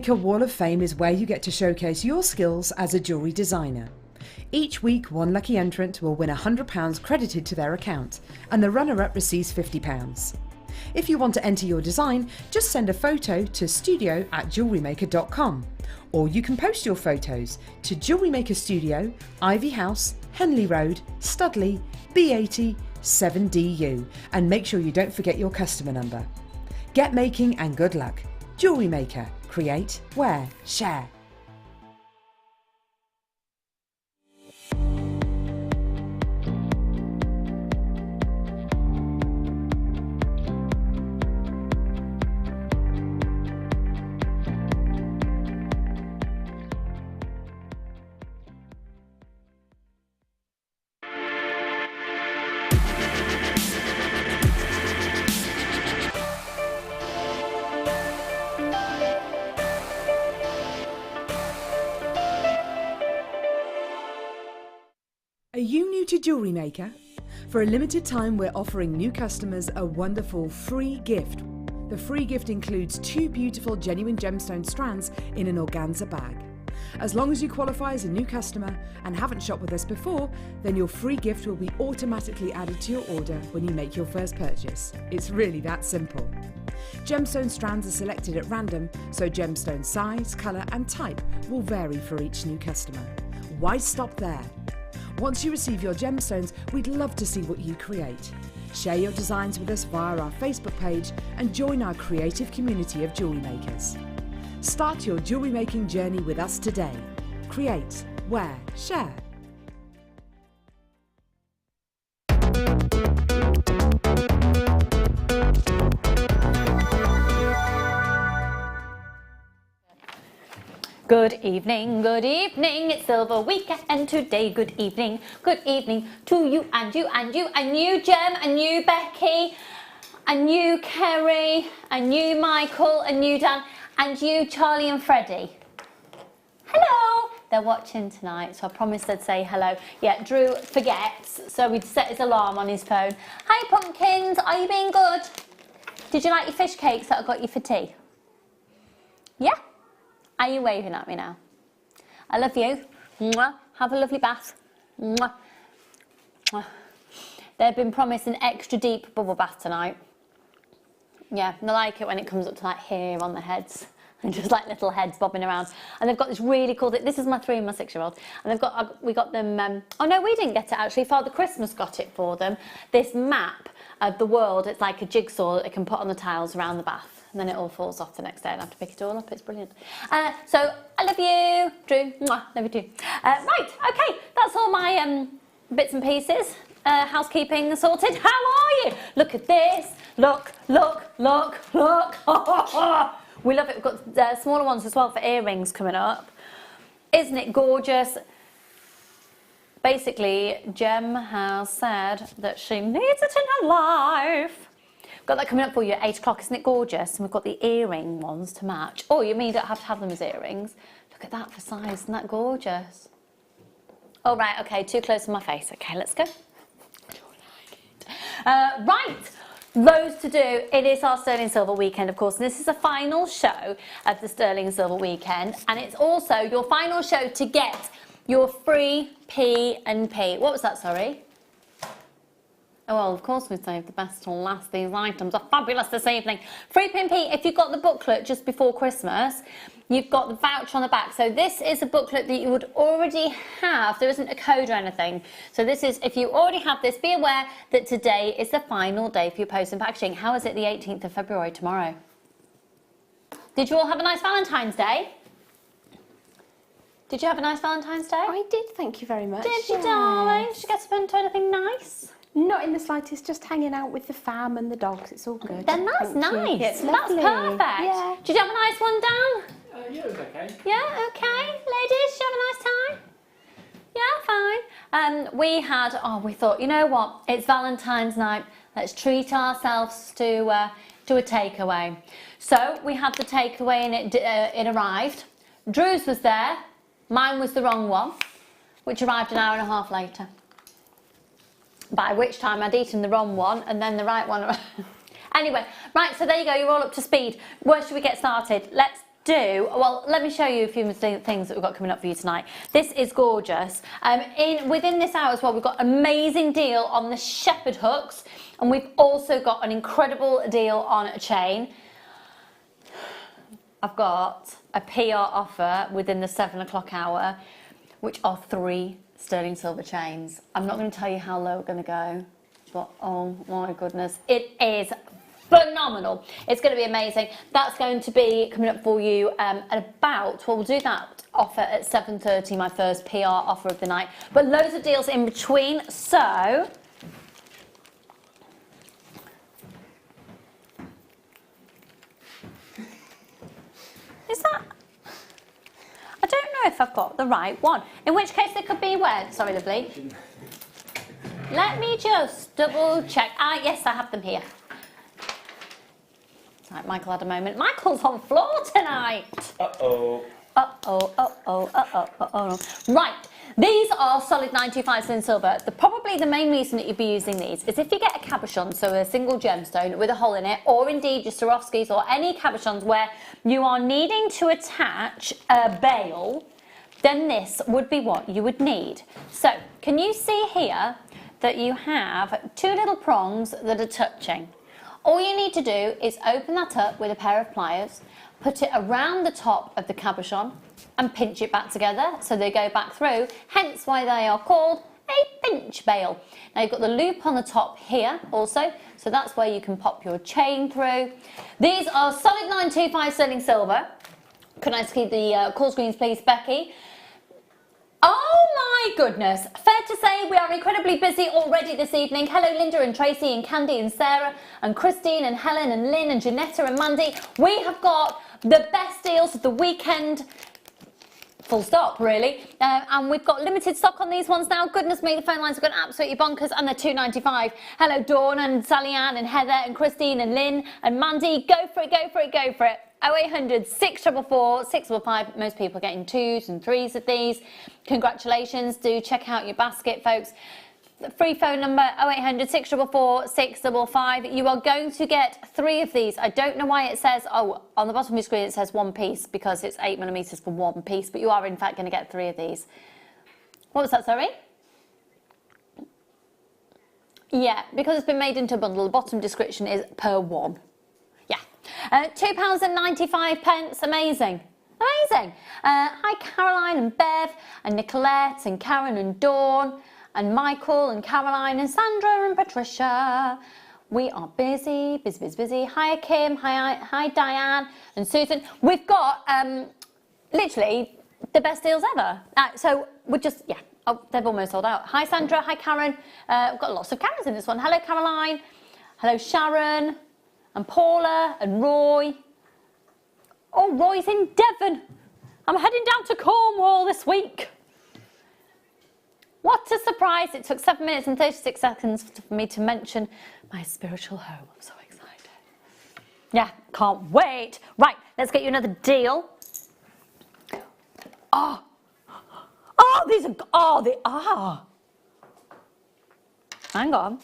JewelleryMaker Wall of Fame is where you get to showcase your skills as a jewellery designer. Each week, one lucky entrant will win £100 credited to their account, and the runner-up receives £50. If you want to enter your design, just send a photo to studio@jewellerymaker.com, or you can post your photos to JewelleryMaker Studio, Ivy House, Henley Road, Studley, B80 7DU, and make sure you don't forget your customer number. Get making and good luck. JewelleryMaker. Create, wear, share. Are you new to JewelleryMaker? For a limited time, we're offering new customers a wonderful free gift. The free gift includes 2 beautiful genuine gemstone strands in an organza bag. As long as you qualify as a new customer and haven't shopped with us before, then your free gift will be automatically added to your order when you make your first purchase. It's really that simple. Gemstone strands are selected at random, so gemstone size, colour and type will vary for each new customer. Why stop there? Once you receive your gemstones, we'd love to see what you create. Share your designs with us via our Facebook page and join our creative community of jewellery makers. Start your jewellery making journey with us today. Create, wear, share. Good evening, it's Silver Weekend and today good evening to you and you and you and you Jem and you Becky and you Kerry and you Michael and you Dan and you Charlie and Freddie. Hello! They're watching tonight, so I promised they'd say hello. Yeah, Drew forgets, so we'd set his alarm on his phone. Hi pumpkins, are you being good? Did you like your fish cakes that I got you for tea? Yeah? Are you waving at me now? I love you. Mwah. Have a lovely bath. Mwah. Mwah. They've been promised an extra deep bubble bath tonight. Yeah, they like it when it comes up to like here on the heads. And just like little heads bobbing around. And they've got this really cool, this is my 3 and my 6-year-old. And they've got, we got them, oh no, we didn't get it actually. Father Christmas got it for them. This map of the world, it's like a jigsaw that they can put on the tiles around the bath. And then it all falls off the next day and I have to pick it all up. It's brilliant. So I love you, Drew. Mwah, love you too. Right, okay, that's all my bits and pieces. Housekeeping sorted. How are you? Look at this. Look, look, look, look. We love it. We've got smaller ones as well for earrings coming up. Isn't it gorgeous? Basically, Jem has said that she needs it in her life. Got that coming up for you at 8 o'clock, isn't it gorgeous? And we've got the earring ones to match. Oh, you mean you don't have to have them as earrings? Look at that for size, isn't that gorgeous? Oh, right, okay, too close to my face. Okay, let's go. Right, loads to do. It is our Sterling Silver weekend, of course, and this is the final show of the Sterling Silver weekend, and it's also your final show to get your free P&P. What was that, sorry? Oh, well, of course we saved the best till last. These items are fabulous this evening. Free P&P, if you've got the booklet just before Christmas, you've got the voucher on the back. So this is a booklet that you would already have. There isn't a code or anything. So this is, if you already have this, be aware that today is the final day for your post and packaging. How is it the 18th of February tomorrow? Did you all have a nice Valentine's Day? Did you have a nice Valentine's Day? I did, thank you very much. Did you, darling? Did you get to spend anything nice? Not in the slightest, just hanging out with the fam and the dogs. It's all good. Then that's nice. Yeah, it's that's lovely. Perfect. Yeah. Did you have a nice one, Dan? Yeah, it was okay. Yeah, okay. Ladies, did you have a nice time? Yeah, fine. We had, we thought, you know what? It's Valentine's night. Let's treat ourselves to a takeaway. So we had the takeaway and it arrived. Drew's was there. Mine was the wrong one, which arrived an hour and a half later. By which time I'd eaten the wrong one and then the right one. Anyway, right, so there you go, you're all up to speed. Where should we get started? well, let me show you a few things that we've got coming up for you tonight. This is gorgeous. Within this hour as well, we've got an amazing deal on the shepherd hooks, and we've also got an incredible deal on a chain. I've got a PR offer within the 7 o'clock hour, which are 3 sterling silver chains. I'm not going to tell you how low we're going to go, but oh my goodness, it is phenomenal. It's going to be amazing. That's going to be coming up for you at about, well, we'll do that offer at 7:30, my first PR offer of the night, but loads of deals in between. So is that, I don't know if I've got the right one, in which case they could be where, sorry lovely, let me just double check. Yes, I have them here. Right, Michael had a moment. Michael's on floor tonight. Uh-oh. Uh-oh, uh-oh, uh-oh, uh-oh. Right, these are solid 925 sterling silver. Probably the main reason that you'd be using these is if you get a cabochon, so a single gemstone with a hole in it, or indeed your Swarovskis or any cabochons where you are needing to attach a bail, then this would be what you would need. So, can you see here that you have 2 little prongs that are touching? All you need to do is open that up with a pair of pliers, put it around the top of the cabochon and pinch it back together so they go back through, hence why they are called a pinch bail. Now you've got the loop on the top here also, so that's where you can pop your chain through. These are solid 925 sterling silver. Can I see the call screens please, Becky? Oh my goodness, fair to say we are incredibly busy already this evening. Hello Linda and Tracy and Candy and Sarah and Christine and Helen and Lynn and Janetta and Mandy. We have got the best deals of the weekend, full stop really, and we've got limited stock on these ones now. Goodness me, the phone lines have gone absolutely bonkers and they're £2.95. Hello Dawn and Sally Ann and Heather and Christine and Lynn and Mandy. Go for it, go for it, go for it. 0800 644 655. Most people are getting 2s and 3s of these. Congratulations. Do check out your basket, folks. The free phone number 0800 644 655. You are going to get 3 of these. I don't know why it says, oh, on the bottom of your screen it says 1 piece because it's 8mm for 1 piece, but you are in fact going to get 3 of these. What was that, sorry? Yeah, because it's been made into a bundle, the bottom description is per 1. £2.95. Amazing. Amazing. Hi Caroline and Bev and Nicolette and Karen and Dawn and Michael and Caroline and Sandra and Patricia. We are busy, busy, busy, busy. Hi Kim, hi Diane and Susan. We've got literally the best deals ever. So we're just, yeah, oh, they've almost sold out. Hi Sandra, hi Karen. We've got lots of Karens in this one. Hello Caroline. Hello Sharon. And Paula and Roy. Oh, Roy's in Devon. I'm heading down to Cornwall this week. What a surprise. It took 7 minutes and 36 seconds for me to mention my spiritual home. I'm so excited. Yeah, can't wait. Right, let's get you another deal. Oh, these are, oh, they are. Hang on.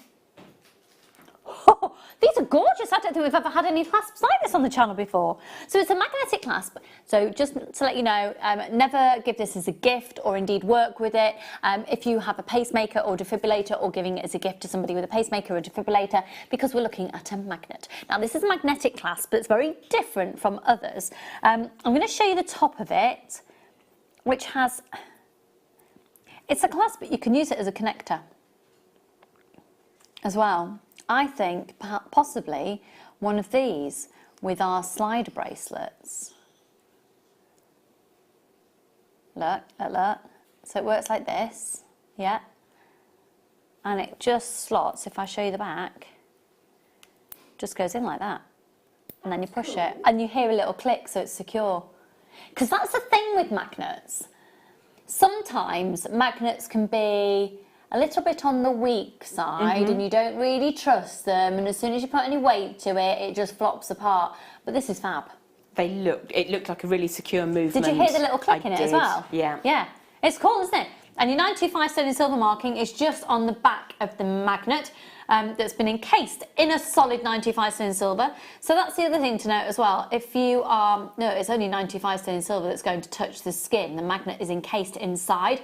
Oh, these are gorgeous. I don't think we've ever had any clasps like this on the channel before. So it's a magnetic clasp. So just to let you know, never give this as a gift or indeed work with it. If you have a pacemaker or defibrillator, or giving it as a gift to somebody with a pacemaker or defibrillator, because we're looking at a magnet. Now this is a magnetic clasp, but it's very different from others. I'm going to show you the top of it, which has, it's a clasp, but you can use it as a connector as well. I think possibly one of these with our slide bracelets. Look, look, look. So it works like this, yeah. And it just slots, if I show you the back, just goes in like that. And then you push it and you hear a little click, so it's secure. Because that's the thing with magnets. Sometimes magnets can be a little bit on the weak side, and you don't really trust them, and as soon as you put any weight to it, it just flops apart. But this is fab. It looked like a really secure movement. Did you hear the little click in it as well? Yeah. Yeah. It's cool, isn't it? And your 925 sterling silver marking is just on the back of the magnet that's been encased in a solid 925 sterling silver. So that's the other thing to note as well. If you are, no, it's only 925 sterling silver that's going to touch the skin. The magnet is encased inside.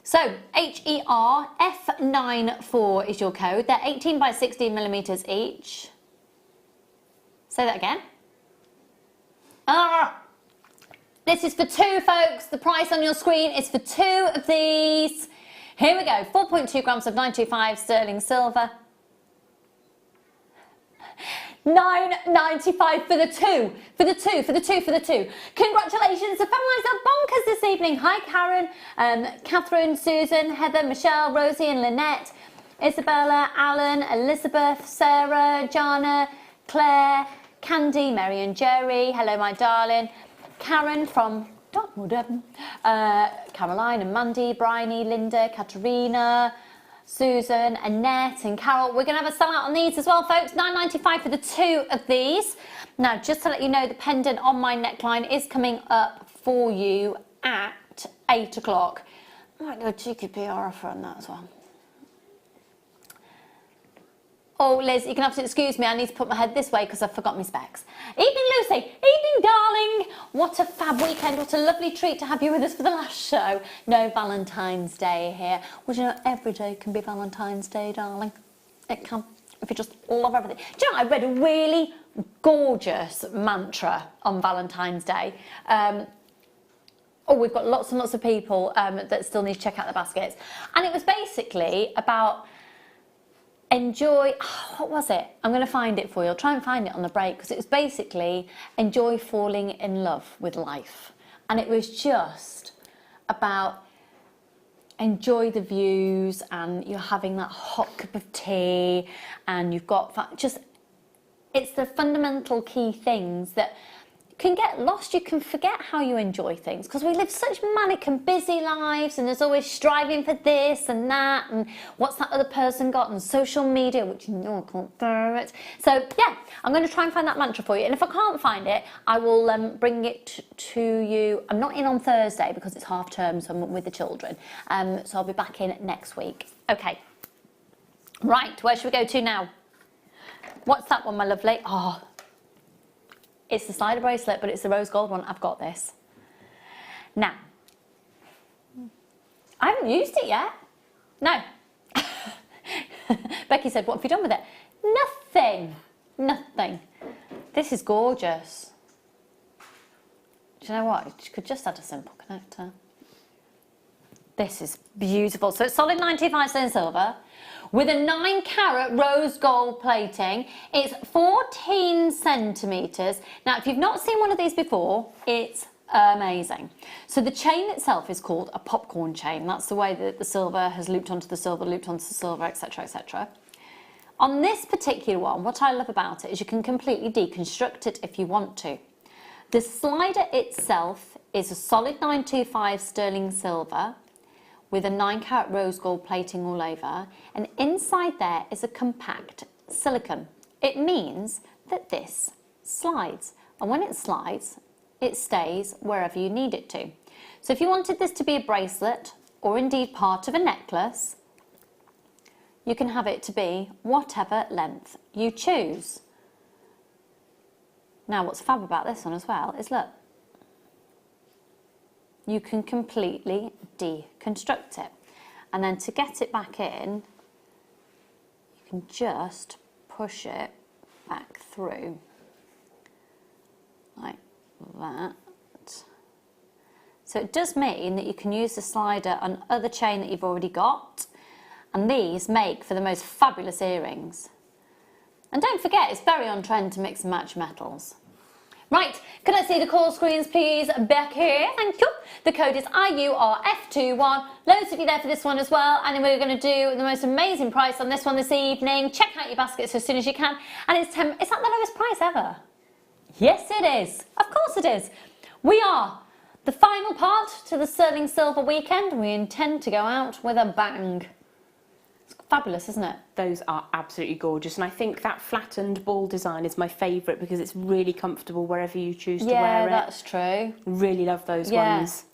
So HERF94 is your code. They're 18 by 16 millimeters each. Say that again. This is for two, folks. The price on your screen is for two of these. Here we go. 4.2 grams of 925 sterling silver. £9.95 for the two. For the two. Congratulations. The families are bonkers this evening. Hi, Karen, Catherine, Susan, Heather, Michelle, Rosie and Lynette, Isabella, Alan, Elizabeth, Sarah, Jana, Claire, Candy, Mary and Jerry. Hello, my darling. Karen from Dartmoor, Devon. Caroline and Mandy, Bryony, Linda, Katerina, Susan, Annette and Carol. We're going to have a sellout on these as well, folks. £9.95 for the two of these. Now, just to let you know, the pendant on my neckline is coming up for you at 8 o'clock. I might do a cheeky PR offer on that as well. Oh, Liz, you can have to excuse me. I need to put my head this way because I've forgot my specs. Evening, Lucy. Evening, darling. What a fab weekend. What a lovely treat to have you with us for the last show. No Valentine's Day here. Well, you know, every day can be Valentine's Day, darling. It can. If you just love everything. Do you know, I read a really gorgeous mantra on Valentine's Day. We've got lots and lots of people that still need to check out the baskets. And it was basically about enjoy, what was it? I'm going to find it for you. I'll try and find it on the break because it was basically enjoy falling in love with life. And it was just about enjoy the views and you're having that hot cup of tea and you've got just, it's the fundamental key things that can get lost. You can forget how you enjoy things because we live such manic and busy lives and there's always striving for this and that and what's that other person got and social media, which you know I can't bear it. So yeah, I'm going to try and find that mantra for you, and if I can't find it I will bring it to you. I'm not in on Thursday because it's half term, so I'm with the children, so I'll be back in next week. Okay, right, where should we go to now? What's that one, my lovely? Oh, it's the slider bracelet, but it's the rose gold one. I've got this. Now, I haven't used it yet. No. Becky said, what have you done with it? Nothing. This is gorgeous. Do you know what? You could just add a simple connector. This is beautiful. So it's solid 95 sterling silver with a 9-carat rose gold plating. It's 14 centimetres. Now, if you've not seen one of these before, it's amazing. So the chain itself is called a popcorn chain. That's the way that the silver has looped onto the silver, etc., etc. On this particular one, what I love about it is you can completely deconstruct it if you want to. The slider itself is a solid 925 sterling silver with a 9-carat rose gold plating all over, and inside there is a compact silicone. It means that this slides, and when it slides, it stays wherever you need it to. So if you wanted this to be a bracelet, or indeed part of a necklace, you can have it to be whatever length you choose. Now what's fab about this one as well is, look, you can completely deconstruct it, and then to get it back in you can just push it back through like that. So it does mean that you can use the slider on other chain that you've already got, and these make for the most fabulous earrings. And don't forget, it's very on trend to mix and match metals. Right, can I see the call screens please back here? Thank you. The code is IURF21. Loads of you there for this one as well, and then we're going to do the most amazing price on this one this evening. Check out your baskets as soon as you can, and is that the lowest price ever? Yes it is, of course it is. We are the final part to the sterling silver weekend. We intend to go out with a bang. Fabulous, isn't it? Those are absolutely gorgeous, and I think that flattened ball design is my favourite because it's really comfortable wherever you choose to wear it. Yeah, that's true. Really love those ones.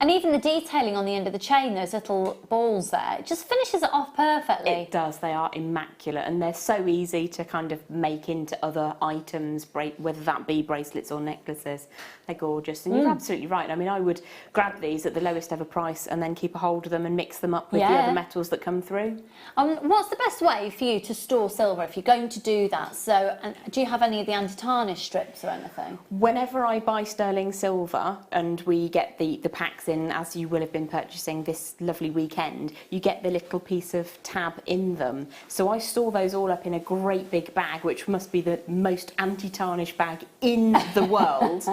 And even the detailing on the end of the chain, those little balls there, it just finishes it off perfectly. It does. They are immaculate, and they're so easy to kind of make into other items, whether that be bracelets or necklaces. They're gorgeous, and you're absolutely right. I mean, I would grab these at the lowest ever price and then keep a hold of them and mix them up with the other metals that come through. What's the best way for you to store silver if you're going to do that? So, do you have any of the anti-tarnish strips or anything? Whenever I buy sterling silver and we get the packs in, as you will have been purchasing this lovely weekend, you get the little piece of tab in them. So I store those all up in a great big bag, which must be the most anti-tarnish bag in the world.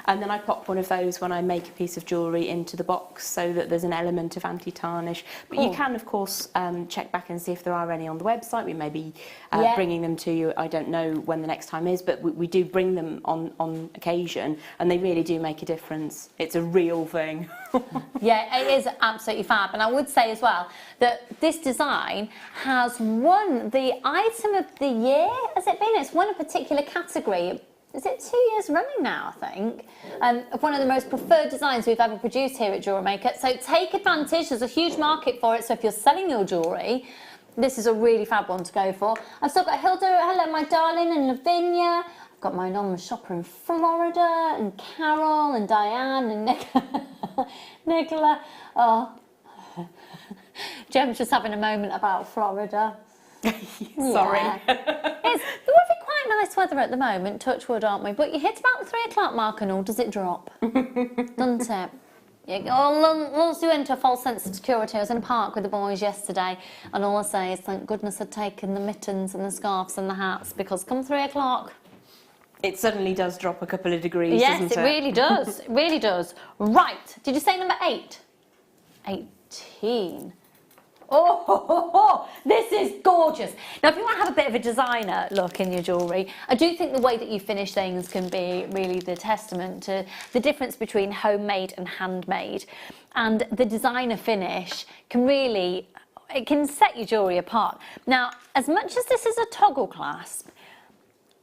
And then I pop one of those when I make a piece of jewellery into the box so that there's an element of anti-tarnish. But you can, of course, check back and see if there are any on the website. We may be bringing them to you. I don't know when the next time is, but we do bring them on occasion, and they really do make a difference. It's a real thing. Yeah, it is absolutely fab. And I would say as well that this design has won the item of the year, has it been? It's won a particular category. Is it 2 years running now, I think, of one of the most preferred designs we've ever produced here at JewelleryMaker. So take advantage, there's a huge market for it, so if you're selling your jewellery, this is a really fab one to go for. I've still got Hilda, hello my darling, and Lavinia. I've got my anonymous shopper in Florida, and Carol, and Diane, and Nicola. Oh, Gem's just having a moment about Florida. Sorry. We're quite nice weather at the moment, touch wood, aren't we? But you hit about the 3 o'clock mark and all, does it drop? Doesn't it? Lulls you into a false sense of security. I was in a park with the boys yesterday, and all I say is thank goodness I'd taken the mittens and the scarves and the hats, because come 3 o'clock... It suddenly does drop a couple of degrees, doesn't it? Yes, it really does. It really does. Right, did you say number 8? 18. Oh, this is gorgeous. Now, if you want to have a bit of a designer look in your jewellery, I do think the way that you finish things can be really the testament to the difference between homemade and handmade. And the designer finish can really, it can set your jewellery apart. Now, as much as this is a toggle clasp,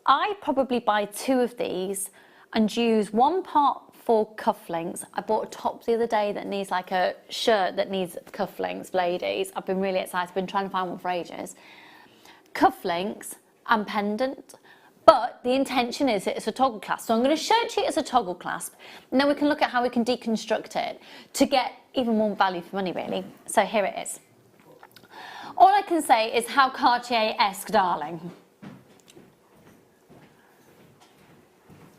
I probably buy 2 of these and use one part for cufflinks. I bought a top the other day that needs like a shirt that needs cufflinks, ladies. I've been really excited, I've been trying to find one for ages. Cufflinks and pendant, but the intention is it's a toggle clasp. So I'm going to show it to you as a toggle clasp, and then we can look at how we can deconstruct it to get even more value for money, really. So here it is. All I can say is how Cartier-esque, darling.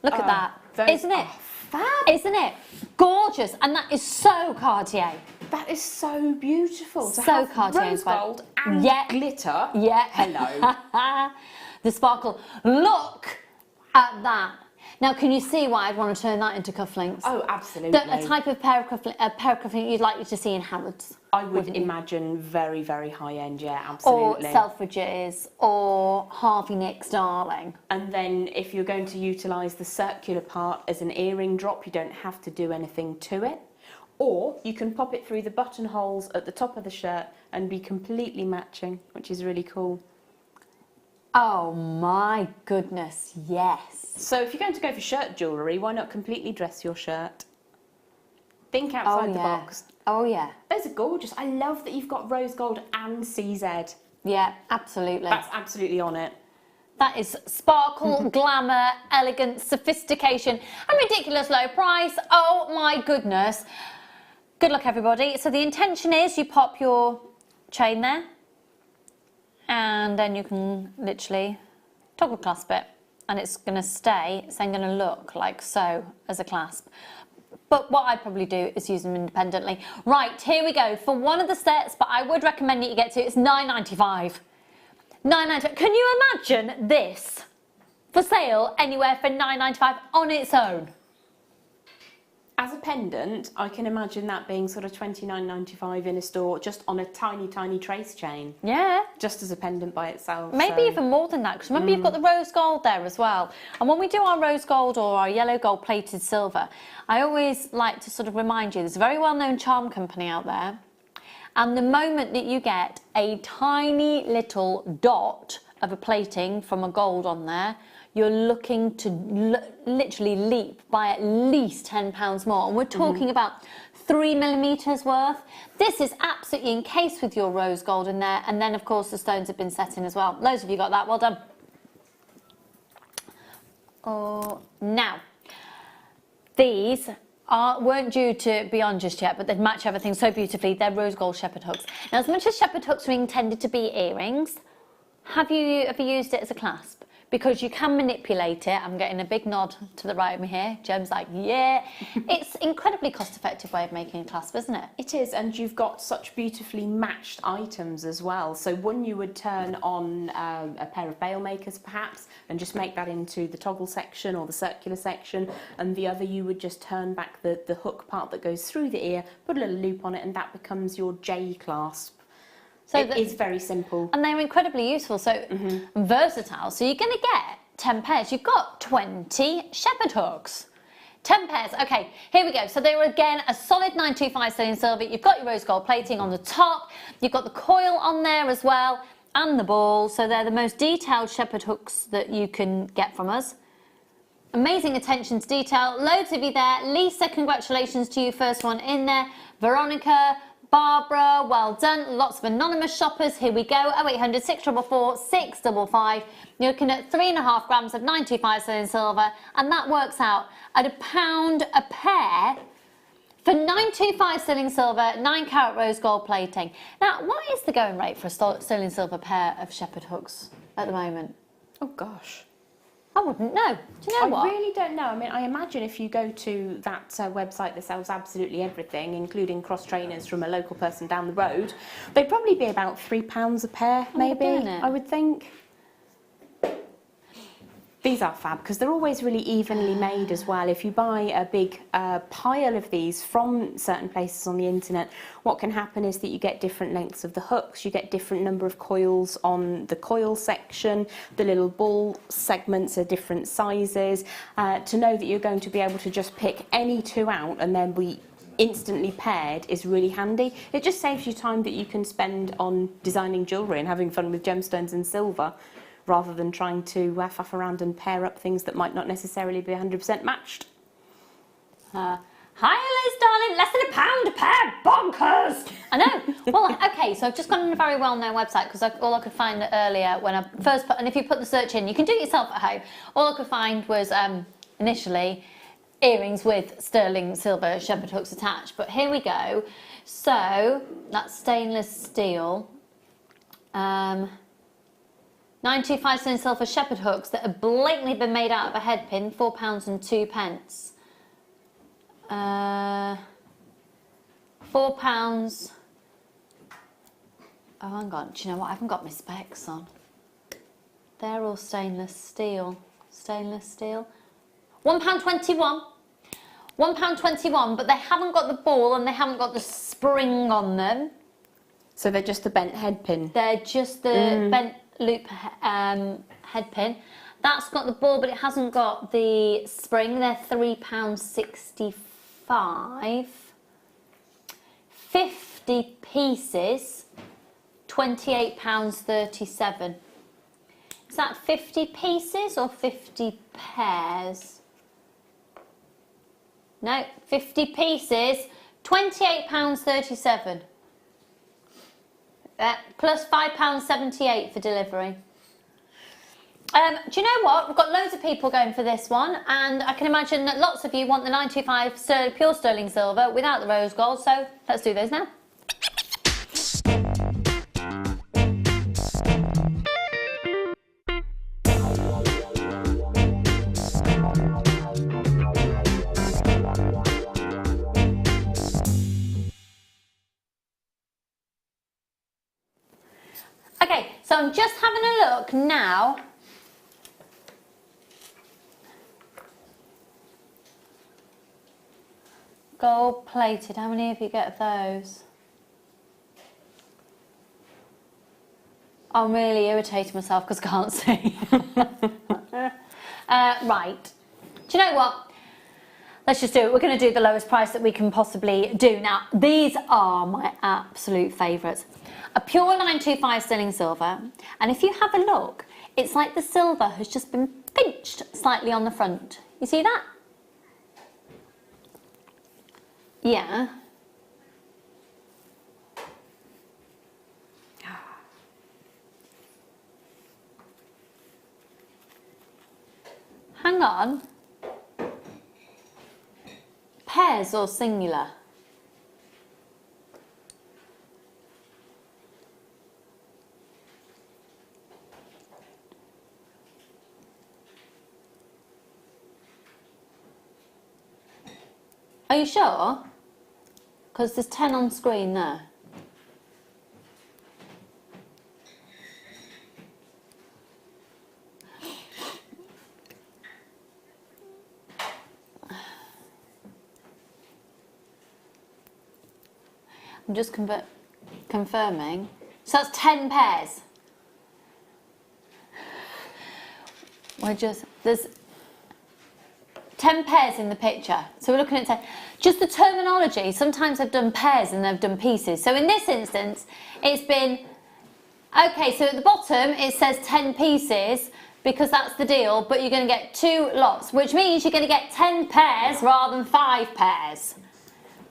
Look at that, isn't it? Fab. Isn't it? Gorgeous. And that is so Cartier. That is so beautiful. So Cartier. Rose gold and glitter. Yeah. Hello. The sparkle. Look at that. Now, can you see why I'd want to turn that into cufflinks? Oh, absolutely. A type of pair of cufflinks you'd like to see in Harrods. I would imagine very, very high-end, yeah, absolutely. Or Selfridges, or Harvey Nicks, darling. And then if you're going to utilise the circular part as an earring drop, you don't have to do anything to it. Or you can pop it through the buttonholes at the top of the shirt and be completely matching, which is really cool. Oh my goodness, yes. So if you're going to go for shirt jewellery, why not completely dress your shirt? Think outside the box. Oh yeah. Those are gorgeous. I love that you've got rose gold and CZ. Yeah, absolutely. That's absolutely on it. That is sparkle, glamour, elegance, sophistication, and ridiculous low price. Oh my goodness. Good luck, everybody. So the intention is you pop your chain there, and then you can literally toggle clasp it, and it's going to stay, it's then going to look like so as a clasp. But what I'd probably do is use them independently. Right, here we go. For one of the sets, but I would recommend that you get to, it's £9.95. £9.95. Can you imagine this for sale anywhere for £9.95 on its own? As a pendant, I can imagine that being sort of £29.95 in a store, just on a tiny, tiny trace chain. Yeah. Just as a pendant by itself. Maybe even more than that, because remember you've got the rose gold there as well. And when we do our rose gold or our yellow gold plated silver, I always like to sort of remind you, there's a very well-known charm company out there, and the moment that you get a tiny little dot of a plating from a gold on there, you're looking to literally leap by at least £10 more. And we're talking about 3mm worth. This is absolutely encased with your rose gold in there, and then of course the stones have been set in as well. Loads of you got that, well done. Oh, now, these weren't due to be on just yet, but they match everything so beautifully. They're rose gold shepherd hooks. Now, as much as shepherd hooks are intended to be earrings, have you ever used it as a clasp? Because you can manipulate it. I'm getting a big nod to the right of me here. Jem's like, yeah. It's an incredibly cost-effective way of making a clasp, isn't it? It is, and you've got such beautifully matched items as well. So one you would turn on a pair of bail makers perhaps, and just make that into the toggle section or the circular section, and the other you would just turn back the hook part that goes through the ear, put a little loop on it, and that becomes your J clasp. So it is very simple. And they're incredibly useful, so versatile. So you're going to get 10 pairs. You've got 20 shepherd hooks. 10 pairs. Okay, here we go. So they were again a solid 925 sterling silver. You've got your rose gold plating on the top. You've got the coil on there as well, and the ball. So they're the most detailed shepherd hooks that you can get from us. Amazing attention to detail. Loads of you there. Lisa, congratulations to you. First one in there. Veronica, Barbara, well done. Lots of anonymous shoppers. Here we go. 0800 644 655. You're looking at 3.5 grams of 925 sterling silver, and that works out at £1 a pair for 925 sterling silver, 9 carat rose gold plating. Now, what is the going rate for a sterling silver pair of shepherd hooks at the moment? Oh gosh. I wouldn't know. Do you know what? I really don't know. I mean, I imagine if you go to that website that sells absolutely everything, including cross trainers from a local person down the road, they'd probably be about £3 a pair, maybe, I would think. These are fab because they're always really evenly made as well. If you buy a big pile of these from certain places on the internet, what can happen is that you get different lengths of the hooks, you get different number of coils on the coil section, the little ball segments are different sizes. To know that you're going to be able to just pick any two out and then be instantly paired is really handy. It just saves you time that you can spend on designing jewellery and having fun with gemstones and silver, rather than trying to faff around and pair up things that might not necessarily be 100% matched. Hi Liz, darling, less than £1 a pair, bonkers! I know. Well, okay, so I've just gone on a very well-known website because all I could find earlier when I first put, and if you put the search in, you can do it yourself at home. All I could find was initially earrings with sterling silver shepherd hooks attached, but here we go. So that's stainless steel. 925 sterling silver shepherd hooks that have blatantly been made out of a head pin, £4 and 2 pence. £4. Oh, hang on. Do you know what? I haven't got my specs on. They're all stainless steel. Stainless steel. £1.21. £1.21, but they haven't got the ball and they haven't got the spring on them. So they're just the bent head pin? They're just the bent loop head pin. That's got the ball, but it hasn't got the spring. They're £3.65. 50 pieces, £28.37. Is that 50 pieces or 50 pairs? No, 50 pieces, £28.37. Plus £5.78 for delivery. Do you know what? We've got loads of people going for this one, and I can imagine that lots of you want the 925 pure sterling silver without the rose gold, so let's do those now. Okay, so I'm just having a look now. Gold plated, how many of you get those? I'm really irritating myself because I can't see. Right, do you know what? Let's just do it. We're going to do the lowest price that we can possibly do. Now, these are my absolute favourites. A pure 925 sterling silver, and if you have a look, it's like the silver has just been pinched slightly on the front. You see that? Yeah. hang on. Pairs or singular? Are you sure? Because there's 10 on screen there. I'm just confirming. So that's 10 pairs. There's 10 pairs in the picture. So we're looking at 10. Just the terminology, sometimes they've done pairs and they've done pieces. So in this instance, it's been, okay, so at the bottom it says 10 pieces because that's the deal, but you're going to get 2 lots, which means you're going to get 10 pairs rather than 5 pairs.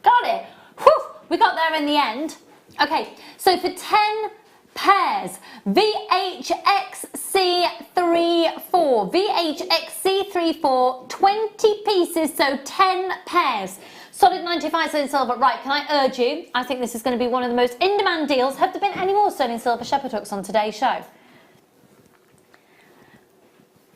Got it? Whew, we got there in the end. Okay, so for 10 pairs, VHXC34, 20 pieces, so 10 pairs. Solid 95 sterling silver. Right, can I urge you? I think this is going to be one of the most in-demand deals. Have there been any more sterling silver shepherd hooks on today's show?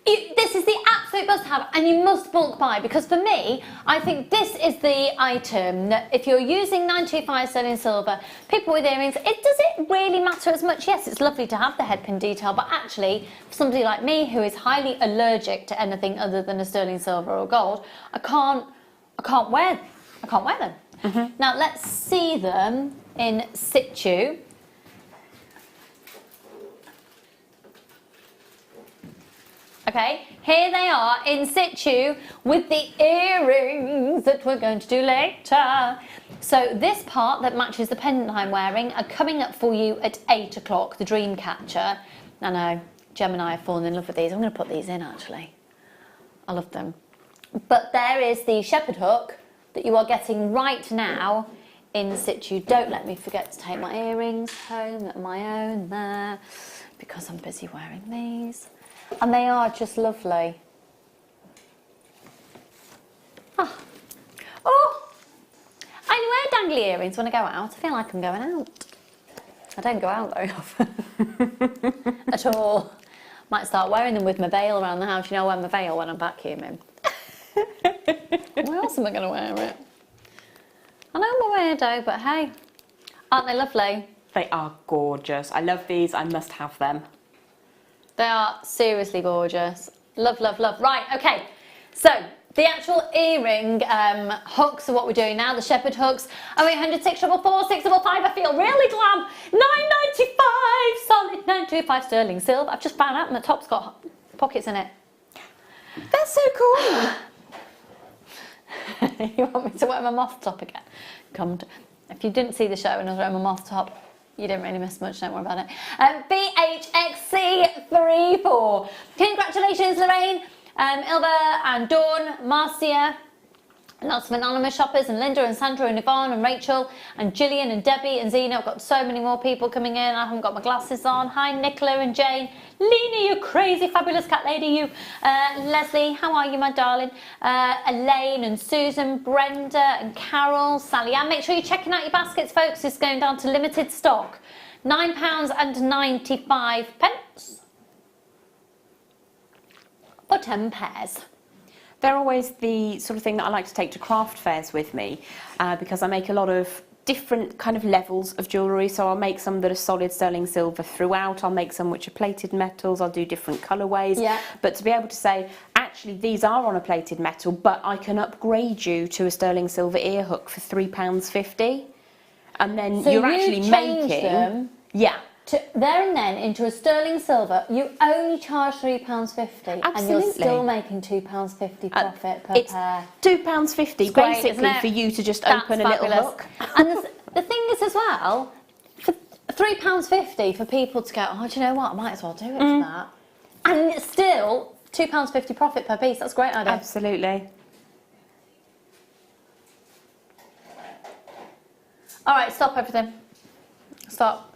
This is the absolute must-have, and you must bulk buy, because for me, I think this is the item that if you're using 925 sterling silver, people with earrings, does it really matter as much? Yes, it's lovely to have the headpin detail, but actually, for somebody like me who is highly allergic to anything other than a sterling silver or gold, I can't wear them. Now let's see them in situ. Okay, here they are in situ with the earrings that we're going to do later. So this part that matches the pendant I'm wearing are coming up for you at 8 o'clock, the Dreamcatcher. I know, Gem and I have fallen in love with these. I'm going to put these in actually. I love them. But there is the shepherd hook that you are getting right now in situ. Don't let me forget to take my earrings home, my own there, because I'm busy wearing these. And they are just lovely. Oh, I wear dangly earrings when I go out. I feel like I'm going out. I don't go out very often at all. Might start wearing them with my veil around the house. You know, I wear my veil when I'm vacuuming. Where else am I going to wear it? I know I'm a weirdo, but hey, aren't they lovely? They are gorgeous. I love these. I must have them. They are seriously gorgeous. Love, love, love. Right, okay. So, the actual earring hooks are what we're doing now, the shepherd hooks. 0800 644 655. I feel really glam. £9.95, solid 925 sterling silver. I've just found out and the top's got pockets in it. That's so cool. You want me to wear my moth top again? If you didn't see the show and I was wearing my moth top, you didn't really miss much, don't worry about it. BHXC34. Congratulations, Lorraine, Ilva and Dawn, Marcia, lots of anonymous shoppers, and Linda and Sandra and Yvonne and Rachel and Gillian and Debbie and Zena. I've got so many more people coming in. I haven't got my glasses on. Hi, Nicola and Jane. Lena, you crazy fabulous cat lady, you. Leslie, how are you, my darling? Elaine and Susan, Brenda and Carol, Sally Ann. Make sure you're checking out your baskets, folks. It's going down to limited stock. £9.95 for 10 pairs. They're always the sort of thing that I like to take to craft fairs with me because I make a lot of different kind of levels of jewellery. So I'll make some that are solid sterling silver throughout. I'll make some which are plated metals. I'll do different colourways. Yeah. But to be able to say, actually, these are on a plated metal, but I can upgrade you to a sterling silver ear hook for £3.50. And then so you're actually making them. Yeah. There and then into a sterling silver, you only charge £3.50 and you're still making £2.50 profit per pair. £2.50 basically for you to just open a little hook. And the thing is as well, for £3.50 for people to go, oh, do you know what, I might as well do it for that. And it's still £2.50 profit per piece. That's a great idea. Absolutely. All right, stop everything. Stop.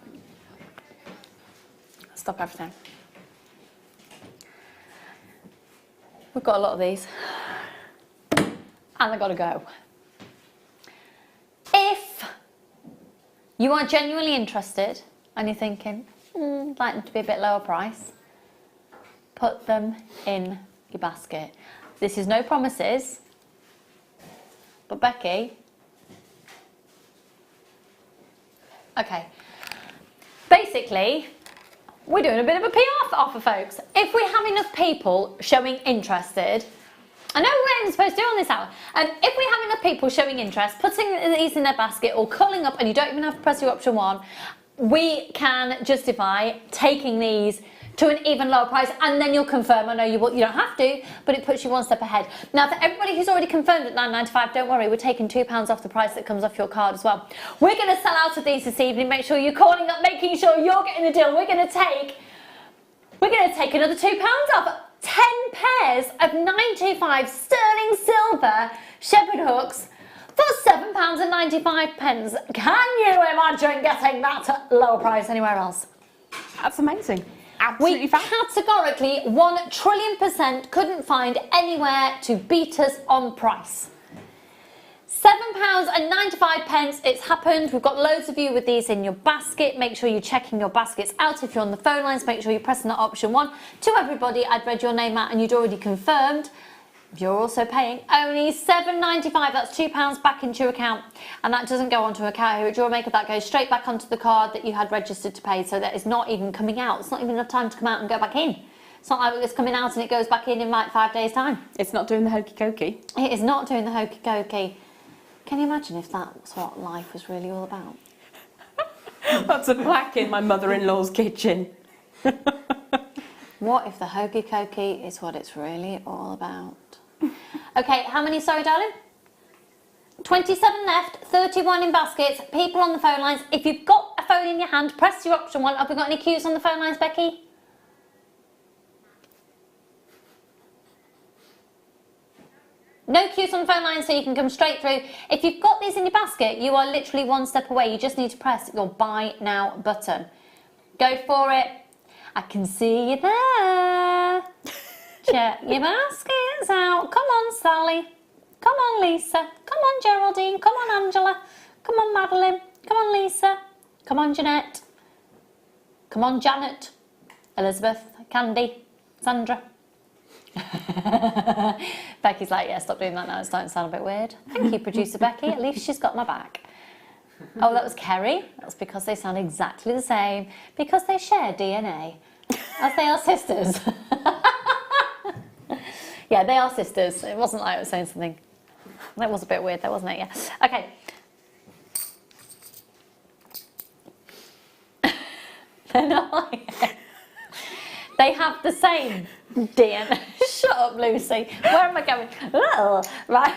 Stop everything. We've got a lot of these. And they've got to go. If you are genuinely interested and you're thinking, I'd like them to be a bit lower price, put them in your basket. This is no promises, but Becky, okay, basically, we're doing a bit of a PR offer, folks. If we have enough people showing interested, I know we weren't supposed to do on this hour, if we have enough people showing interest, putting these in their basket or culling up, and you don't even have to press your option 1, we can justify taking these to an even lower price, and then you'll confirm. I know you don't have to, but it puts you one step ahead. Now, for everybody who's already confirmed at £9.95, don't worry, we're taking £2 off the price that comes off your card as well. We're going to sell out of these this evening. Make sure you're calling up, making sure you're getting a deal. We're going to take another £2 off. 10 pairs of 925 sterling silver shepherd hooks for £7.95. Can you imagine getting that at lower price anywhere else? That's amazing. Absolutely we categorically 1,000,000,000% couldn't find anywhere to beat us on price. £7.95. It's happened. We've got loads of you with these in your basket. Make sure you're checking your baskets out. If you're on the phone lines, make sure you're pressing that option 1. To everybody, I'd read your name out and you'd already confirmed. You're also paying only £7.95. That's £2 back into your account, and that doesn't go onto an account here at JewelleryMaker. That goes straight back onto the card that you had registered to pay. So that is not even coming out. It's not even enough time to come out and go back in. It's not like it's coming out and it goes back in like 5 days' time. It's not doing the hokey cokey. It is not doing the hokey cokey. Can you imagine if that's what life was really all about? That's a plaque in my mother-in-law's kitchen. What if the hokey cokey is what it's really all about? Okay, how many, sorry darling? 27 left, 31 in baskets, people on the phone lines. If you've got a phone in your hand, press your option 1. Have we got any queues on the phone lines, Becky? No queues on the phone line, so you can come straight through. If you've got these in your basket, you are literally one step away. You just need to press your buy now button. Go for it. I can see you there. Check your baskets out. Come on, Sally. Come on, Lisa. Come on, Geraldine. Come on, Angela. Come on, Madeline. Come on, Lisa. Come on, Jeanette. Come on, Janet. Elizabeth. Candy. Sandra. Becky's like, yeah, stop doing that now. It's starting to sound a bit weird. Thank you, producer Becky. At least she's got my back. Oh, that was Kerry. That's because they sound exactly the same. Because they share DNA. As they are sisters. Yeah, they are sisters. It wasn't like I was saying something. That was a bit weird, though, wasn't it? Yeah. Okay. They're not like it. They have the same DNA. Shut up, Lucy. Where am I going? Oh, right.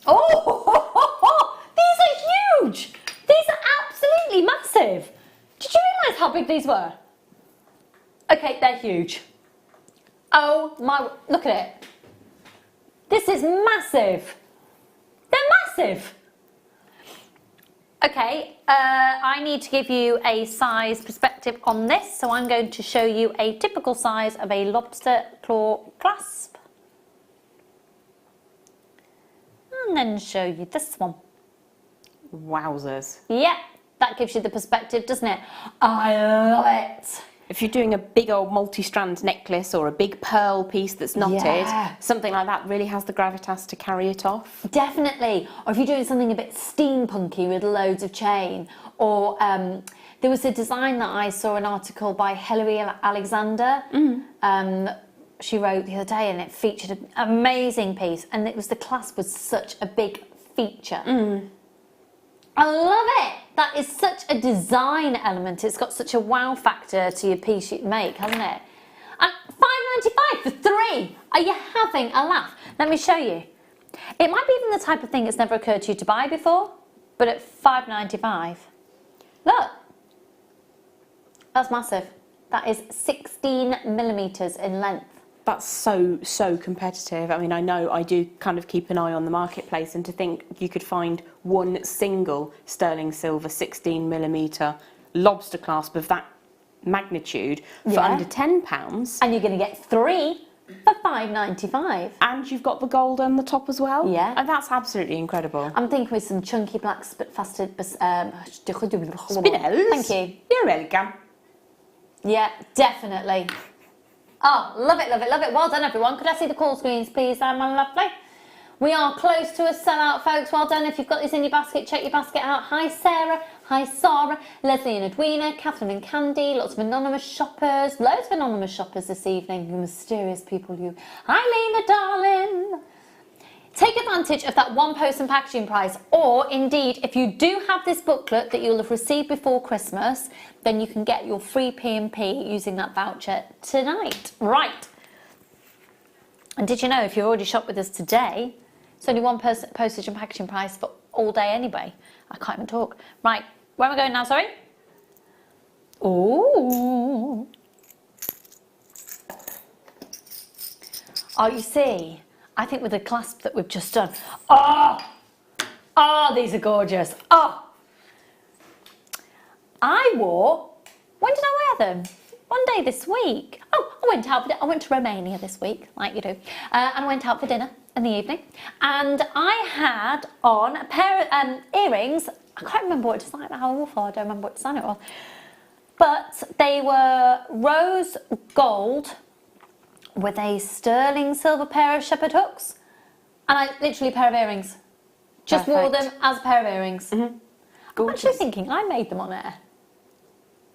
Oh, these are huge. These are absolutely massive. Did you realise how big these were? Okay, they're huge. Oh my, look at it. This is massive. They're massive. Okay, I need to give you a size perspective on this, so I'm going to show you a typical size of a lobster claw clasp. And then show you this one. Wowzers. Yeah, that gives you the perspective, doesn't it? I love it. If you're doing a big old multi-strand necklace or a big pearl piece that's knotted, Yeah. something like that really has the gravitas to carry it off. Definitely. Or if you're doing something a bit steampunky with loads of chain, or there was a design that I saw an article by Hilary Alexander. She wrote the other day, and it featured an amazing piece, and it was the clasp was such a big feature. I love it. That is such a design element. It's got such a wow factor to your piece you make, hasn't it? And £5.95 for 3. Are you having a laugh? Let me show you. It might be even the type of thing that's never occurred to you to buy before, but at £5.95. Look. That's massive. That is 16mm in length. That's so competitive. I mean, I know I do kind of keep an eye on the marketplace, and to think you could find one single sterling silver 16mm lobster clasp of that magnitude for under £10. And you're going to get 3 for £5.95. And you've got the gold on the top as well? Yeah. And that's absolutely incredible. I'm thinking with some chunky black faceted Spinels. Thank you. You're welcome. Yeah, definitely. Oh, love it, love it, love it. Well done, everyone. Could I see the call screens, please, my lovely? We are close to a sellout, folks. Well done. If you've got this in your basket, check your basket out. Hi, Sarah. Hi, Sarah. Leslie and Edwina. Catherine and Candy. Lots of anonymous shoppers. Loads of anonymous shoppers this evening. You mysterious people, you. Hi, Lena, darling. Take advantage of that one post and packaging price, or indeed, if you do have this booklet that you'll have received before Christmas, then you can get your free P&P using that voucher tonight. Right. And did you know, if you've already shopped with us today, it's only one postage and packaging price for all day anyway. I can't even talk. Right, where am I going now, sorry? Ooh. Oh, you see, I think with the clasp that we've just done, oh, these are gorgeous. Oh, when did I wear them? One day this week. Oh, I went to Romania this week, like you do, and I went out for dinner in the evening, and I had on a pair of earrings. I can't remember what design. How awful! I don't remember what design it was, but they were rose gold with a sterling silver pair of shepherd hooks, and I literally a pair of earrings. Just wore them as a pair of earrings. I'm actually thinking I made them on air.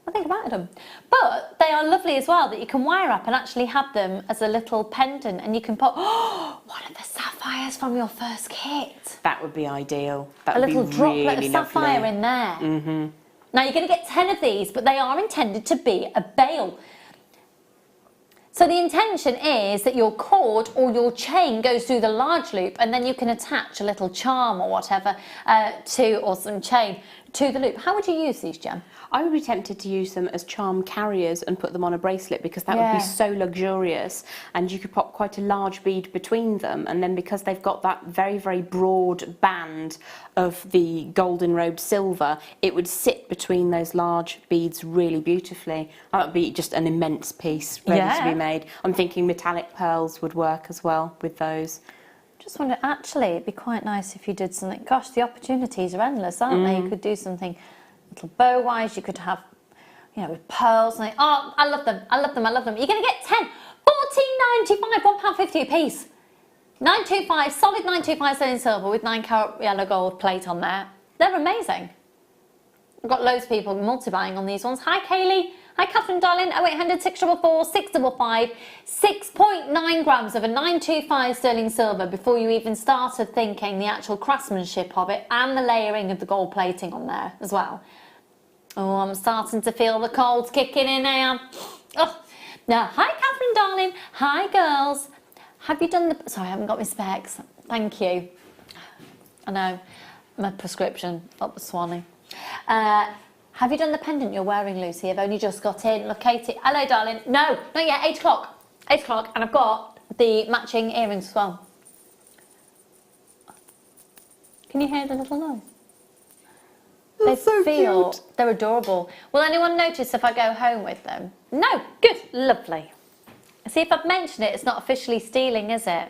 I think about them. But they are lovely as well, that you can wire up and actually have them as a little pendant, and you can put one of the sapphires from your first kit. That would be ideal. That a would little be droplet really of sapphire lovely. in there. Now you're going to get 10 of these, but they are intended to be a bail. So the intention is that your cord or your chain goes through the large loop, and then you can attach a little charm or whatever or some chain to the loop. How would you use these, Jem? I would be tempted to use them as charm carriers and put them on a bracelet, because that would be so luxurious, and you could pop quite a large bead between them, and then because they've got that very, very broad band of the golden robed silver, it would sit between those large beads really beautifully. That would be just an immense piece ready to be made. I'm thinking metallic pearls would work as well with those. Just wonder, actually, it'd be quite nice if you did something. Gosh, the opportunities are endless, aren't they? You could do something little bow-wise. You could have, with pearls. And oh, I love them. I love them. I love them. You're going to get 10. £14.95, £1.50 a piece. 925, solid 925 sterling silver with 9-carat yellow gold plate on there. They're amazing. I've got loads of people multi-buying on these ones. Hi, Kaylee. Hi, Catherine, darling. 0800 644 655. 6.9 grams of a 925 sterling silver before you even started thinking the actual craftsmanship of it and the layering of the gold plating on there as well. Oh, I'm starting to feel the cold kicking in now. Oh. Now, hi, Catherine, darling. Hi, girls. Have you done the... Sorry, I haven't got my specs. Thank you. I know. My prescription up the swanny. Have you done the pendant you're wearing, Lucy? I've only just got in. Look, Katie. Hello, darling. No, not yet. 8 o'clock. 8 o'clock. And I've got the matching earrings as well. Can you hear the little noise? They so feel cute. They're adorable. Will anyone notice if I go home with them? No. Good. Lovely. See, if I've mentioned it, it's not officially stealing, is it?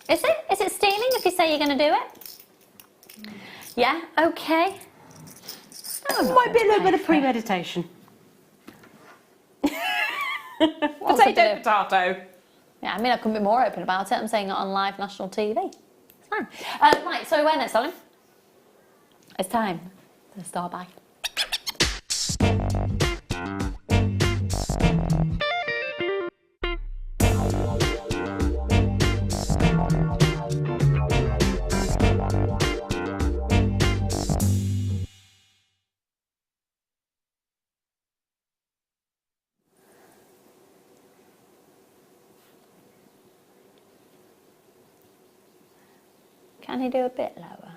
Is it? Is it stealing if you say you're going to do it? Yeah? Okay. Might be a little bit of premeditation. Potato. Potato. Yeah, I mean, I couldn't be more open about it. I'm saying it on live national TV. It's fine. Right, so where next, darling? It's time for the star bag. Can you do a bit lower?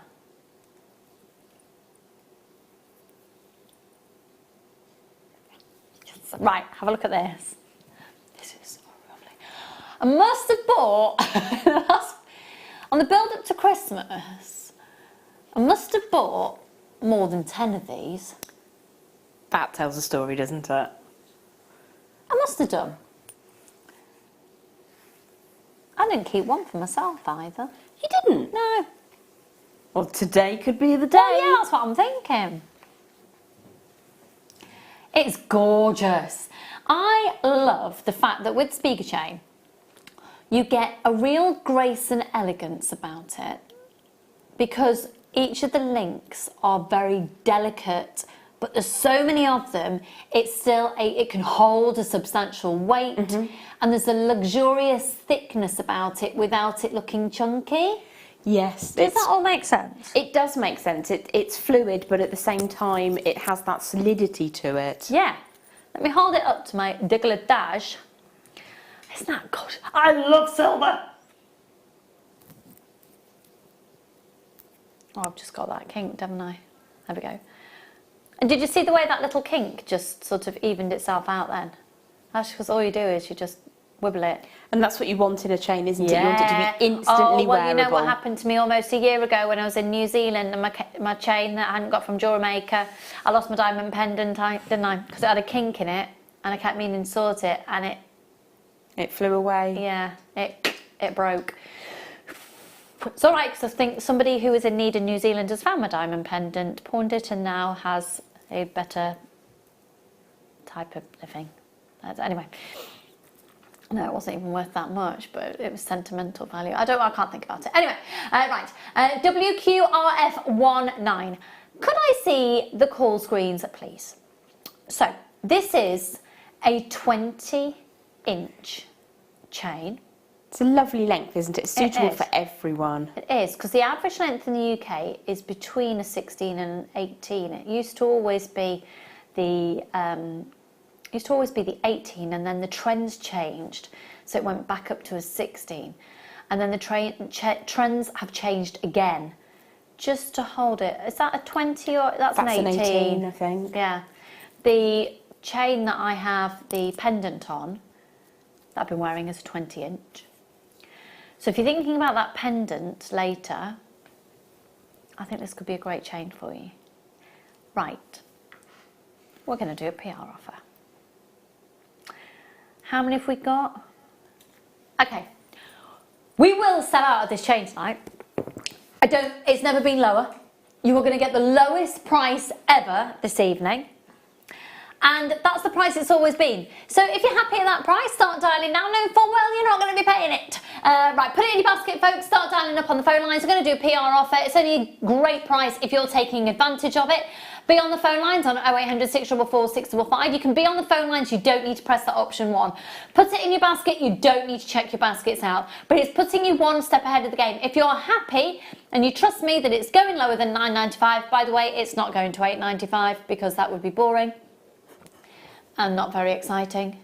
Right, have a look at this. This is so lovely. I must have bought, on the build up to Christmas, I must have bought more than 10 of these. That tells a story, doesn't it? I must have done. I didn't keep one for myself either. You didn't? No. Well, today could be the day. Oh, yeah, that's what I'm thinking. It's gorgeous. I love the fact that with speaker chain, you get a real grace and elegance about it because each of the links are very delicate, but there's so many of them, it can hold a substantial weight, and there's a luxurious thickness about it without it looking chunky. Yes. Does that all make sense? It does make sense. It's fluid, but at the same time, it has that solidity to it. Yeah. Let me hold it up to my décolletage. Isn't that good? I love silver. Oh, I've just got that kinked, haven't I? There we go. And did you see the way that little kink just sort of evened itself out then? That's because all you do is you just wibble it. And that's what you want in a chain, isn't Yeah. it? You want it to be instantly well, wearable. you know what happened to me almost a year ago when I was in New Zealand and my chain that I hadn't got from JewelleryMaker, I lost my diamond pendant, didn't I? Because it had a kink in it and I kept meaning to sort it and it flew away. Yeah, it broke. It's all right because I think somebody who was in need in New Zealand has found my diamond pendant, pawned it, and now has a better type of living. Anyway, no, it wasn't even worth that much, but it was sentimental value. I can't think about it. Anyway, right, WQRF19. Could I see the call screens, please? So this is a 20-inch chain. It's a lovely length, isn't it? It's suitable for everyone. It is, because the average length in the UK is between a 16 and an 18. It used to always be the 18, and then the trends changed, so it went back up to a 16, and then the trends have changed again, just to hold it. Is that a 20 or that's an 18? An 18, I think. Yeah, the chain that I have the pendant on, that I've been wearing, is a 20-inch. So if you're thinking about that pendant later, I think this could be a great chain for you. Right, we're going to do a PR offer. How many have we got? Okay, we will sell out of this chain tonight. It's never been lower. You are going to get the lowest price ever this evening. And that's the price it's always been. So if you're happy at that price, start dialing now. No, full well, you're not going to be paying it. Right, put it in your basket, folks. Start dialing up on the phone lines. We're going to do a PR offer. It's only a great price if you're taking advantage of it. Be on the phone lines on 0800 644 655. You can be on the phone lines. You don't need to press that option 1. Put it in your basket. You don't need to check your baskets out. But it's putting you one step ahead of the game. If you're happy and you trust me that it's going lower than £9.95, by the way, it's not going to £8.95 because that would be boring and not very exciting.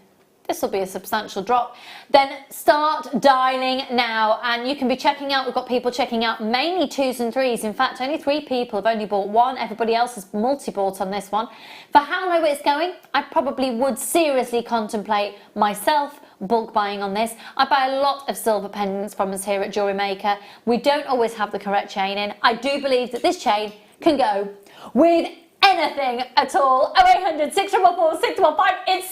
This will be a substantial drop. Then start dialing now, and you can be checking out. We've got people checking out mainly 2s and 3s. In fact, only 3 people have only bought one. Everybody else has multi-bought on this one. For how low it's going, I probably would seriously contemplate myself bulk buying on this. I buy a lot of silver pendants from us here at JewelleryMaker. We don't always have the correct chain in. I do believe that this chain can go with anything at all. 0800 644 615. It's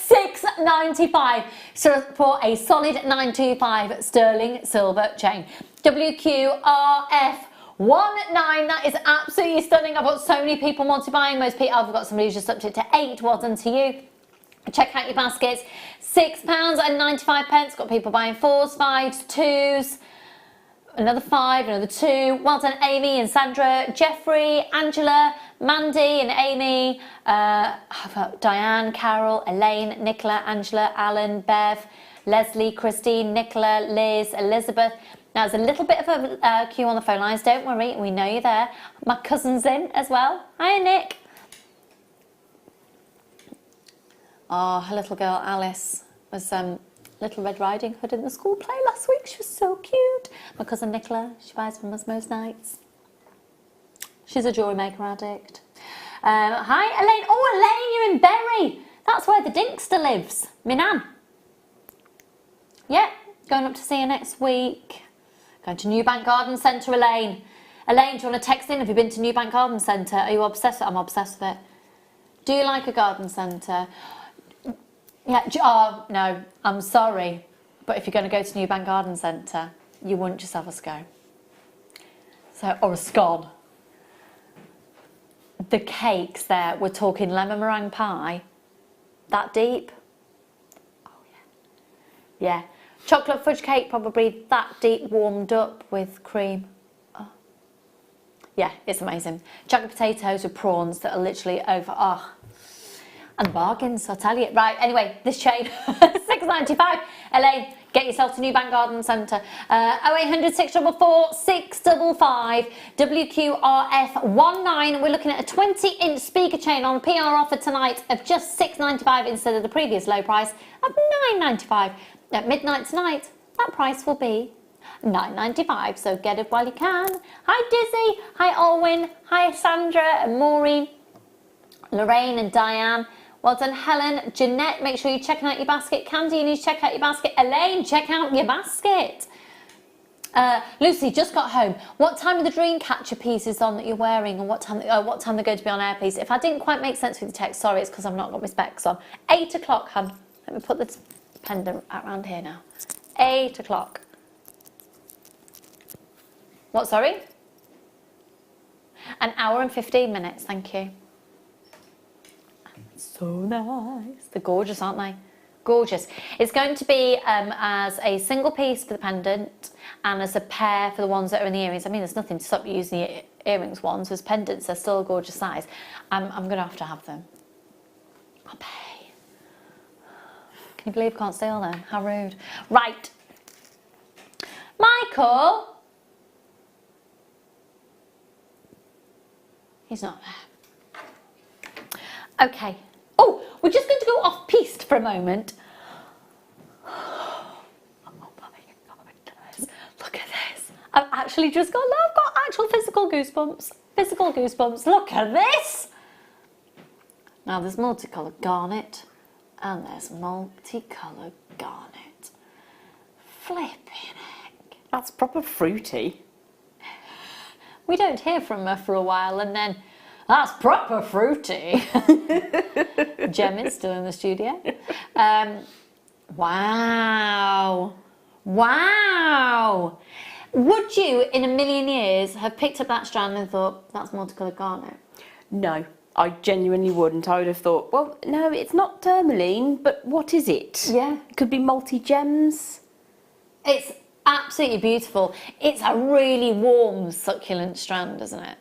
£6.95. So for a solid 925 sterling silver chain. WQRF 19. That is absolutely stunning. I've got so many people multi-buying. Most people, I've got somebody who's just upped it to 8. Well done to you. Check out your baskets. £6.95. Got people buying 4s, 5s, 2s. Another 5, another 2. Well done, Amy and Sandra, Jeffrey, Angela, Mandy and Amy, Diane, Carol, Elaine, Nicola, Angela, Alan, Bev, Leslie, Christine, Nicola, Liz, Elizabeth. Now there's a little bit of a queue on the phone lines. Don't worry, we know you're there. My cousin's in as well. Hi, Nick. Oh, her little girl Alice was Little Red Riding Hood in the school play last week. She was so cute. My cousin Nicola, she buys from us most nights. She's a JewelleryMaker addict. Hi, Elaine. Oh, Elaine, you're in Bury. That's where the Dinkster lives. My nan. Yeah, going up to see her next week. Going to Newbank Garden Centre, Elaine. Elaine, do you want to text in? Have you been to Newbank Garden Centre? Are you obsessed with it? I'm obsessed with it. Do you like a garden centre? Yeah, oh, no, I'm sorry. But if you're going to go to Newbank Garden Centre, you wouldn't just have a scone. So, or a scone. The cakes there, we're talking lemon meringue pie, that deep. Oh yeah. Yeah. Chocolate fudge cake, probably that deep, warmed up with cream. Oh. Yeah, it's amazing. Chocolate potatoes with prawns that are literally over. Oh. And bargains, I'll tell you. Right, anyway, this chain, £6.95. Elaine, get yourself to New Bank Garden Centre. 0800 644 655 WQRF19. We're looking at a 20-inch speaker chain on PR offer tonight of just £6.95 instead of the previous low price of £9.95. At midnight tonight, that price will be £9.95, so get it while you can. Hi Dizzy, hi Alwyn, hi Sandra and Maureen, Lorraine and Diane. Well done, Helen. Jeanette, make sure you're checking out your basket. Candy, you need to check out your basket. Elaine, check out your basket. Lucy, just got home. What time are the Dreamcatcher pieces on that you're wearing, and what time they're going to be on air, please? If I didn't quite make sense with the text, sorry, it's because I've not got my specs on. 8 o'clock, hun. Let me put the pendant around here now. 8 o'clock. What, sorry? An hour and 15 minutes, thank you. So nice. They're gorgeous, aren't they? Gorgeous. It's going to be as a single piece for the pendant and as a pair for the ones that are in the earrings. I mean, there's nothing to stop you using the earrings ones. As pendants, they're still a gorgeous size. I'm going to have them. I'll pay. Can you believe I can't steal them? How rude. Right. Michael. He's not there. Okay. Oh, we're just going to go off-piste for a moment. Oh my goodness. Look at this. I've actually just got actual physical goosebumps. Physical goosebumps. Look at this. Now there's multicolored garnet and there's multicolored garnet. Flipping heck. That's proper fruity. We don't hear from her for a while and then, that's proper fruity. Jem is still in the studio. Wow. Wow. Would you, in a million years, have picked up that strand and thought, that's multicolored garnet? No, I genuinely wouldn't. I would have thought, well, no, it's not tourmaline, but what is it? Yeah. It could be multi-gems. It's absolutely beautiful. It's a really warm, succulent strand, isn't it?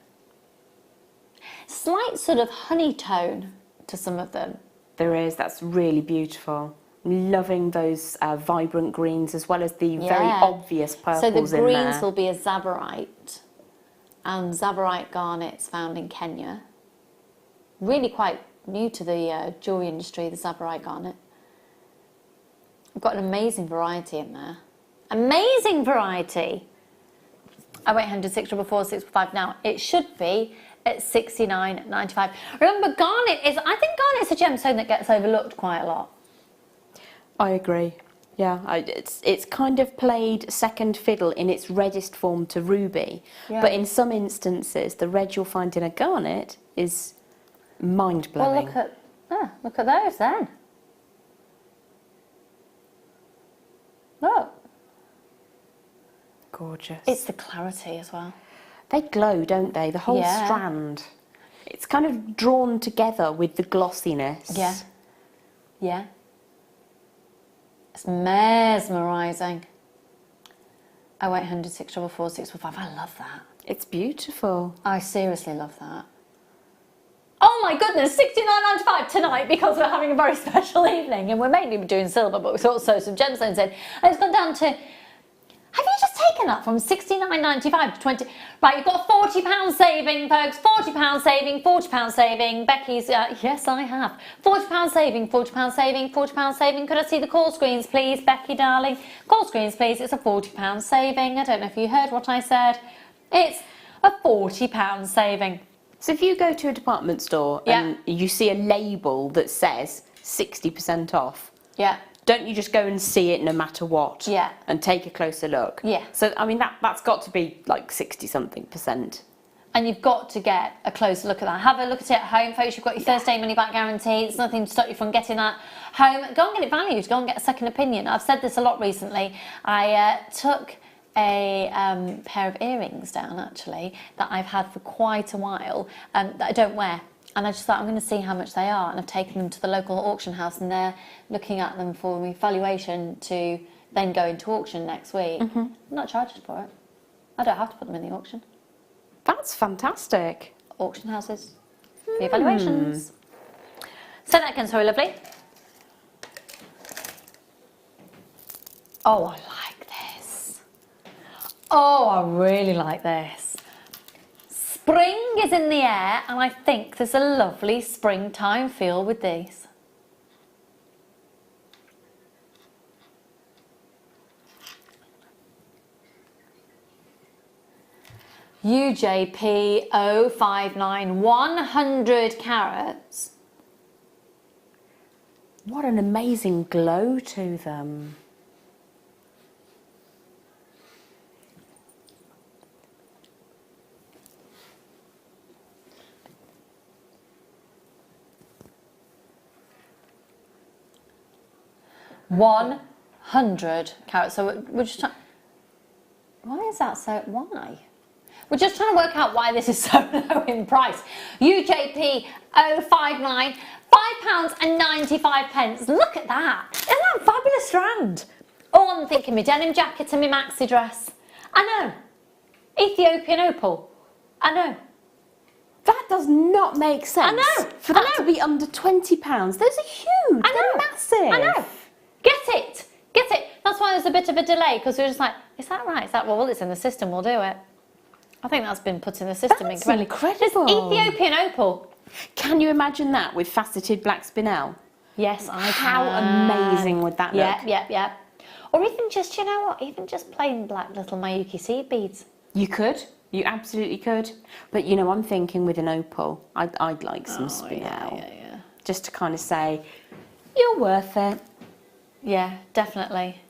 Slight sort of honey tone to some of them. There is. That's really beautiful. Loving those vibrant greens as well as the very obvious purples in there. So the greens will be a zabarite, and zabarite garnets found in Kenya. Really quite new to the jewellery industry, the zabarite garnet. We've got an amazing variety in there. Amazing variety. 0800 644 645 now. It should be at $69.95. Remember, garnet is, I think garnet's a gemstone that gets overlooked quite a lot. I agree. Yeah, it's kind of played second fiddle in its reddest form to ruby, but in some instances, the red you'll find in a garnet is mind-blowing. Well, look at those then. Look. Gorgeous. It's the clarity as well. They glow, don't they? The whole strand. It's kind of drawn together with the glossiness. Yeah. Yeah. It's mesmerising. 0800 644 645. I love that. It's beautiful. I seriously love that. Oh my goodness, $69.95 tonight because we're having a very special evening and we're mainly doing silver, but we've also some gemstones in. And it's gone down to, have you just taken that from $69.95 to 20? Right, you've got a £40 saving, folks. £40 saving, £40 saving. Becky's, yes, I have. £40 saving, £40 saving, £40 saving. Could I see the call screens, please, Becky, darling? Call screens, please. It's a £40 saving. I don't know if you heard what I said. It's a £40 saving. So if you go to a department store and you see a label that says 60% off, don't you just go and see it no matter what? Yeah. And take a closer look? Yeah. So, I mean, that's got to be like 60-something%. And you've got to get a closer look at that. Have a look at it at home, folks. You've got your first day money back guarantee. There's nothing to stop you from getting that home. Go and get it valued. Go and get a second opinion. I've said this a lot recently. I took a pair of earrings down actually that I've had for quite a while that I don't wear, and I just thought I'm going to see how much they are, and I've taken them to the local auction house and they're looking at them for me valuation to then go into auction next week. I'm not charged for it. I don't have to put them in the auction. That's fantastic. Auction houses, the evaluations. Say that again, sorry, lovely. Oh, I like this. Oh, I really like this. Spring is in the air, and I think there's a lovely springtime feel with these. UJP 059, 100 carats. What an amazing glow to them. $100 carats. So we're just trying. Why is that so? Why? We're just trying to work out why this is so low in price. UJP 059, £5.95. Look at that. Isn't that a fabulous strand? Oh, I'm thinking my denim jacket and my maxi dress. I know. Ethiopian opal. I know. That does not make sense. I know. For that to be under £20. Those are huge. I know. They're massive. I know. Get it. Get it. That's why there's a bit of a delay, because we were just like, is that right? Is that, well, it's in the system, we'll do it. I think that's been put in the system. That's incredible. incredible. It's Ethiopian opal. Can you imagine that with faceted black spinel? Yes, I can. How amazing would that look? Yeah. Or even just, you know what, even just plain black little Mayuki seed beads. You could. You absolutely could. But, you know, I'm thinking with an opal, I'd like some spinel. Yeah. Just to kind of say, you're worth it. Yeah, definitely.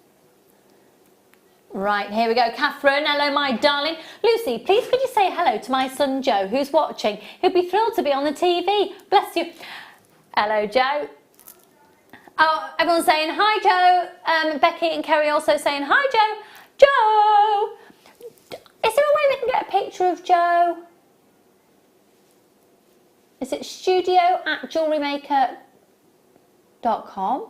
Right, here we go. Catherine, hello, my darling. Lucy, please could you say hello to my son Joe, who's watching? He'll be thrilled to be on the TV. Bless you. Hello, Joe. Oh, everyone's saying hi, Joe. Becky and Kerry also saying hi, Joe. Joe! Is there a way we can get a picture of Joe? Is it studio@JewelleryMaker.com?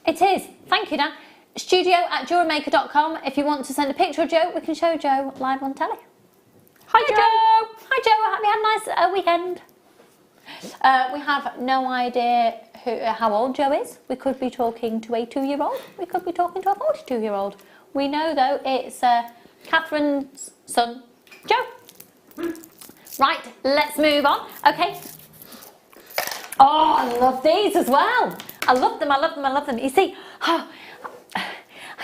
It is. Thank you, Dan. Studio@JewelleryMaker.com. If you want to send a picture of Joe, we can show Joe live on telly. Hi, Joe. Hi, Joe. I hope you had a nice weekend. We have no idea how old Joe is. We could be talking to a 2-year-old. We could be talking to a 42-year-old. We know, though, it's Catherine's son, Joe. Right, let's move on. Okay. Oh, I love these as well. I love them. You see,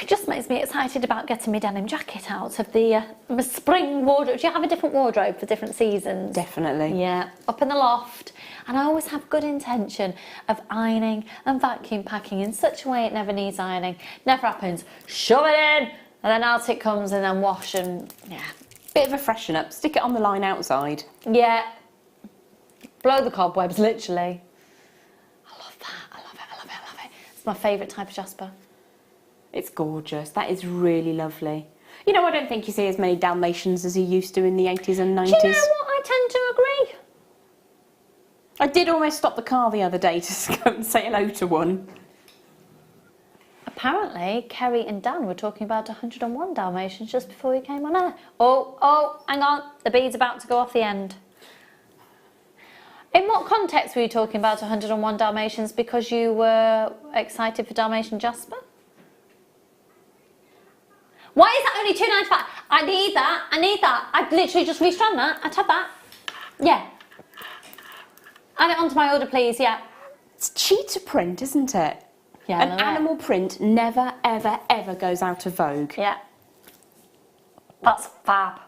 it just makes me excited about getting my denim jacket out of the my spring wardrobe. Do you have a different wardrobe for different seasons? Definitely. Yeah, up in the loft. And I always have good intention of ironing and vacuum packing in such a way it never needs ironing. Never happens. Shove it in, and then out it comes, and then wash, and yeah. Bit of a freshen up. Stick it on the line outside. Yeah. Blow the cobwebs, literally. I love that. I love it. It's my favourite type of jasper. It's gorgeous. That is really lovely. You know, I don't think you see as many Dalmatians as you used to in the 80s and 90s. Do you know what? I tend to agree. I did almost stop the car the other day to go and say hello to one. Apparently, Kerry and Dan were talking about 101 Dalmatians just before we came on air. Oh, hang on. The bead's about to go off the end. In what context were you talking about 101 Dalmatians? Because you were excited for Dalmatian jasper? Why is that only £2.95? I need that. I'd literally just restrand that. I'd have that. Yeah. Add it onto my order, please, yeah. It's cheetah print, isn't it? Yeah. An animal print never, ever, ever goes out of vogue. Yeah. That's fab.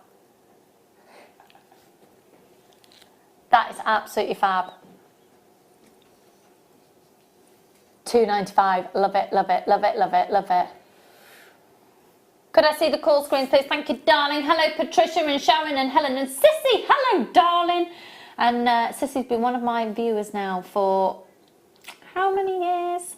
That is absolutely fab. £2.95. Love it. Could I see the call screens, please? Thank you, darling. Hello, Patricia and Sharon and Helen and Sissy. Hello, darling. And Sissy's been one of my viewers now for how many years?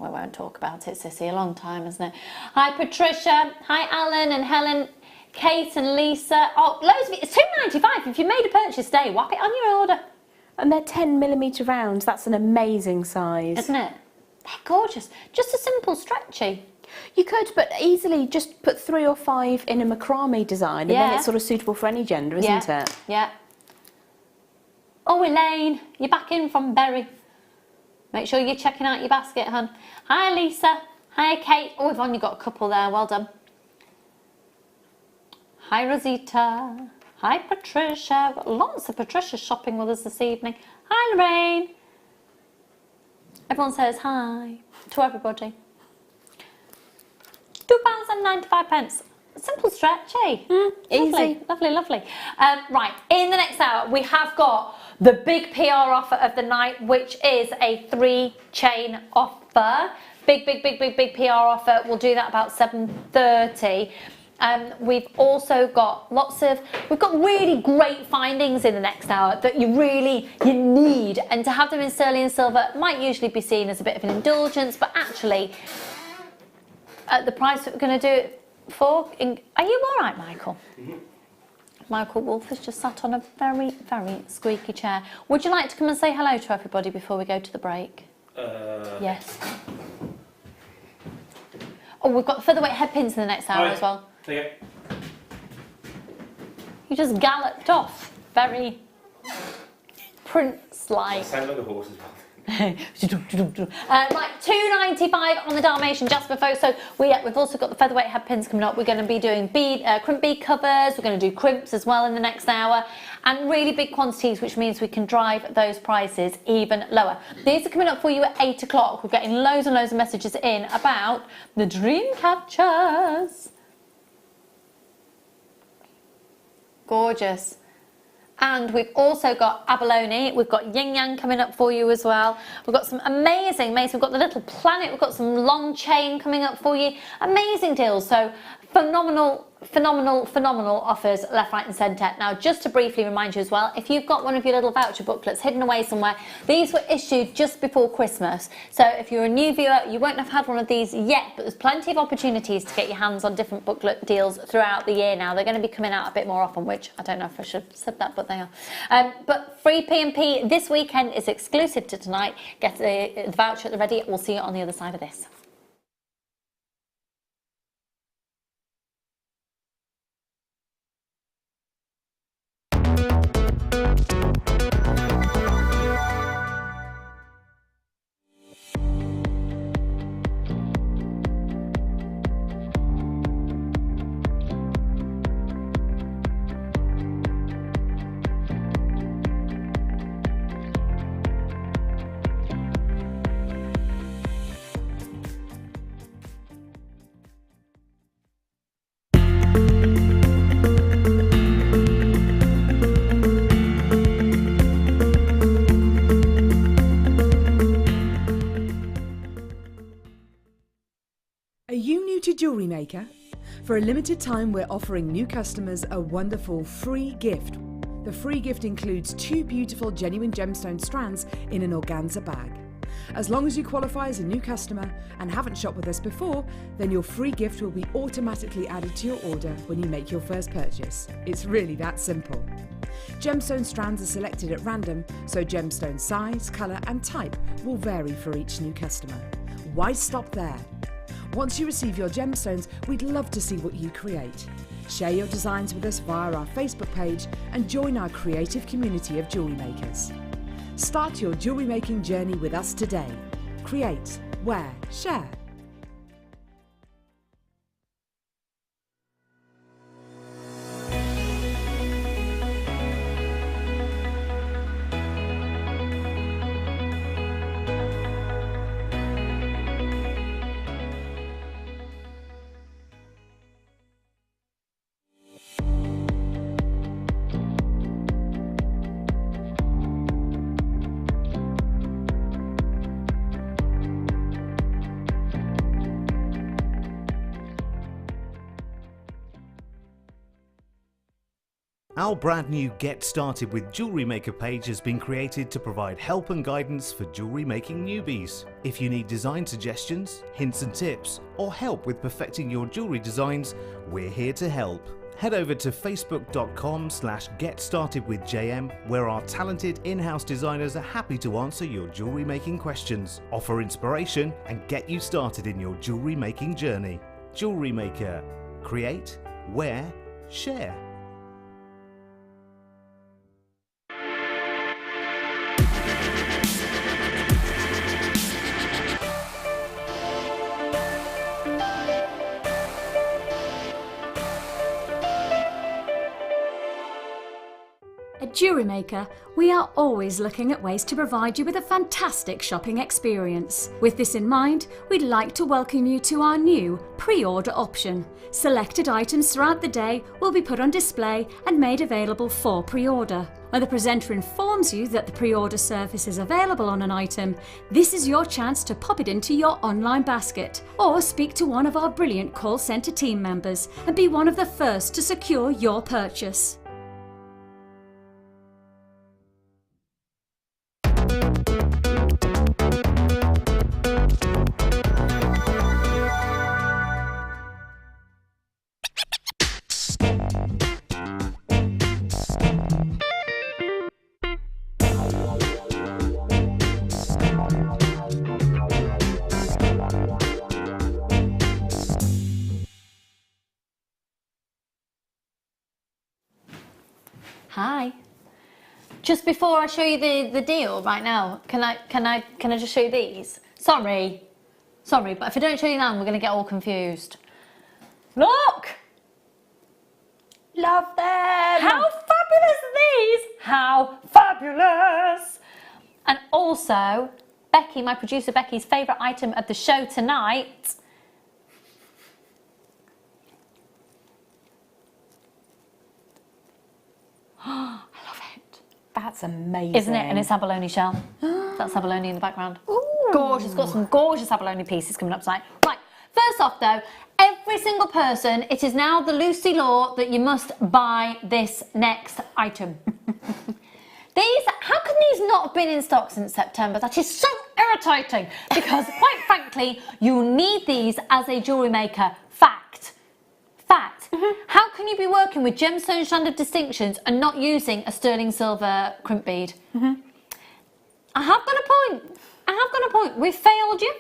we won't talk about it, Sissy. A long time, isn't it? Hi, Patricia. Hi, Alan and Helen. Kate and Lisa. Oh, loads of it. It's £2.95. If you made a purchase today, whap it on your order. And they're 10mm rounds. That's an amazing size. Isn't it? They're gorgeous. Just a simple stretchy. You could, but easily just put 3 or 5 in a macrame design, and then it's sort of suitable for any gender, isn't it? Yeah. Oh, Elaine, you're back in from Bury. Make sure you're checking out your basket, hun. Hi, Lisa. Hi, Kate. Oh, we've only got a couple there. Well done. Hi, Rosita. Hi, Patricia. We've got lots of Patricia shopping with us this evening. Hi, Lorraine. Everyone says hi to everybody. £2.95. Simple stretchy. Easy. Lovely, lovely. Right, in the next hour, we have got the big PR offer of the night, which is a 3-chain offer. Big PR offer. We'll do that about 7:30. We've also got we've got really great findings in the next hour that you need, and to have them in sterling and silver might usually be seen as a bit of an indulgence, but actually at the price that we're going to do it for, are you all right, Michael? Michael Wolf has just sat on a very, very squeaky chair. Would you like to come and say hello to everybody before we go to the break? Yes. Oh, we've got featherweight headpins in the next hour as well. Okay. You just galloped off, very Prince-like. Sound like a horse as well. Like £2.95 on the Dalmatian jasper, folks. So we've also got the featherweight headpins coming up. We're going to be doing crimp bead covers. We're going to do crimps as well in the next hour, and really big quantities, which means we can drive those prices even lower. These are coming up for you at 8 o'clock. We're getting loads and loads of messages in about the Dreamcatchers. Gorgeous. And we've also got Abalone, we've got Yin Yang coming up for you as well. We've got some amazing, we've got the little planet, we've got some long chain coming up for you. Amazing deals, so phenomenal offers left, right and centre. Now, just to briefly remind you as well, if you've got one of your little voucher booklets hidden away somewhere, these were issued just before Christmas. So if you're a new viewer, you won't have had one of these yet, but there's plenty of opportunities to get your hands on different booklet deals throughout the year now. They're going to be coming out a bit more often, which I don't know if I should have said that, but they are. But free P&P this weekend is exclusive to tonight. Get the voucher at the ready. We'll see you on the other side of this. Are you new to JewelleryMaker? For a limited time, we're offering new customers a wonderful free gift. The free gift includes 2 beautiful genuine gemstone strands in an organza bag. As long as you qualify as a new customer and haven't shopped with us before, then your free gift will be automatically added to your order when you make your first purchase. It's really that simple. Gemstone strands are selected at random, so gemstone size, colour and type will vary for each new customer. Why stop there? Once you receive your gemstones, we'd love to see what you create. Share your designs with us via our Facebook page and join our creative community of jewellery makers. Start your jewellery making journey with us today. Create, wear, share. Our brand new Get Started with Jewellery Maker page has been created to provide help and guidance for jewellery making newbies. If you need design suggestions, hints and tips, or help with perfecting your jewellery designs, we're here to help. Head over to facebook.com/getstartedwithjm, where our talented in-house designers are happy to answer your jewellery making questions, offer inspiration, and get you started in your jewellery making journey. Jewellery Maker. Create, wear, share. At Jewellery Maker, we are always looking at ways to provide you with a fantastic shopping experience. With this in mind, we'd like to welcome you to our new pre-order option. Selected items throughout the day will be put on display and made available for pre-order. When the presenter informs you that the pre-order service is available on an item, this is your chance to pop it into your online basket or speak to one of our brilliant call centre team members and be one of the first to secure your purchase. Hi. Just before I show you the deal right now, can I just show you these? Sorry, but if I don't show you now, we're going to get all confused. Look! Love them! How fabulous are these? How fabulous! And also, Becky, my producer Becky's favourite item of the show tonight. I love it. That's amazing. Isn't it? And it's abalone shell. That's abalone in the background. Ooh. Gorgeous. Got some gorgeous abalone pieces coming up tonight. Right, first off though, every single person, it is now the Lucy law that you must buy this next item. How can these not have been in stock since September? That is so irritating because quite frankly, you need these as a jewellery maker. Fact. How can you be working with gemstone strand of distinctions and not using a sterling silver crimp bead? I have got a point. We've failed you,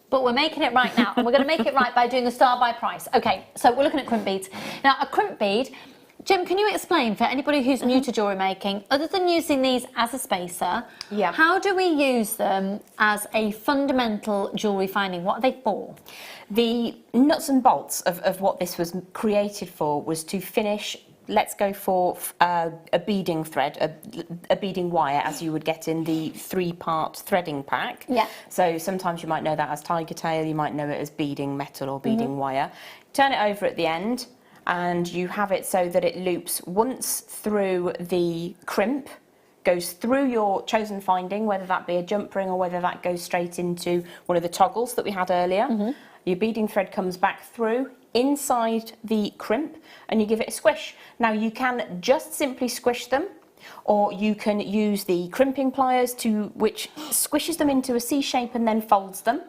but we're making it right now, and we're going to make it right by doing a star by price. Okay, so we're looking at crimp beads. Now, a crimp bead, Jim, can you explain for anybody who's new to jewellery making, other than using these as a spacer, how do we use them as a fundamental jewellery finding? What are they for? The nuts and bolts of what this was created for was to finish, let's go for a beading thread, a beading wire, as you would get in the 3-part threading pack. Yeah. So sometimes you might know that as tiger tail, you might know it as beading metal or beading wire. Turn it over at the end, and you have it so that it loops once through the crimp, goes through your chosen finding, whether that be a jump ring or whether that goes straight into one of the toggles that we had earlier. Your beading thread comes back through inside the crimp and you give it a squish. Now you can just simply squish them, or you can use the crimping pliers which squishes them into a C shape and then folds them.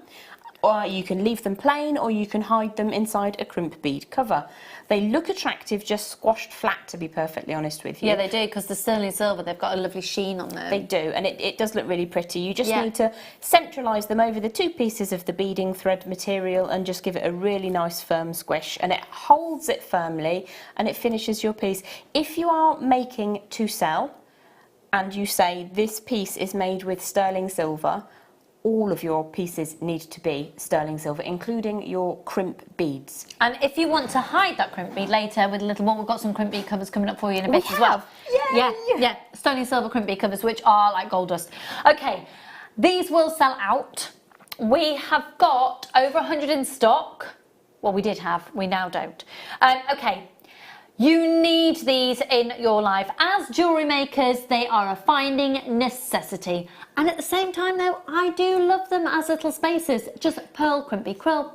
Or you can leave them plain, or you can hide them inside a crimp bead cover. They look attractive just squashed flat, to be perfectly honest with you. Yeah, they do, because the sterling silver, they've got a lovely sheen on them. They do, and it does look really pretty. You just need to centralise them over the 2 pieces of the beading thread material and just give it a really nice firm squish, and it holds it firmly and it finishes your piece. If you are making to sell and you say this piece is made with sterling silver, all of your pieces need to be sterling silver, including your crimp beads. And if you want to hide that crimp bead later with a little more, we've got some crimp bead covers coming up for you in a bit as well. Yeah, sterling silver crimp bead covers, which are like gold dust. Okay, these will sell out. We have got over 100 in stock. Well, we did have, we now don't. Okay. You need these in your life. As jewellery makers, they are a finding necessity. And at the same time though, I do love them as little spacers. Just pearl, crimp bead, quill,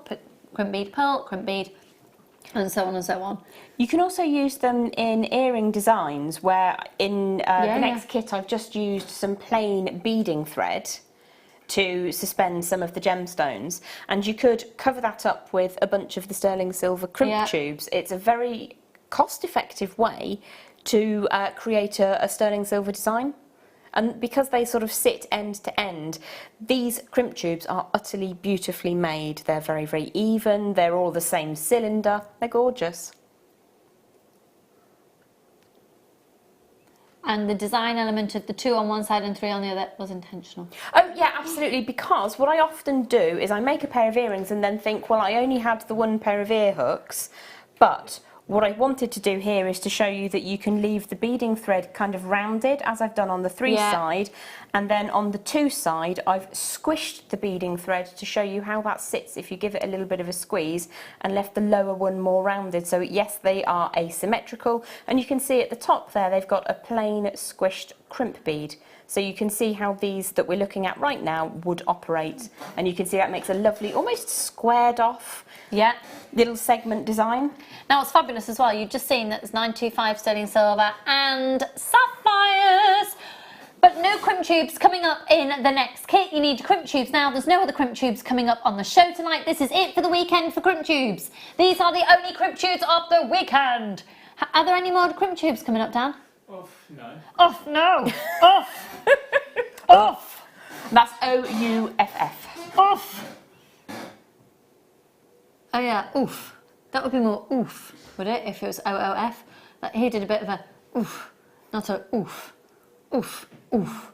crimp bead, pearl, crimp bead. and so on and so on. You can also use them in earring designs, where in the next kit I've just used some plain beading thread to suspend some of the gemstones, and you could cover that up with a bunch of the sterling silver crimp tubes. It's a very cost-effective way to create a sterling silver design. And because they sort of sit end to end, these crimp tubes are utterly beautifully made. They're very, very even. They're all the same cylinder. They're gorgeous. And the design element of the 2 on one side and 3 on the other was intentional. Oh yeah, absolutely, because what I often do is I make a pair of earrings and then think, well, I only had the one pair of ear hooks, but what I wanted to do here is to show you that you can leave the beading thread kind of rounded, as I've done on the 3 side, and then on the 2 side I've squished the beading thread to show you how that sits if you give it a little bit of a squeeze, and left the lower one more rounded. So yes, they are asymmetrical, and you can see at the top there they've got a plain squished crimp bead. So you can see how these that we're looking at right now would operate, and you can see that makes a lovely, almost squared off little segment design. Now it's fabulous as well, you've just seen that there's 925 sterling silver and sapphires, but no crimp tubes coming up in the next kit. You need crimp tubes now. There's no other crimp tubes coming up on the show tonight. This is it for the weekend for crimp tubes. These are the only crimp tubes of the weekend. Are there any more crimp tubes coming up, Dan? Off, no. Off, no. Off. Off. That's O-U-F-F. Off. Oh yeah, oof. That would be more oof, would it, if it was O-O-F? He did a bit of a oof, not a oof. Oof, oof,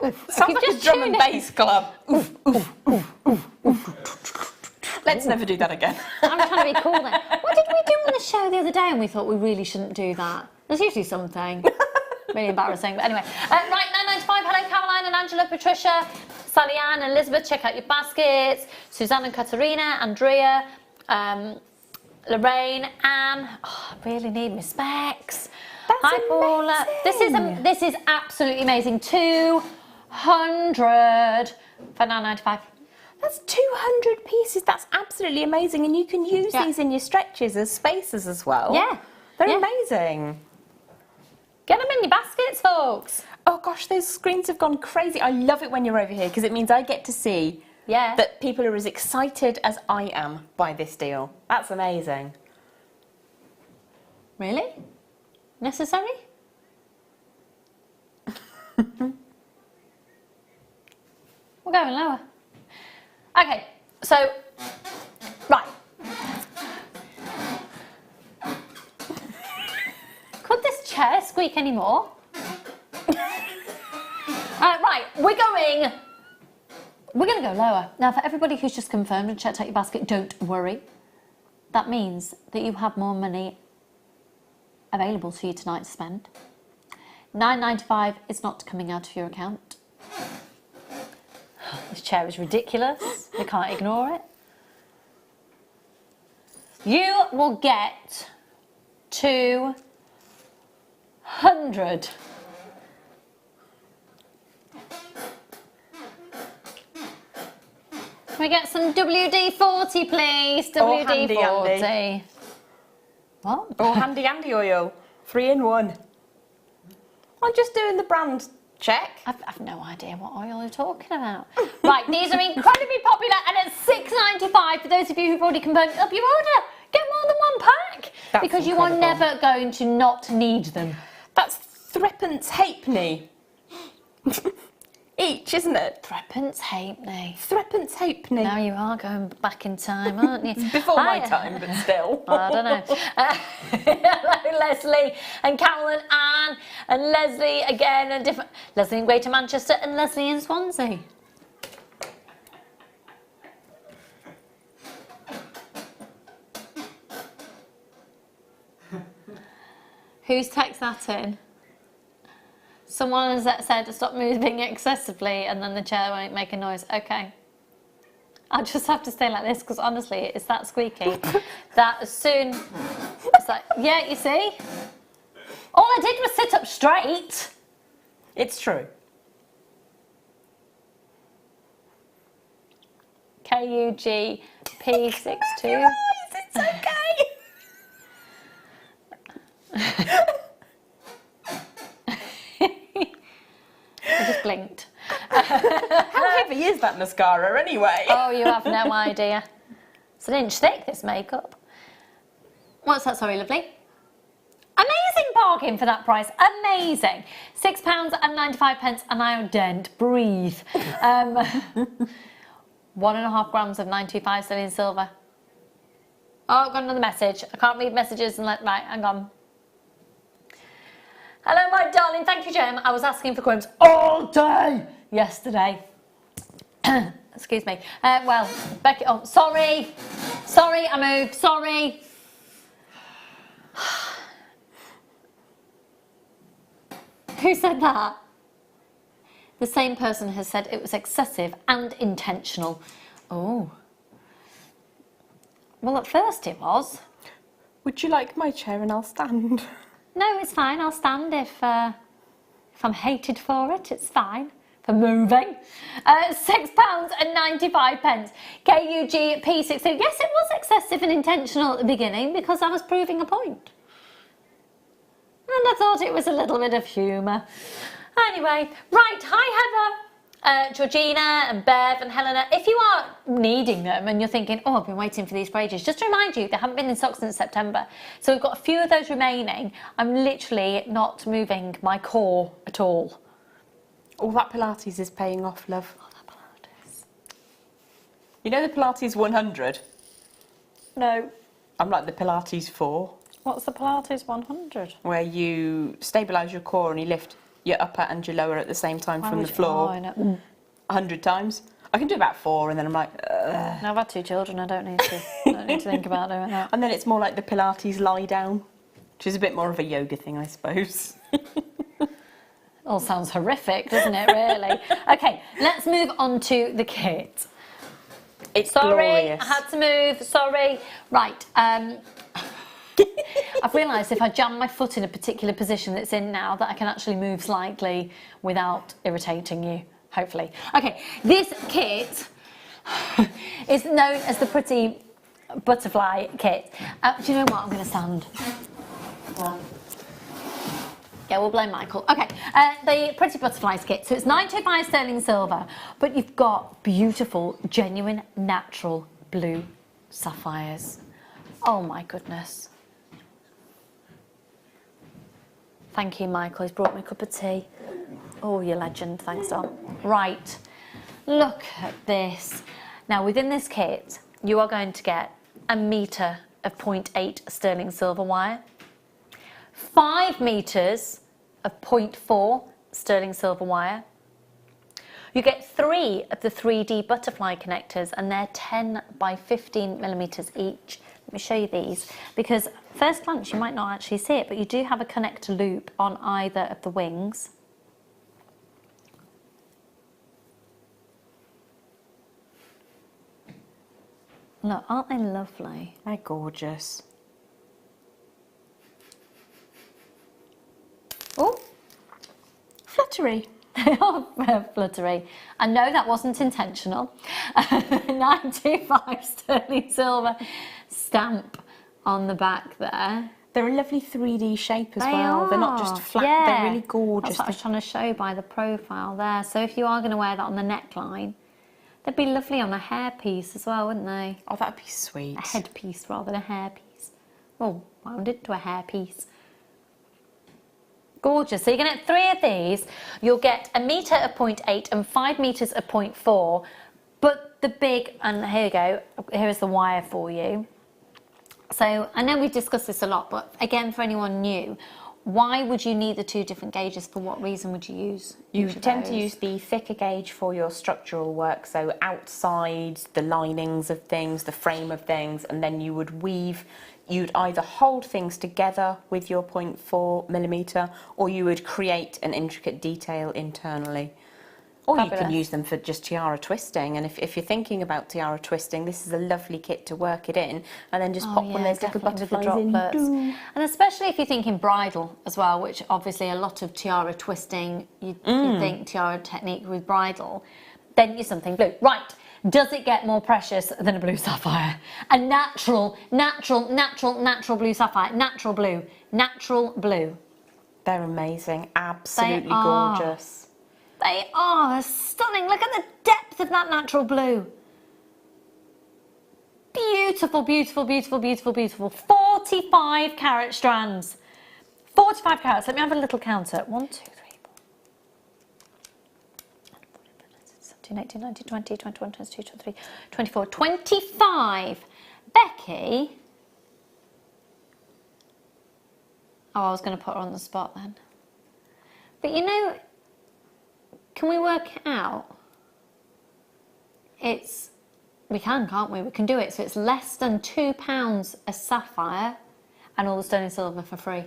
oof. Sounds like a drum and bass club. Oof, oof, oof, oof, oof. Let's never do that again. I'm trying to be cool then. What did we do on the show the other day and we thought we really shouldn't do that? There's usually something. Really embarrassing, but anyway. Right, 995, hello Caroline and Angela, Patricia, Sally Ann and Elizabeth, check out your baskets. Suzanne and Katerina, Andrea, Lorraine, Anne. Oh, I really need my specs. Hi Paula. This is absolutely amazing. 200 for 995. That's 200 pieces. That's absolutely amazing, and you can use these in your stretches as spacers as well. Yeah. They're amazing. Get them in your baskets, folks. Oh gosh, those screens have gone crazy. I love it when you're over here because it means I get to see that people are as excited as I am by this deal. That's amazing. Really? Necessary? We're going lower. Okay, so, right. Could this chair squeak anymore? Right, we're going to go lower. Now, for everybody who's just confirmed and checked out your basket, don't worry. That means that you have more money available to you tonight to spend. $9.95 is not coming out of your account. This chair is ridiculous. We can't ignore it. You will get 200. Can we get some WD-40, please? Or handy WD-40. Andy. What? Or handy Andy oil. 3 in 1. I'm just doing the brand check. I've no idea what oil you're talking about. Right, these are incredibly popular, and at $6.95 for those of you who've already confirmed up your order. Get more than 1 pack. That's because incredible. You are never going to not need them. That's threepence halfpenny. Each, isn't it? Threepence halfpenny. Threepence halfpenny. Now you are going back in time, aren't you? Before my time, but still. I don't know. Hello, Leslie and Carol and Anne and Leslie again, and different. Leslie in Greater Manchester and Leslie in Swansea. Who's text that in? Someone has said to stop moving excessively and then the chair won't make a noise. Okay. I'll just have to stay like this because honestly, it's that squeaky that as soon... It's like, yeah, you see? All I did was sit up straight. It's true. KUGP62. It's okay. I just blinked. How heavy is that mascara anyway? Oh, you have no idea. It's an inch thick, this makeup. What's that? Sorry, lovely. Amazing bargain for that price. Amazing. £6.95 and I don't breathe. 1.5 grams of 925 sterling silver. Oh, I've got another message. I can't read messages and right, hang on. Hello, my darling. Thank you, Jem. I was asking for crimps all day yesterday. Excuse me. Well, Becky, oh, sorry. Sorry, I moved. Sorry. Who said that? The same person has said it was excessive and intentional. Oh. Well, at first it was. Would you like my chair and I'll stand? No, it's fine. I'll stand if I'm hated for it. It's fine. For moving. £6.95. KUG P16. Yes, it was excessive and intentional at the beginning because I was proving a point. And I thought it was a little bit of humour. Anyway, right, hi Heather, Georgina and Bev and Helena. If you are needing them and you're thinking, oh, I've been waiting for these for ages, just to remind you, they haven't been in stock since September. So we've got a few of those remaining. I'm literally not moving my core at all. All that Pilates is paying off, love. Oh, that Pilates. You know the Pilates 100? No. I'm like the Pilates 4. What's the Pilates 100? Where you stabilise your core and you lift your upper and your lower at the same time from the floor. Oh, I know. 100 times. I can do about 4 and then I'm like, ugh. Now I've had 2 children, I don't need to think about doing that. And then it's more like the Pilates lie down, which is a bit more of a yoga thing, I suppose. All sounds horrific, doesn't it, really? Okay, let's move on to the kit. It's Sorry, glorious. I had to move, sorry. Right, I've realised if I jam my foot in a particular position that's in now that I can actually move slightly without irritating you, hopefully. Okay, this kit is known as the Pretty Butterfly kit. Do you know what? I'm going to stand. Yeah, we'll blame Michael. Okay, the Pretty Butterflies kit. So it's 925 sterling silver, but you've got beautiful, genuine, natural blue sapphires. Oh my goodness. Thank you, Michael. He's brought me a cup of tea. Oh, you're a legend. Thanks, Dom. Right, look at this. Now, within this kit, you are going to get a metre of 0.8 sterling silver wire, 5 metres of 0.4 sterling silver wire. You get 3 of the 3D butterfly connectors, and they're 10 by 15 millimetres each. Let me show you these, because first glance you might not actually see it, but you do have a connector loop on either of the wings. Look, aren't they lovely? They're gorgeous. Oh, Fluttery. they are fluttery. I know that wasn't intentional. 925 sterling silver stamp on the back there. They're a lovely 3D shape as They well. They're not are. just flat, Yeah. they're really gorgeous. That's what I was trying to show by the profile there. So if you are going to wear that on the neckline, they'd be lovely on a hairpiece as well, wouldn't they? Oh, that'd be sweet. A headpiece rather than a hairpiece. Well, wound into a hairpiece. Gorgeous. So you're going to get 3 of these. You'll get a metre of 0.8 and 5 metres of 0.4. But the big, and here you go, here is the wire for you. So I know we've discussed this a lot, but again, for anyone new, why would you need the 2 different gauges? For what reason would you use? You each of tend to those? use the thicker gauge for your structural work, so outside the linings of things, the frame of things, and then you would weave. You'd either hold things together with your 0.4 millimetre, or you would create an intricate detail internally. Or you can Fabulous. use them for just tiara twisting, and if you're thinking about tiara twisting, this is a lovely kit to work it in, and then just pop one of those little definitely with the butterflies in. droplets. Doo. And especially if you're thinking bridal as well, which obviously a lot of tiara twisting, you think tiara technique with bridal, then use something blue. Right, does it get more precious than a blue sapphire? A natural blue sapphire, natural blue. They're amazing, absolutely are. gorgeous. They are stunning. Look at the depth of that natural blue. Beautiful, beautiful, beautiful, beautiful, beautiful. 45 carat strands. 45 carats. Let me have a little counter. 1, 2, 3, 4, 17, 18, 19, 20, 21, 22, 23, 24, 25. Becky. Oh, I was going to put her on the spot then. But you know, can we work it out? We can, can't we? We can do it. So it's less than £2 a sapphire and all the sterling silver for free.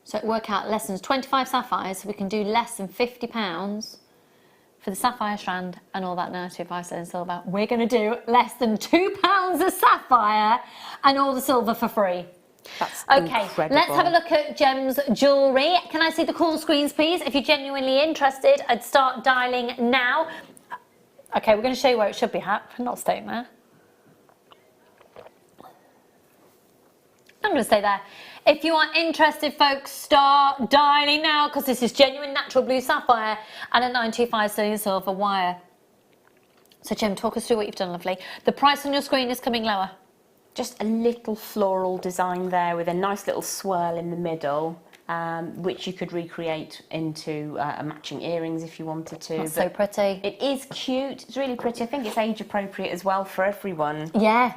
So it work out less than 25 sapphires, so we can do less than £50 for the sapphire strand and all that 95 sterling silver. We're going to do less than £2 a sapphire and all the silver for free. That's okay, incredible. let's have a look at Gem's jewellery. Can I see the call screens, please? If you're genuinely interested, I'd start dialing now. Okay, we're going to show you where it should be at. Not staying there. I'm going to stay there. If you are interested, folks, start dialing now, because this is genuine natural blue sapphire and a 925 sterling silver wire. So, Gem, talk us through what you've done, lovely. The price on your screen is coming lower. Just a little floral design there with a nice little swirl in the middle, which you could recreate into a matching earrings if you wanted to. That's so pretty. It is cute. It's really pretty. I think it's age appropriate as well for everyone. Yeah.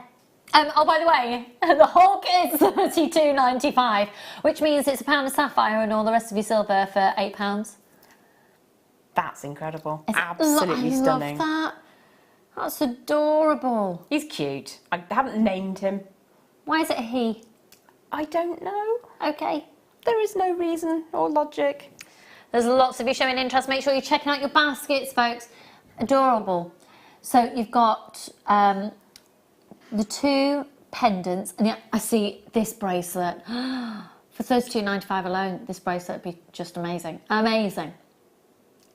Oh, by the way, the whole kit is £32.95, which means it's £1 of sapphire and all the rest of your silver for £8. That's incredible. Absolutely I stunning. love that. That's adorable. He's cute. I haven't named him. Why is it a he? I don't know. Okay. There is no reason or logic. There's lots of you showing interest. Make sure you're checking out your baskets, folks. Adorable. So you've got the 2 pendants, and yeah, I see this bracelet. For £32.95 alone, this bracelet would be just amazing. Amazing.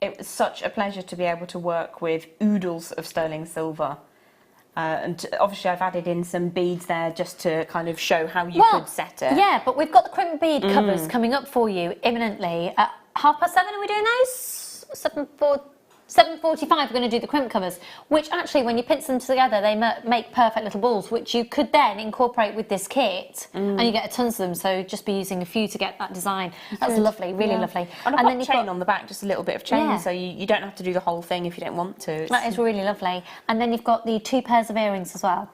It was such a pleasure to be able to work with oodles of sterling silver. And obviously I've added in some beads there just to kind of show how you could set it. Yeah, but we've got the crimp bead covers coming up for you imminently. At 7:30 are we doing those? 7:45 we're going to do the crimp covers, which actually when you pinch them together they make perfect little balls, which you could then incorporate with this kit, and you get tons of them, so just be using a few to get that design. That's lovely, really lovely. And I've got chain on the back, just a little bit of chain, Yeah. so you don't have to do the whole thing if you don't want to. That is really lovely. And then you've got the 2 pairs of earrings as well.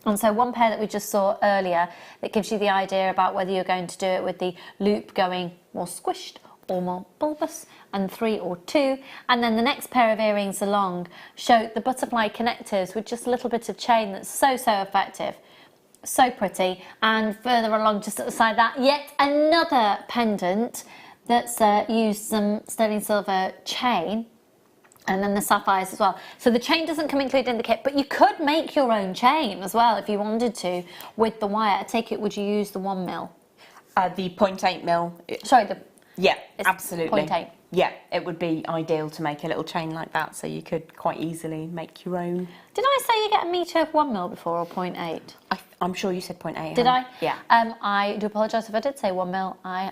And so one pair that we just saw earlier that gives you the idea about whether you're going to do it with the loop going more squished or more bulbous, and 3 or 2, and then the next pair of earrings along show the butterfly connectors with just a little bit of chain that's so effective, so pretty. And further along, just at the side of that, yet another pendant that's used some sterling silver chain, and then the sapphires as well. So the chain doesn't come included in the kit, but you could make your own chain as well if you wanted to with the wire. I take it, would you use the 1mm? The 0.8mm. Sorry, Yeah, it's absolutely. 0.8. Yeah, it would be ideal to make a little chain like that, so you could quite easily make your own. Did I say you get a metre of 1mm before, or 0.8? I'm sure you said 0.8. Did I? Yeah. I do apologise if I did say 1mm. I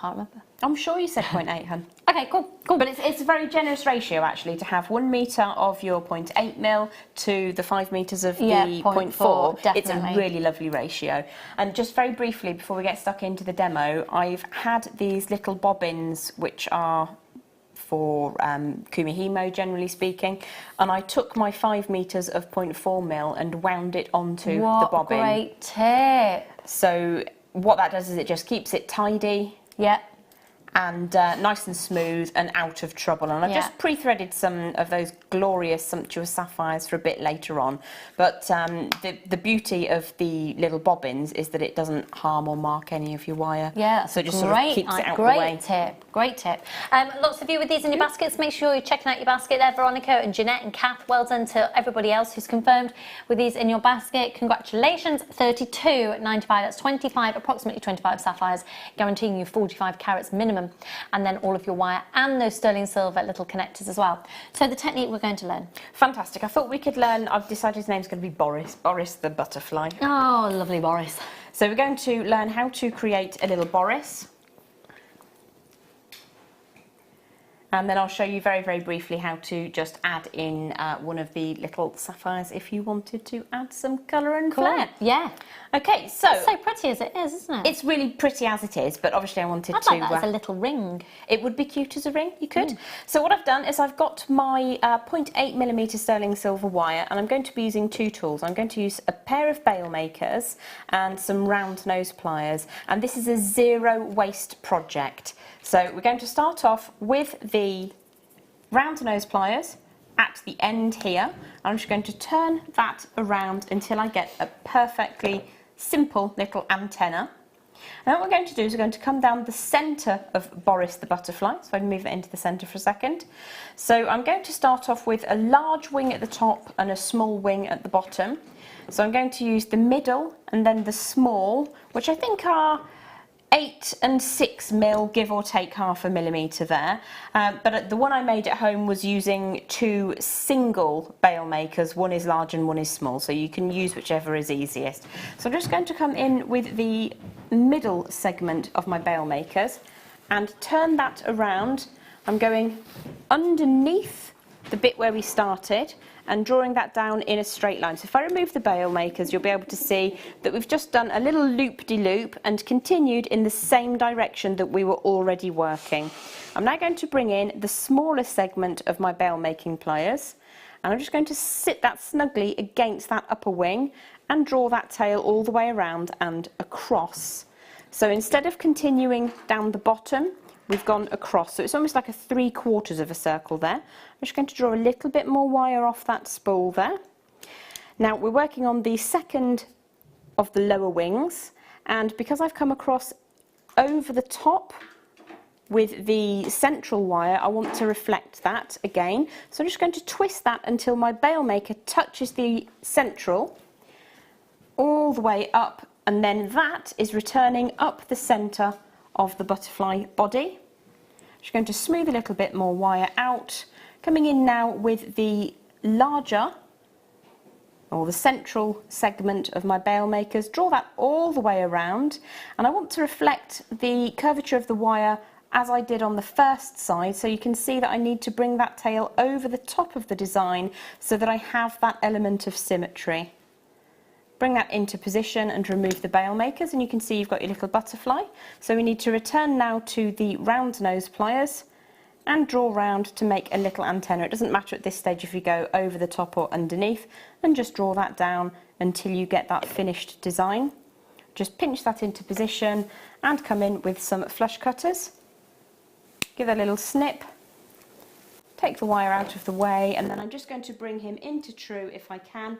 can't remember. I'm sure you said 0.8, hun. Okay, cool. But it's a very generous ratio, actually, to have 1 metre of your 0.8mm to the 5 metres of the 0.4. It's a really lovely ratio. And just very briefly, before we get stuck into the demo, I've had these little bobbins, which are for kumihimo, generally speaking, and I took my 5 metres of 0.4mm and wound it onto the bobbin. What a great tip. So what that does is it just keeps it tidy. Yeah. And nice and smooth and out of trouble. And I've just pre-threaded some of those glorious, sumptuous sapphires for a bit later on. But the beauty of the little bobbins is that it doesn't harm or mark any of your wire. Yeah, so it just sort of keeps it out the way. Great tip. Lots of you with these in your baskets. Make sure you're checking out your basket there. Veronica and Jeanette and Kath, well done to everybody else who's confirmed with these in your basket. Congratulations. $32.95. That's 25, approximately 25 sapphires, guaranteeing you 45 carats minimum. And then all of your wire and those sterling silver little connectors as well. So the technique we're going to learn. Fantastic. I thought we could learn, I've decided his name's going to be Boris. Boris the butterfly. Oh, lovely Boris. So we're going to learn how to create a little bodice. And then I'll show you very, very briefly how to just add in one of the little sapphires if you wanted to add some colour and flair. Yeah. Okay, so... It's so pretty as it is, isn't it? It's really pretty as it is, but obviously I wanted I'd like that as a little ring. It would be cute as a ring, you could. So what I've done is I've got my 0.8mm sterling silver wire, and I'm going to be using two tools. I'm going to use a pair of bail makers and some round nose pliers, and this is a zero waste project. So we're going to start off with the round nose pliers at the end here. I'm just going to turn that around until I get a perfectly simple little antenna. And then what we're going to do is we're going to come down the centre of Boris the butterfly. So I can move that into the centre for a second. So I'm going to start off with a large wing at the top and a small wing at the bottom. So I'm going to use the middle and then the small, which I think are 8 and 6 mil, give or take half a millimetre there. But the one I made at home was using two single bail makers. One is large and one is small, so you can use whichever is easiest. So I'm just going to come in with the middle segment of my bail makers and turn that around. I'm going underneath the bit where we started and drawing that down in a straight line. So if I remove the bail makers, you'll be able to see that we've just done a little loop-de-loop and continued in the same direction that we were already working. I'm now going to bring in the smaller segment of my bail making pliers, and I'm just going to sit that snugly against that upper wing and draw that tail all the way around and across. So instead of continuing down the bottom, we've gone across, so it's almost like a 3/4 of a circle there. I'm just going to draw a little bit more wire off that spool there. Now we're working on the second of the lower wings, and because I've come across over the top with the central wire, I want to reflect that again. So I'm just going to twist that until my bail maker touches the central all the way up, and then that is returning up the centre of the butterfly body. Just going to smooth a little bit more wire out, coming in now with the larger or the central segment of my bail makers, draw that all the way around, and I want to reflect the curvature of the wire as I did on the first side, so you can see that I need to bring that tail over the top of the design so that I have that element of symmetry. Bring that into position and remove the bail makers, and you can see you've got your little butterfly. So we need to return now to the round nose pliers and draw round to make a little antenna. It doesn't matter at this stage if you go over the top or underneath, and just draw that down until you get that finished design. Just pinch that into position and come in with some flush cutters. Give that a little snip, take the wire out of the way, and then I'm just going to bring him into true if I can.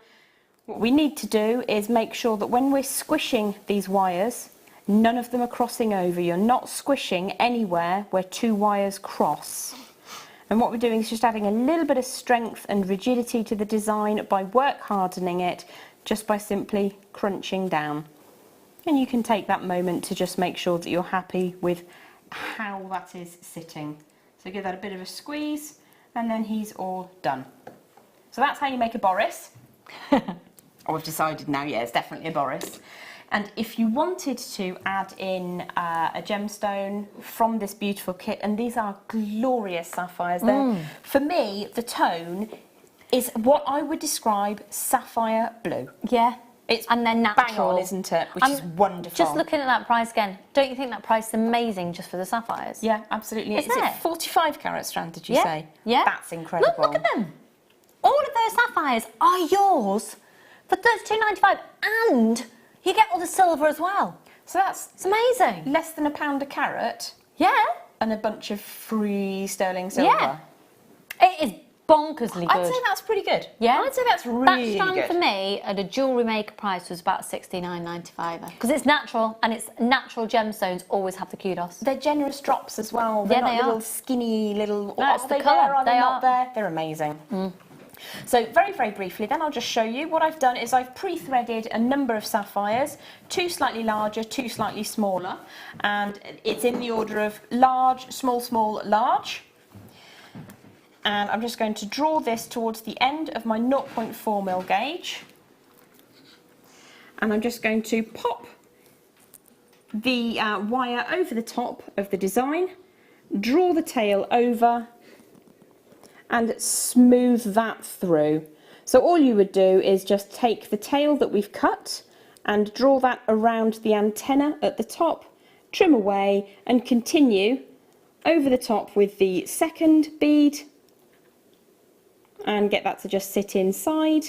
What we need to do is make sure that when we're squishing these wires, none of them are crossing over. You're not squishing anywhere where two wires cross. And what we're doing is just adding a little bit of strength and rigidity to the design by work hardening it, just by simply crunching down. And you can take that moment to just make sure that you're happy with how that is sitting. So give that a bit of a squeeze, and then he's all done. So that's how you make a Boris. Oh, I've decided now, yeah, it's definitely a Boris. And if you wanted to add in a gemstone from this beautiful kit, and these are glorious sapphires, for me, the tone is what I would describe sapphire blue. Yeah. It's and they're natural, bang on, isn't it? Which is wonderful. Just looking at that price again, don't you think that price is amazing just for the sapphires? Yeah, absolutely. Is it 45 carat strand, did you say? Yeah. That's incredible. Look at them. All of those sapphires are yours for £32.95, and you get all the silver as well. So it's amazing. Less than £1 a carat. Yeah. And a bunch of free sterling silver. Yeah. It is bonkersly good. I'd say that's pretty good. Yeah. I'd say that's really good. That strand for me at a jewellery maker price was about £69.95 because it's natural, and it's natural gemstones always have the kudos. They're generous drops as well. They're not little skinny little. No, it's are the they colour. there? Are they not there? They're amazing. So very, very briefly then I'll just show you what I've done is I've pre-threaded a number of sapphires, two slightly larger, two slightly smaller, and it's in the order of large, small, small, large. And I'm just going to draw this towards the end of my 0.4mm gauge, and I'm just going to pop the wire over the top of the design, draw the tail over and smooth that through. So all you would do is just take the tail that we've cut and draw that around the antenna at the top, trim away and continue over the top with the second bead and get that to just sit inside.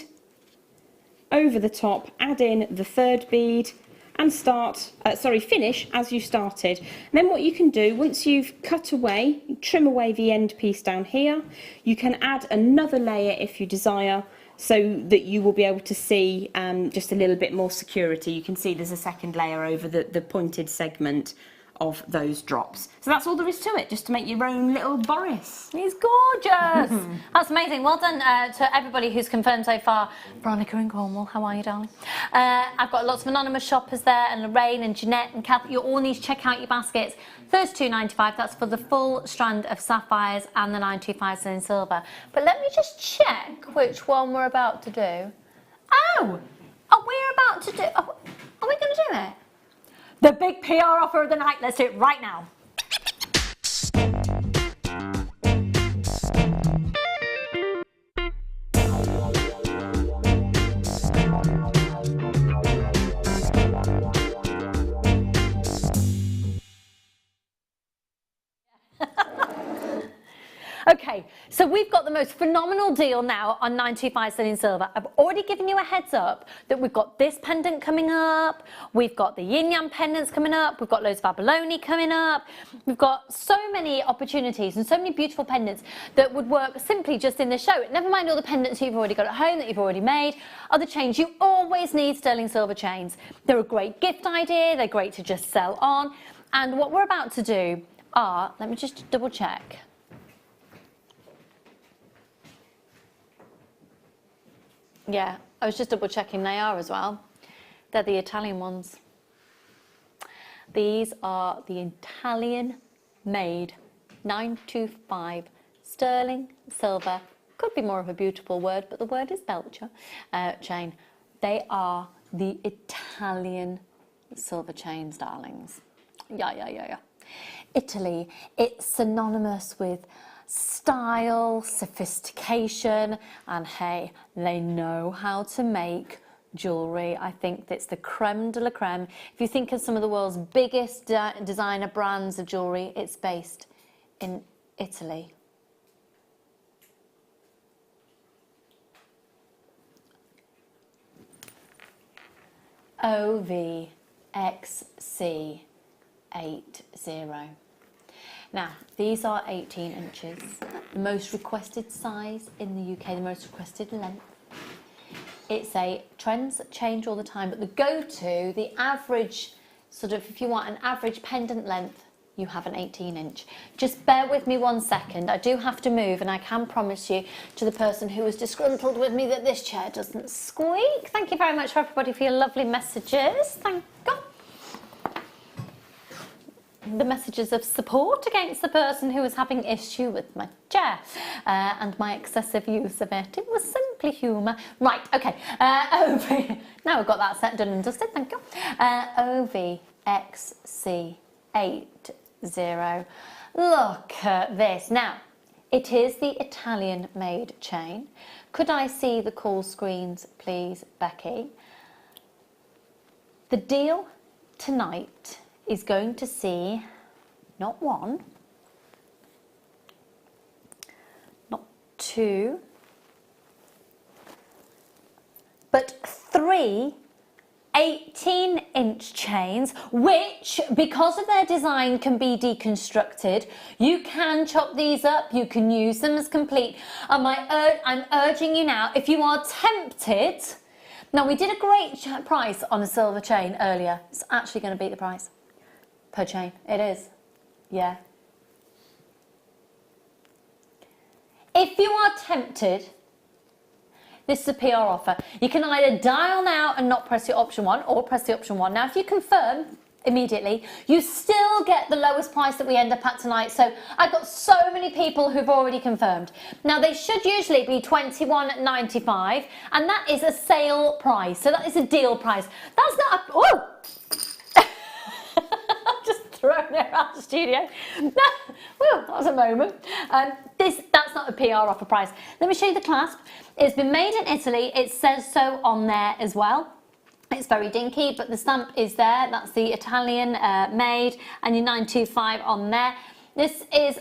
Over the top, add in the third bead and finish as you started. And then what you can do, once you've cut away, trim away the end piece down here, you can add another layer if you desire, so that you will be able to see just a little bit more security. You can see there's a second layer over the pointed segment of those drops. So that's all there is to it, just to make your own little Boris. He's gorgeous. That's amazing. Well done to everybody who's confirmed so far. Veronica in Cornwall, how are you, darling? I've got lots of anonymous shoppers there, and Lorraine and Jeanette and Kath. You all need to check out your baskets. £32.95, that's for the full strand of sapphires and the 925 sterling silver. But let me just check which one we're about to do. Oh, we're about to do, are we going to do it? The big PR offer of the night. Let's do it right now. Okay, so we've got the most phenomenal deal now on 925 sterling silver. I've already given you a heads up that we've got this pendant coming up, we've got the yin yang pendants coming up, we've got loads of abalone coming up, we've got so many opportunities and so many beautiful pendants that would work simply just in the show. Never mind all the pendants you've already got at home that you've already made, other chains. You always need sterling silver chains. They're a great gift idea, they're great to just sell on. And what we're about to do are, let me just double check. Yeah, I was just double checking they are as well. They're the Italian ones. These are the Italian made 925 sterling silver. Could be more of a beautiful word, but the word is Belcher chain. They are the Italian silver chains, darlings. Yeah. Italy, it's synonymous with style, sophistication, and hey, they know how to make jewellery. I think that's the creme de la creme. If you think of some of the world's biggest designer brands of jewellery, it's based in Italy. OVXC80. Now, these are 18 inches, the most requested size in the UK, the most requested length. Trends change all the time, but the go-to, the average, if you want an average pendant length, you have an 18 inch. Just bear with me 1 second. I do have to move, and I can promise you to the person who was disgruntled with me that this chair doesn't squeak. Thank you very much for everybody for your lovely messages. Thank God. The messages of support against the person who was having issue with my chair and my excessive use of it. It was simply humour. Right, okay. Now we've got that set done and dusted, thank you. OVXC80. Look at this. Now, it is the Italian made chain. Could I see the call screens, please, Becky? The deal tonight is going to see not one, not two, but 3 18-inch chains, which, because of their design, can be deconstructed. You can chop these up, you can use them as complete. And I'm urging you now, if you are tempted, now we did a great price on a silver chain earlier. It's actually going to beat the price. Per chain, it is, yeah. If you are tempted, this is a PR offer. You can either dial now and not press your option 1, or press the option 1. Now, if you confirm immediately, you still get the lowest price that we end up at tonight. So I've got so many people who've already confirmed. Now, they should usually be £21.95, and that is a sale price. So that is a deal price. That's not a... Oh! thrown around the studio. Whew, that was a moment. That's not a PR offer price. Let me show you the clasp. It's been made in Italy. It says so on there as well. It's very dinky, but the stamp is there. That's the Italian made, and your 925 on there. This is,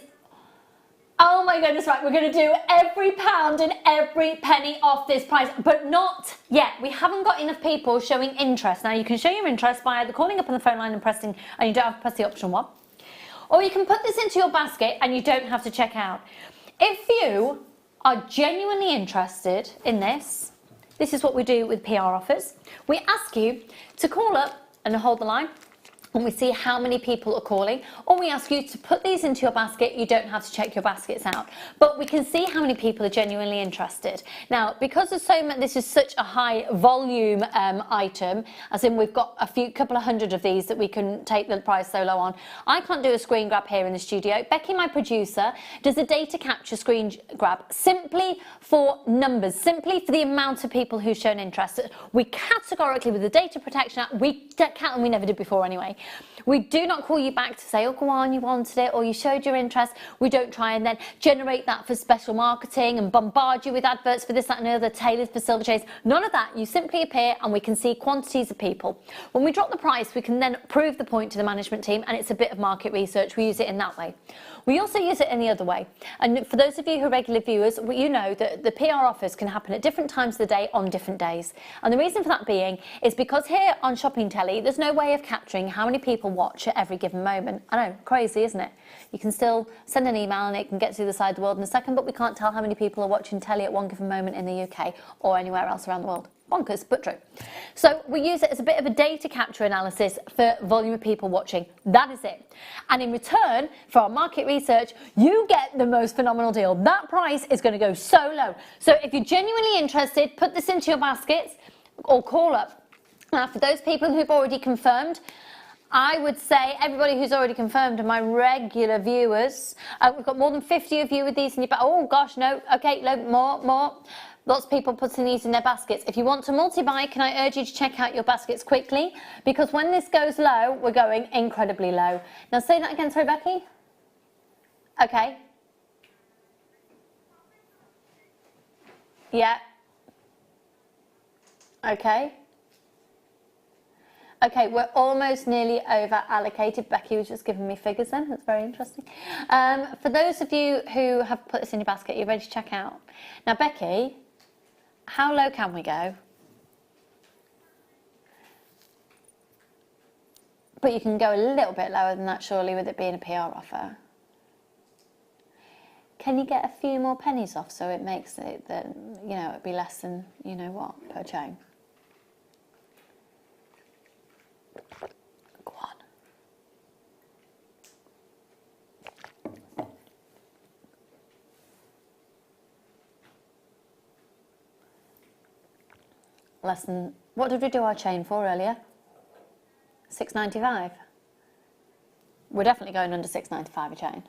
oh my goodness, right, we're going to do every pound and every penny off this price, but not yet. We haven't got enough people showing interest. Now, you can show your interest by either calling up on the phone line and pressing, and you don't have to press the option 1, or you can put this into your basket and you don't have to check out. If you are genuinely interested in this, this is what we do with PR offers. We ask you to call up and hold the line, and we see how many people are calling, or we ask you to put these into your basket. You don't have to check your baskets out, but we can see how many people are genuinely interested. Now, because there's so much, this is such a high volume item, as in we've got a couple of hundred of these that we can take the price so low on. I can't do a screen grab here in the studio. Becky, my producer, does a data capture screen grab simply for numbers, simply for the amount of people who've shown interest. We categorically, with the data protection act, we count, and we never did before anyway. We do not call you back to say, oh, go on, you wanted it, or you showed your interest. We don't try and then generate that for special marketing and bombard you with adverts for this, that, and the other, tailored for silver chains. None of that. You simply appear and we can see quantities of people. When we drop the price, we can then prove the point to the management team, and it's a bit of market research. We use it in that way. We also use it in the other way. And for those of you who are regular viewers, you know that the PR offers can happen at different times of the day on different days. And the reason for that being is because here on Shopping Telly, there's no way of capturing how many people watch at every given moment. I know, crazy, isn't it? You can still send an email and it can get to the other side of the world in a second, but we can't tell how many people are watching telly at one given moment in the UK or anywhere else around the world. Bonkers, but true. So we use it as a bit of a data capture analysis for volume of people watching. That is it. And in return for our market research, you get the most phenomenal deal. That price is going to go so low. So if you're genuinely interested, put this into your baskets or call up. Now, for those people who've already confirmed, I would say everybody who's already confirmed are my regular viewers. We've got more than 50 of you with these in your oh gosh, no, okay, more. Lots of people putting these in their baskets. If you want to multi-buy, can I urge you to check out your baskets quickly? Because when this goes low, we're going incredibly low. Now say that again, sorry, Becky. Okay. Yeah. Okay. Okay, we're almost nearly over allocated. Becky was just giving me figures then. That's very interesting. For those of you who have put this in your basket, you're ready to check out. Now, Becky, how low can we go? But you can go a little bit lower than that, surely, with it being a PR offer. Can you get a few more pennies off so it makes it that, you know, it'd be less than, you know what, per chain? Go on. Less than, what did we do our chain for earlier? $6.95. We're definitely going under $6.95 a chain.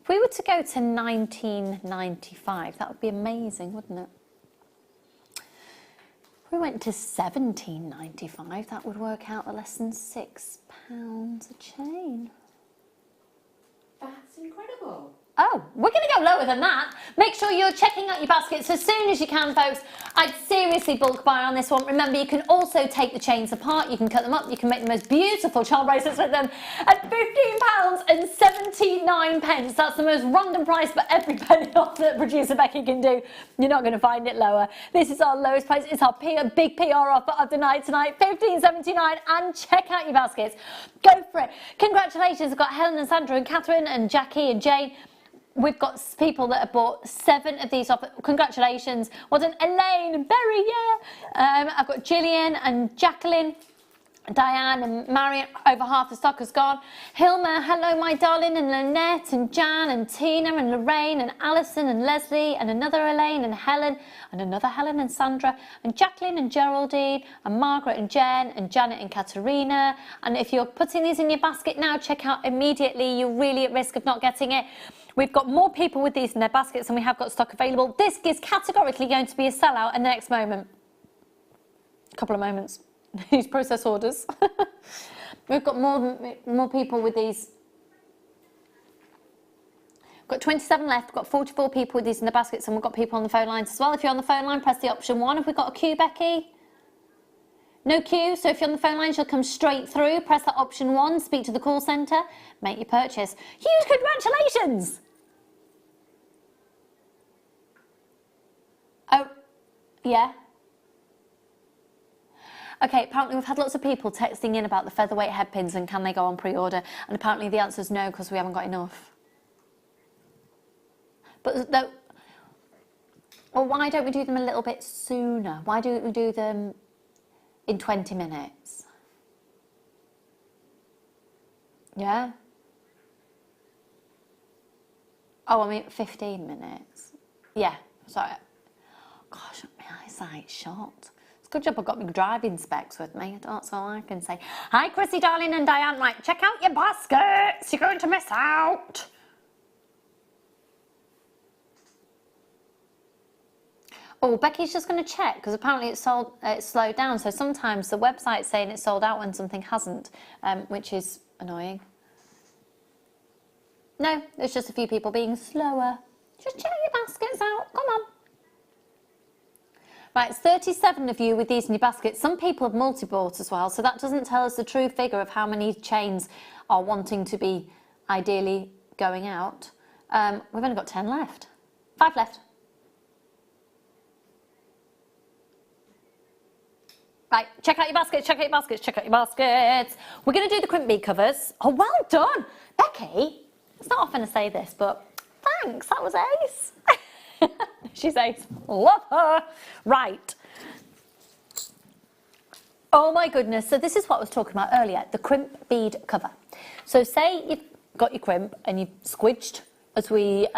If we were to go to $19.95, that would be amazing, wouldn't it? If we went to $17.95, that would work out at less than £6 a chain. That's incredible. Oh, we're going to go lower than that. Make sure you're checking out your baskets as soon as you can, folks. I'd seriously bulk buy on this one. Remember, you can also take the chains apart. You can cut them up. You can make the most beautiful charm bracelets with them at £15.79. That's the most random price, but every penny off that producer Becky can do. You're not going to find it lower. This is our lowest price. It's our big PR offer of the night tonight, $15.79, and check out your baskets. Go for it. Congratulations. I've got Helen and Sandra and Catherine and Jackie and Jane. We've got people that have bought 7 of these off. Congratulations. Well done, Elaine and Berry, yeah. I've got Gillian and Jacqueline, Diane and Marion. Over half the stock has gone. Hilma, hello, my darling, and Lynette and Jan and Tina and Lorraine and Alison and Leslie and another Elaine and Helen and another Helen and Sandra and Jacqueline and Geraldine and Margaret and Jen and Janet and Katerina. And if you're putting these in your basket now, check out immediately. You're really at risk of not getting it. We've got more people with these in their baskets than we have got stock available. This is categorically going to be a sellout in the next moment. A couple of moments. these process orders. We've got more people with these. Got 27 left, we've got 44 people with these in the baskets, and we've got people on the phone lines as well. If you're on the phone line, press the option 1. Have we got a queue, Becky? No queue, so if you're on the phone line, she'll come straight through. Press that option 1, speak to the call centre, make your purchase. Huge congratulations! Oh, yeah. Okay, apparently we've had lots of people texting in about the featherweight headpins and can they go on pre-order, and apparently the answer is no, because we haven't got enough. But well, why don't we do them a little bit sooner? Why don't we do them in 20 minutes? Yeah? Oh, I mean 15 minutes. Yeah, sorry. Gosh, my eyesight's shot. It's a good job I've got my driving specs with me. That's all I can say. Hi, Chrissy, darling, and Diane. Right, check out your baskets. You're going to miss out. Oh, Becky's just going to check, because apparently it's slowed down. So sometimes the website's saying it's sold out when something hasn't, which is annoying. No, there's just a few people being slower. Just check your baskets out. Come on. Right, it's 37 of you with these in your basket. Some people have multi-bought as well, so that doesn't tell us the true figure of how many chains are wanting to be ideally going out. We've only got 10 left. 5 left. Right, check out your baskets, check out your baskets, check out your baskets. We're going to do the crimp bead covers. Oh, well done. Becky, it's not often I say this, but thanks, that was ace. She's ace. Love her. Right. Oh my goodness, so this is what I was talking about earlier, the crimp bead cover. So say you've got your crimp and you've squidged, as we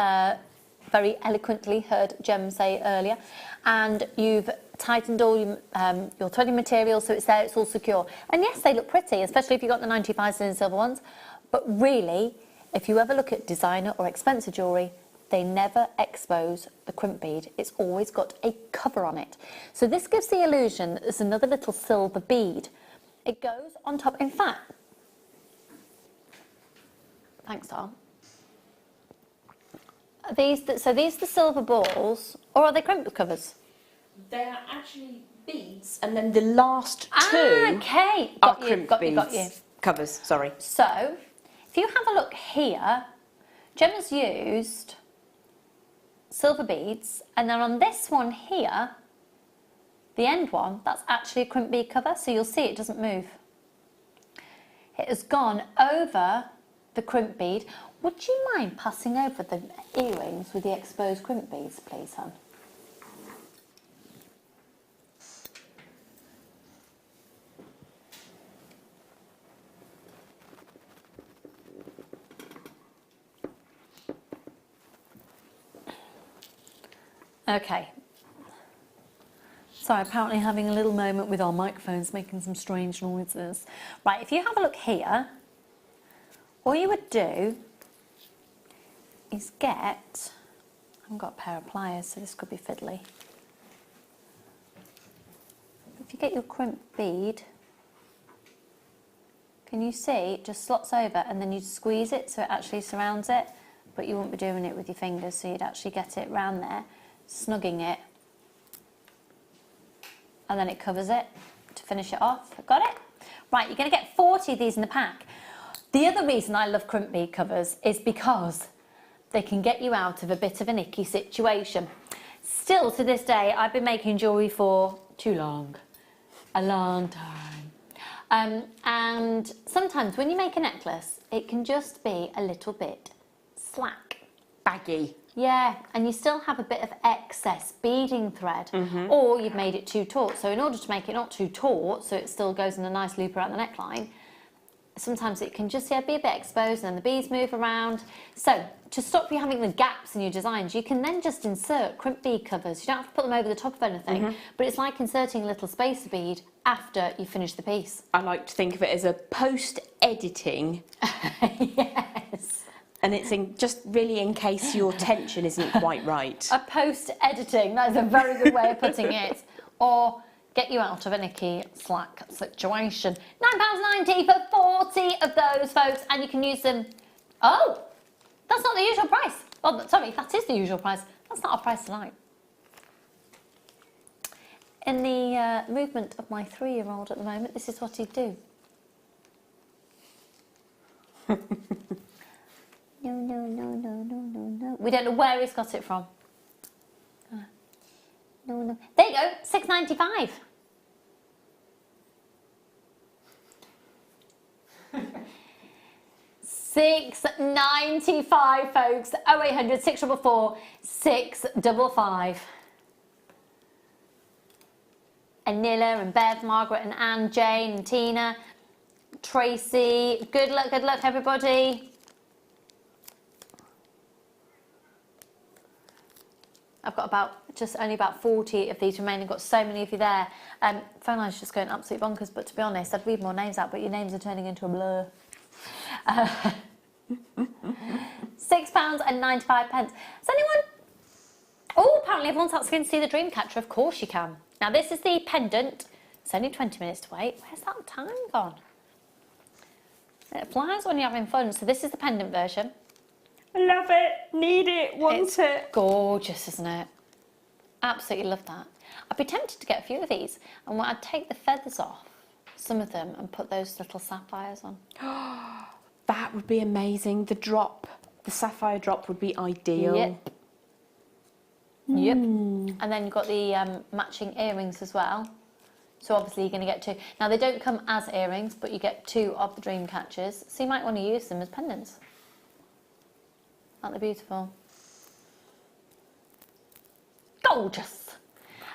very eloquently heard Jem say earlier, and you've tightened all your threading material so it's there, it's all secure. And yes, they look pretty, especially if you've got the 95 in silver ones, but really, if you ever look at designer or expensive jewellery, they never expose the crimp bead. It's always got a cover on it. So this gives the illusion that there's another little silver bead. It goes on top. In fact, thanks, Tom. These are the silver balls, or are they crimp covers? They are actually beads, and then the last two okay. are crimp beads. Covers, sorry. So, if you have a look here, Gemma's used silver beads, and then on this one here, the end one, that's actually a crimp bead cover, so you'll see it doesn't move. It has gone over the crimp bead. Would you mind passing over the earrings with the exposed crimp beads, please, hon? Okay. Sorry, apparently having a little moment with our microphones making some strange noises. Right, if you have a look here, all you would do is get, I haven't got a pair of pliers, so this could be fiddly. If you get your crimp bead, can you see it just slots over, and then you squeeze it so it actually surrounds it, but you won't be doing it with your fingers, so you'd actually get it round there, snugging it, and then it covers it to finish it off. Got it? Right, you're going to get 40 of these in the pack. The other reason I love crimp bead covers is because they can get you out of a bit of an icky situation. Still, to this day, I've been making jewellery for too long. A long time. And sometimes when you make a necklace, it can just be a little bit slack. Baggy. Yeah, and you still have a bit of excess beading thread, or you've made it too taut. So in order to make it not too taut, so it still goes in a nice loop around the neckline, sometimes it can just be a bit exposed and then the beads move around. So to stop you having the gaps in your designs, you can then just insert crimp bead covers. You don't have to put them over the top of anything, but it's like inserting a little spacer bead after you finish the piece. I like to think of it as a post-editing. Yes. And it's just really in case your tension isn't quite right. A post-editing, that's a very good way of putting it. Or get you out of a Nicky slack situation. £9.90 for 40 of those, folks, and you can use them. Oh, that's not the usual price. Oh, sorry, that is the usual price. That's not our price tonight. In the movement of my 3-year-old at the moment, this is what he'd do. No. We don't know where he's got it from. No. There you go, £6.95. £6.95, folks. 0800 644 655. And Nilla and Bev, Margaret and Anne, Jane and Tina, Tracy. Good luck, everybody. I've got only about 40 of these remaining. Got so many of you there. Phone line's just going absolutely bonkers, but to be honest, I'd read more names out, but your names are turning into a blur. £6.95. Has anyone... Oh, apparently everyone's asking to see the Dreamcatcher. Of course you can. Now this is the pendant. It's only 20 minutes to wait. Where's that time gone? It flies when you're having fun. So this is the pendant version. I love it, need it, want it. Gorgeous, isn't it? Absolutely love that. I'd be tempted to get a few of these, and I'd take the feathers off, some of them, and put those little sapphires on. That would be amazing. The drop, the sapphire drop would be ideal. Yep. And then you've got the matching earrings as well. So obviously you're going to get 2. Now they don't come as earrings, but you get 2 of the Dreamcatchers. So you might want to use them as pendants. Aren't they beautiful? Gorgeous.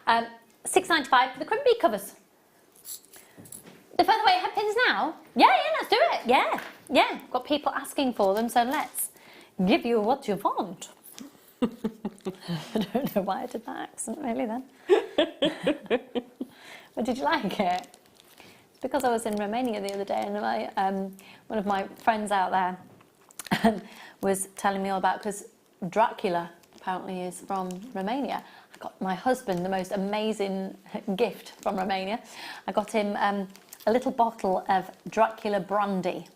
£6.95 for the Crimp bead covers. The featherweight headpins now? Yeah, let's do it. Yeah. Got people asking for them, so let's give you what you want. I don't know why I did that accent really then. But did you like it? It's because I was in Romania the other day, and one of my friends out there was telling me all about, because Dracula apparently is from Romania. I got my husband the most amazing gift from Romania. I got him a little bottle of Dracula brandy.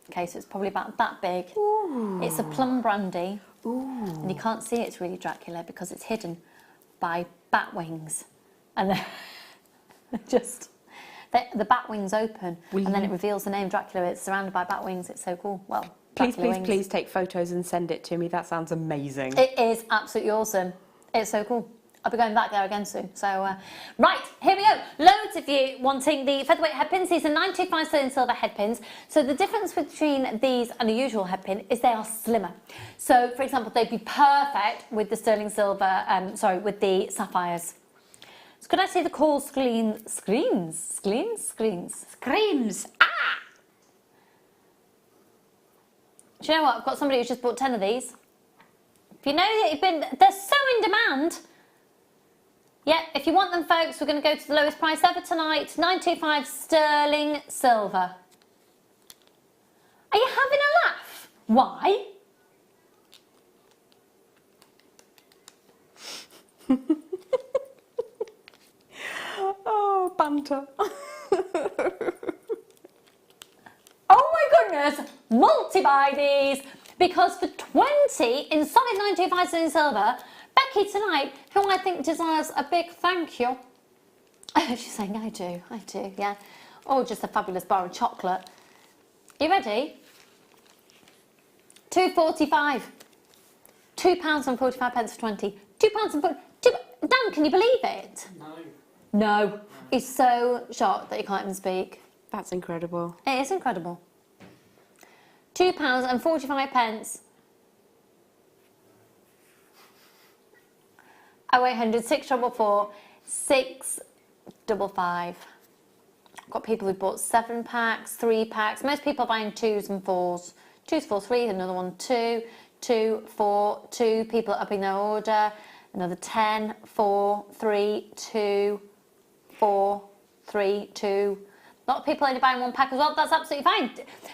Okay, so it's probably about that big. Ooh. It's a plum brandy. Ooh. And you can't see it's really Dracula because it's hidden by bat wings. And they're just... the bat wings open, and then it reveals the name Dracula. It's surrounded by bat wings. It's so cool. Well, please take photos and send it to me. That sounds amazing. It is absolutely awesome. It's so cool. I'll be going back there again soon. So, right, here we go. Loads of you wanting the featherweight headpins. These are 925 sterling silver headpins. So the difference between these and a usual headpin is they are slimmer. So, for example, they'd be perfect with the sterling silver, with the sapphires. So could I see the call screams? Ah! Do you know what? I've got somebody who's just bought 10 of these. If you know that they're so in demand. Yeah, if you want them, folks, we're going to go to the lowest price ever tonight. 925 sterling silver. Are you having a laugh? Why? Oh, banter. Oh my goodness, multi-buy these, because for 20 in solid 925 sterling silver, Becky tonight, who I think deserves a big thank you. She's saying, I do, yeah. Or just a fabulous bar of chocolate. You ready? £2.45. £2.45 for 20. £2.40. Dan, can you believe it? No. He's so shocked that he can't even speak. That's incredible. It is incredible. £2.45. 0800 644 655. Got people who bought 7 packs, 3 packs. Most people are buying 2s and 4s. 2s, 4, 3, another one, 2, 2, 4, 2. People are upping their order. Another 10, 4, 3, 2, 4, 3, 2. A lot of people only buying 1 pack as well. That's absolutely fine.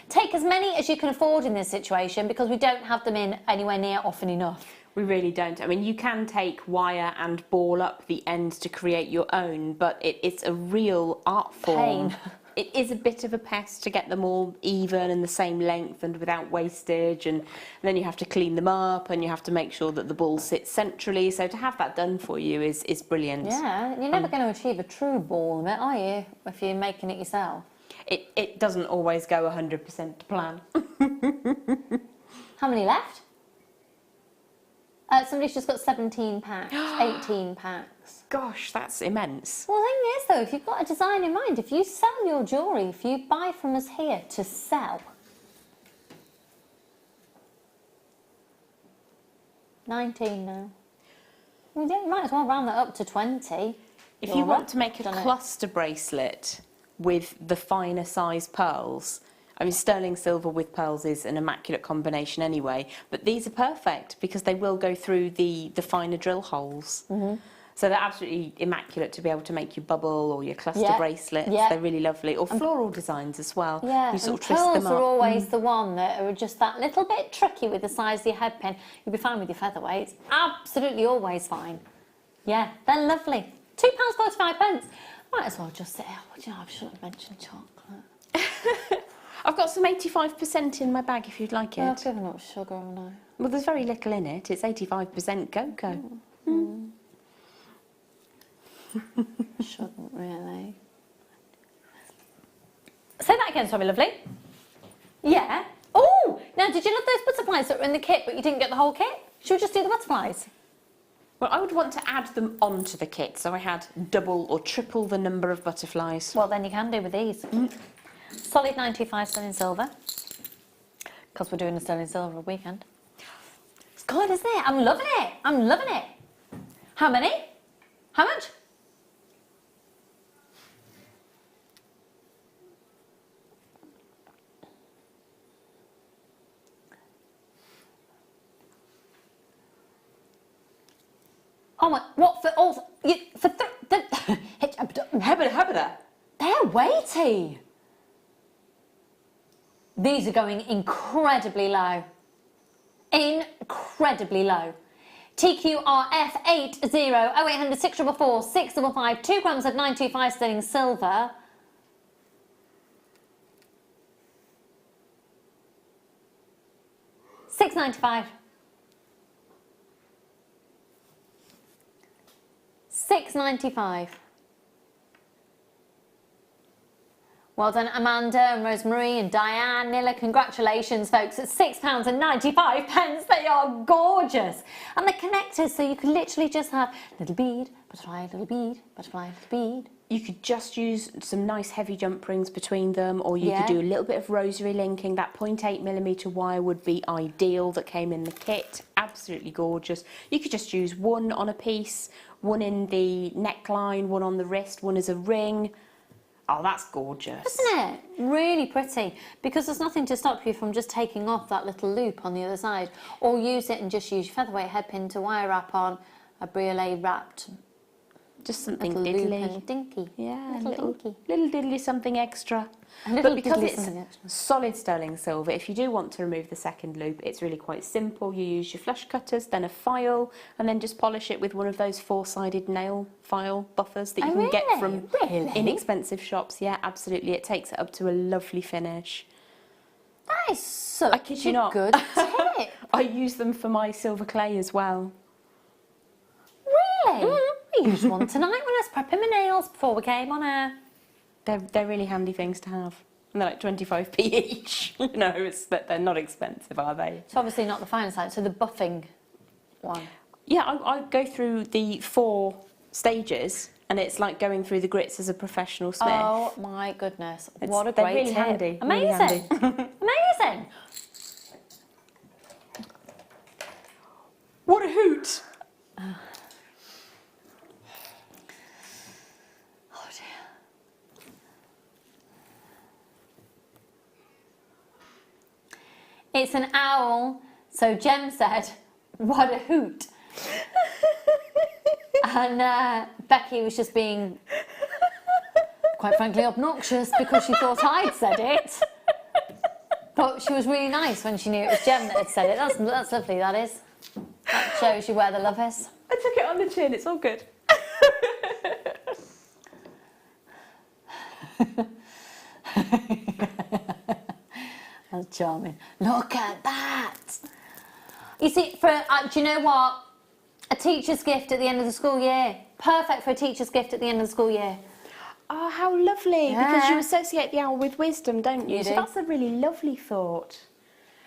Take as many as you can afford in this situation, because we don't have them in anywhere near often enough. We really don't. I mean, you can take wire and ball up the ends to create your own, but it's a real art form. Pain. It is a bit of a pest to get them all even and the same length and without wastage, and then you have to clean them up and you have to make sure that the ball sits centrally. So to have that done for you is brilliant. Yeah, you're never going to achieve a true ball of it, are you, if you're making it yourself? It doesn't always go 100% to plan. How many left? Somebody's just got 17 packs, 18 packs. Gosh, that's immense. Well, the thing is, though, if you've got a design in mind, if you sell your jewellery, if you buy from us here to sell, 19 now. Well, you might as well round that up to 20. If you want to make a cluster bracelet with the finer size pearls, I mean, sterling silver with pearls is an immaculate combination anyway, but these are perfect because they will go through the finer drill holes. So they're absolutely immaculate to be able to make your bubble or your cluster bracelets. They're really lovely. Or floral designs as well. Yeah, you sort and of twist pearls them up. are always the one that are just that little bit tricky with the size of your head pin. You'll be fine with your featherweights. Absolutely always fine. Yeah, they're lovely. £2.45. Might as well just say, oh, do you know, I shouldn't have mentioned chocolate. I've got some 85% in my bag if you'd like it. I've given up sugar, haven't I? Well, there's very little in it. It's 85% cocoa. Shouldn't really. Say that again, sorry, lovely. Yeah. Oh, now did you love those butterflies that were in the kit but you didn't get the whole kit? Should we just do the butterflies? Well, I would want to add them onto the kit, so I had double or triple the number of butterflies. Well, then you can do with these. Solid 95 sterling silver, because we're doing a sterling silver weekend. It's good, isn't it? I'm loving it. I'm loving it. How many? How much? Oh my, what for all, for they're weighty. These are going incredibly low. Incredibly low. TQRF 80 0800 644 655 2 grams of 925 sterling silver. £6.95. £6.95. Well done, Amanda and Rosemarie and Diane, Nilla. Congratulations, folks. At £6.95. They are gorgeous. And the connectors, so you can literally just have little bead, butterfly, little bead, butterfly, little bead. You could just use some nice heavy jump rings between them, or you could do a little bit of rosary linking. That 0.8mm wire would be ideal that came in the kit. Absolutely gorgeous. You could just use one on a piece, one in the neckline, one on the wrist, one as a ring. Oh, that's gorgeous. Isn't it? Really pretty. Because there's nothing to stop you from just taking off that little loop on the other side. Or use it and just use your featherweight headpin to wire wrap on a briolet wrapped. Just something little diddly. loop and dinky. Yeah, little dinky. little diddly something extra. But because it's solid sterling silver, if you do want to remove the second loop, it's really quite simple. You use your flush cutters, then a file, and then just polish it with one of those four-sided nail file buffers that you can get from inexpensive shops. Yeah, absolutely. It takes it up to a lovely finish. That is such I kid you not. Good tip. I use them for my silver clay as well. Really? I used one tonight when I was prepping my nails before we came on air. They're really handy things to have. And they're like 25p each. You know, they're not expensive, are they? It's obviously not the fine side, so the buffing one. Yeah, I go through the 4 stages, and it's like going through the grits as a professional smith. Oh my goodness. What a great they're really tip. handy. Amazing. Really handy. Amazing. What a hoot! It's an owl, so Jem said, what a hoot. And Becky was just being, quite frankly, obnoxious because she thought I'd said it. But she was really nice when she knew it was Jem that had said it. That's lovely, that is. That shows you where the love is. I took it on the chin, it's all good. That's charming. Look at that. You see, do you know what? A teacher's gift at the end of the school year. Perfect for a teacher's gift at the end of the school year. Oh, how lovely. Yeah. Because you associate the owl with wisdom, don't you? You So do. that's a really lovely thought.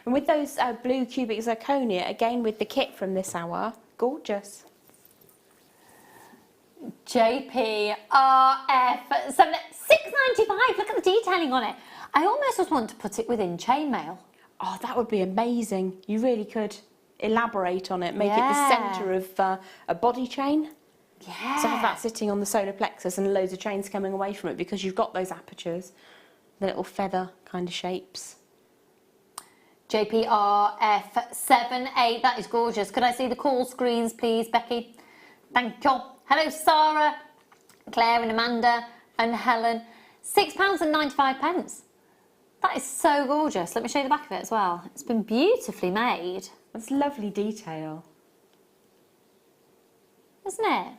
And with those blue cubic zirconia, again with the kit from this hour, gorgeous. JPRF 695. Look at the detailing on it. I almost just want to put it within chainmail. Oh, that would be amazing. You really could elaborate on it, make it the Yeah. centre of a body chain. Yeah. So have that sitting on the solar plexus and loads of chains coming away from it because you've got those apertures, the little feather kind of shapes. JPRF 78. That is gorgeous. Could I see the call screens, please, Becky? Thank you. Hello, Sarah, Claire and Amanda and Helen. £6.95. That is so gorgeous. Let me show you the back of it as well. It's been beautifully made. That's lovely detail. Isn't it?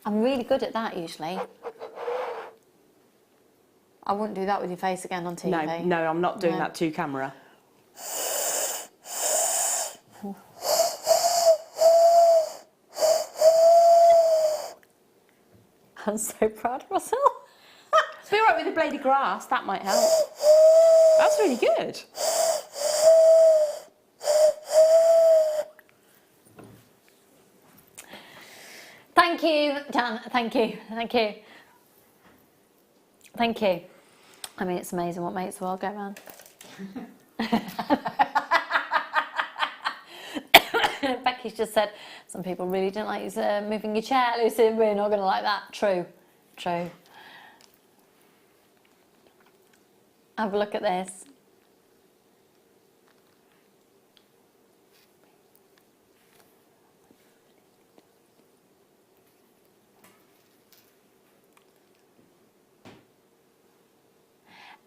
I'm really good at that usually. I wouldn't do that with your face again on TV. No, I'm not doing No. that to camera. I'm so proud of myself. Be all right with a blade of grass, that might help. That's really good. Thank you, Dan. Thank you. Thank you. Thank you. I mean, it's amazing what makes the world go round. Becky's just said, some people really didn't like you moving your chair, Lucy. We're not going to like that. True. True. Have a look at this.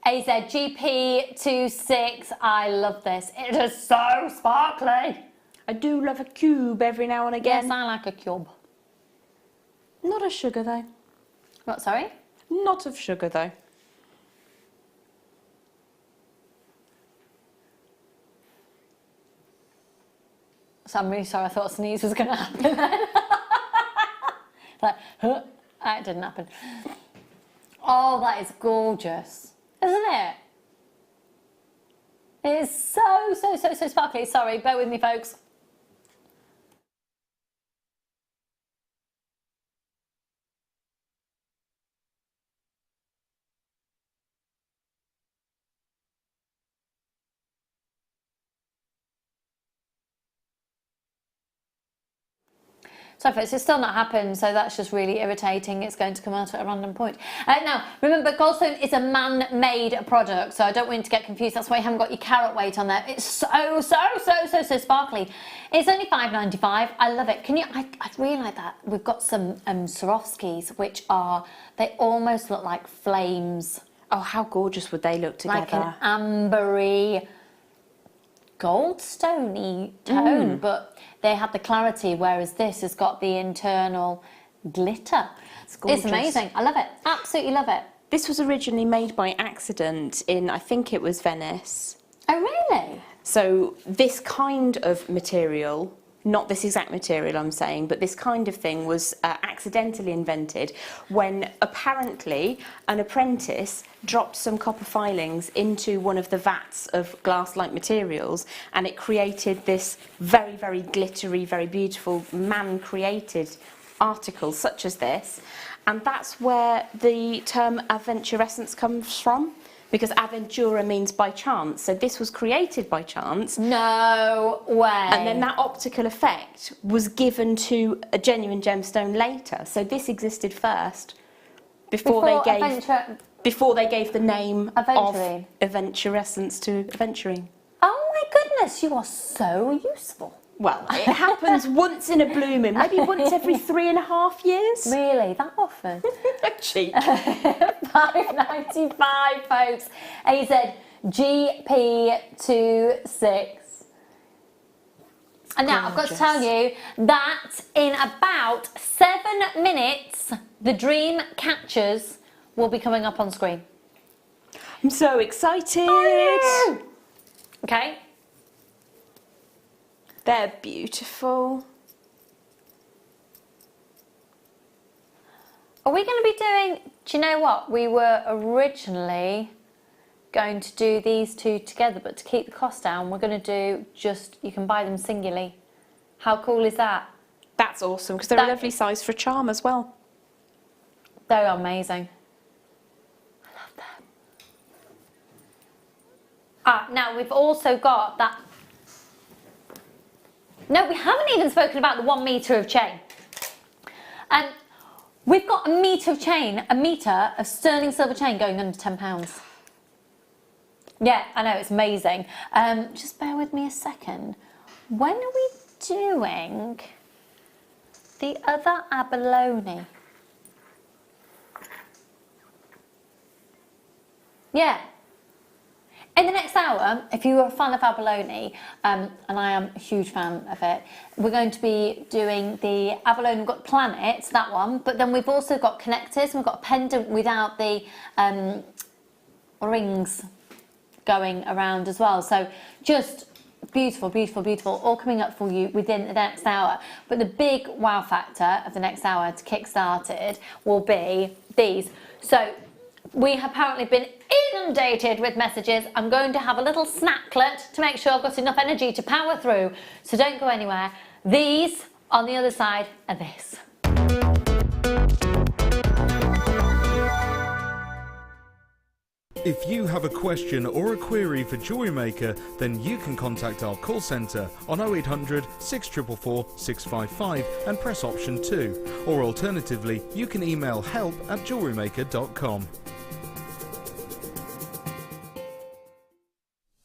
AZGP26, I love this. It is so sparkly. I do love a cube every now and again. Yes, I like a cube. Not of sugar though. What, sorry? Not of sugar though. So I'm really sorry, I thought a sneeze was going to happen then. Like, huh? It didn't happen. Oh, that is gorgeous. Isn't it? It is so sparkly. Sorry, bear with me, folks. So folks, it's still not happened, so that's just really irritating. It's going to come out at a random point. Now, remember, Goldstone is a man-made product, so I don't want you to get confused. That's why you haven't got your carat weight on there. It's so sparkly. It's only £5.95. I love it. Can you? I really like that. We've got some Swarovskis, which are, they almost look like flames. Oh, how gorgeous would they look together? Like an ambery, goldstone-y tone, but they have the clarity, whereas this has got the internal glitter. It's amazing. I love it. Absolutely love it. This was originally made by accident in, I think it was Venice. Oh, really? So this kind of material, not this exact material I'm saying, but this kind of thing was accidentally invented when apparently an apprentice dropped some copper filings into one of the vats of glass-like materials, and it created this very glittery, very beautiful man-created article such as this. And that's where the term aventurescence comes from, because aventura means by chance. So this was created by chance. No way. And then that optical effect was given to a genuine gemstone later. So this existed first before they gave the name Aventurine. of aventurescence to aventurine. Oh my goodness, you are so useful. Well, it happens once in a blue moon, maybe once every 3.5 years. Really, that often? Cheek. £5.95, folks. GP26. And now I've got to tell you that in about 7 minutes, the Dreamcatchers will be coming up on screen. I'm so excited. Okay. They're beautiful. Are we going to be doing, do you know what? We were originally going to do these two together, but to keep the cost down, we're going to do just, you can buy them singly. How cool is that? That's awesome, because they're a lovely size for a charm as well. They're amazing. I love them. Now we've also got that. No, we haven't even spoken about the 1 metre of chain. We've got a metre of chain, a metre of sterling silver chain going under £10. Yeah, I know, it's amazing. Just bear with me a second. When are we doing the other abalone? Yeah. In the next hour, if you are a fan of abalone, and I am a huge fan of it, we're going to be doing the abalone. We've got planets, that one, but then we've also got connectors. We've got a pendant without the rings going around as well. So just beautiful, beautiful, beautiful, all coming up for you within the next hour. But the big wow factor of the next hour to kick started will be these. So we have apparently been inundated with messages. I'm going to have a little snacklet to make sure I've got enough energy to power through. So don't go anywhere. These on the other side are this. If you have a question or a query for JewelleryMaker, then you can contact our call centre on 0800 644 655 and press option 2. Or alternatively, you can email help@jewellerymaker.com.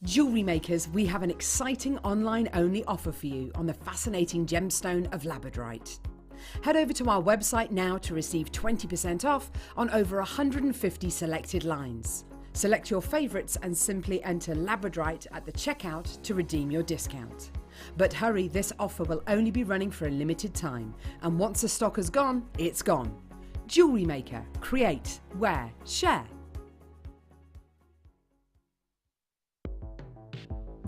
Jewellery makers, we have an exciting online-only offer for you on the fascinating gemstone of labradorite. Head over to our website now to receive 20% off on over 150 selected lines. Select your favourites and simply enter labradorite at the checkout to redeem your discount. But hurry, this offer will only be running for a limited time, and once the stock has gone, it's gone. Jewellery Maker. Create, wear, share.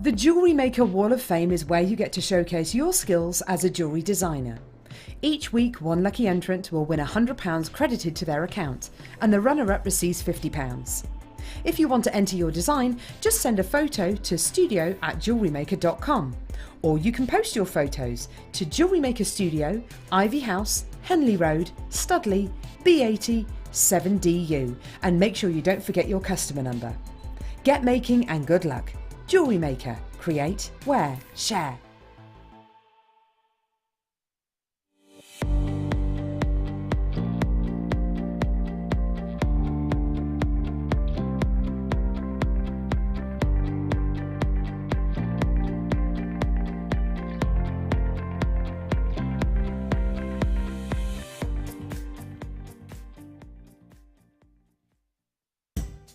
The Jewellery Maker Wall of Fame is where you get to showcase your skills as a jewellery designer. Each week, one lucky entrant will win £100 credited to their account, and the runner-up receives £50. If you want to enter your design, just send a photo to studio@jewellerymaker.com, or you can post your photos to Jewellery Maker Studio, Ivy House, Henley Road, Studley, B80 7DU, and make sure you don't forget your customer number. Get making and good luck. Jewellery Maker. Create, wear, share.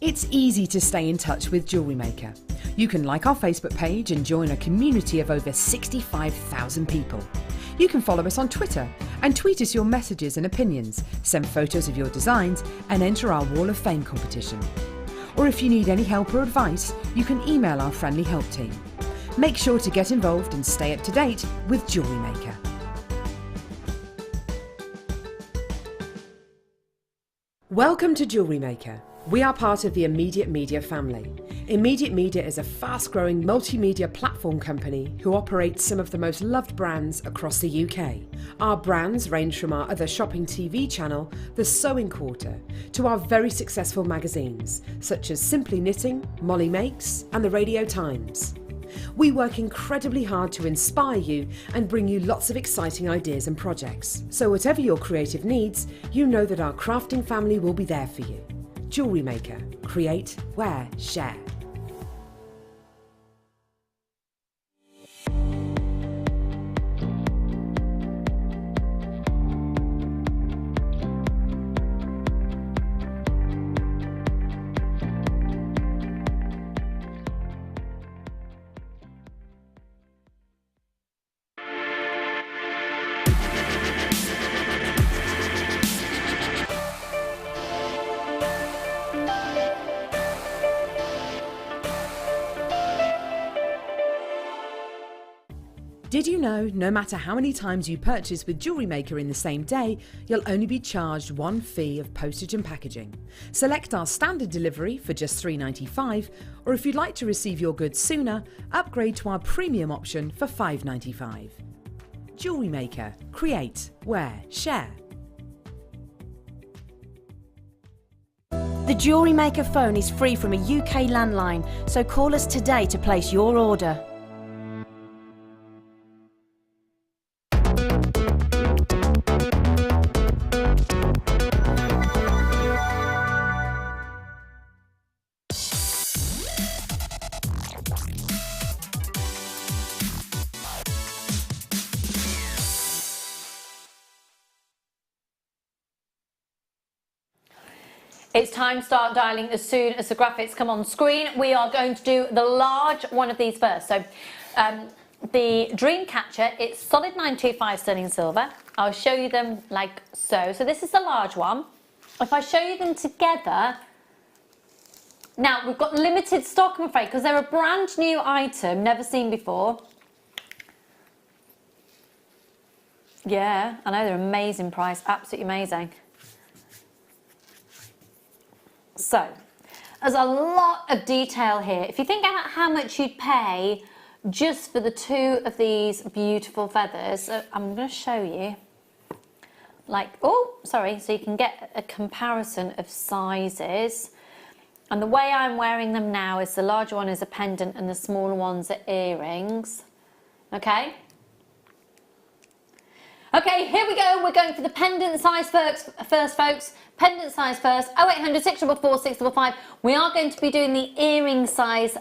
It's easy to stay in touch with Jewellery Maker. You can like our Facebook page and join a community of over 65,000 people. You can follow us on Twitter and tweet us your messages and opinions, send photos of your designs and enter our Wall of Fame competition. Or if you need any help or advice, you can email our friendly help team. Make sure to get involved and stay up to date with Jewellery Maker. Welcome to Jewellery Maker. We are part of the Immediate Media family. Immediate Media is a fast-growing multimedia platform company who operates some of the most loved brands across the UK. Our brands range from our other shopping TV channel, The Sewing Quarter, to our very successful magazines, such as Simply Knitting, Molly Makes, and The Radio Times. We work incredibly hard to inspire you and bring you lots of exciting ideas and projects. So whatever your creative needs, you know that our crafting family will be there for you. Jewellery Maker. Create, wear, share. Did you know no matter how many times you purchase with JewelleryMaker in the same day, you'll only be charged one fee of postage and packaging? Select our standard delivery for just $3.95, or if you'd like to receive your goods sooner, upgrade to our premium option for $5.95. JewelleryMaker. Create, wear, share. The JewelleryMaker phone is free from a UK landline, so call us today to place your order. It's time to start dialing as soon as the graphics come on screen. We are going to do the large one of these first. So the Dreamcatcher, it's solid 925 sterling silver. I'll show you them like so. So this is the large one. If I show you them together, now we've got limited stock, I'm afraid, because they're a brand new item, never seen before. Yeah, I know, they're amazing price, absolutely amazing. So, there's a lot of detail here. If you think about how much you'd pay just for the two of these beautiful feathers, I'm going to show you. Like, oh, sorry, so you can get a comparison of sizes. And the way I'm wearing them now is the larger one is a pendant and the smaller ones are earrings. Okay? Okay, here we go. We're going for the pendant size first, folks. Pendant size first. 0800 644 655. We are going to be doing the earring size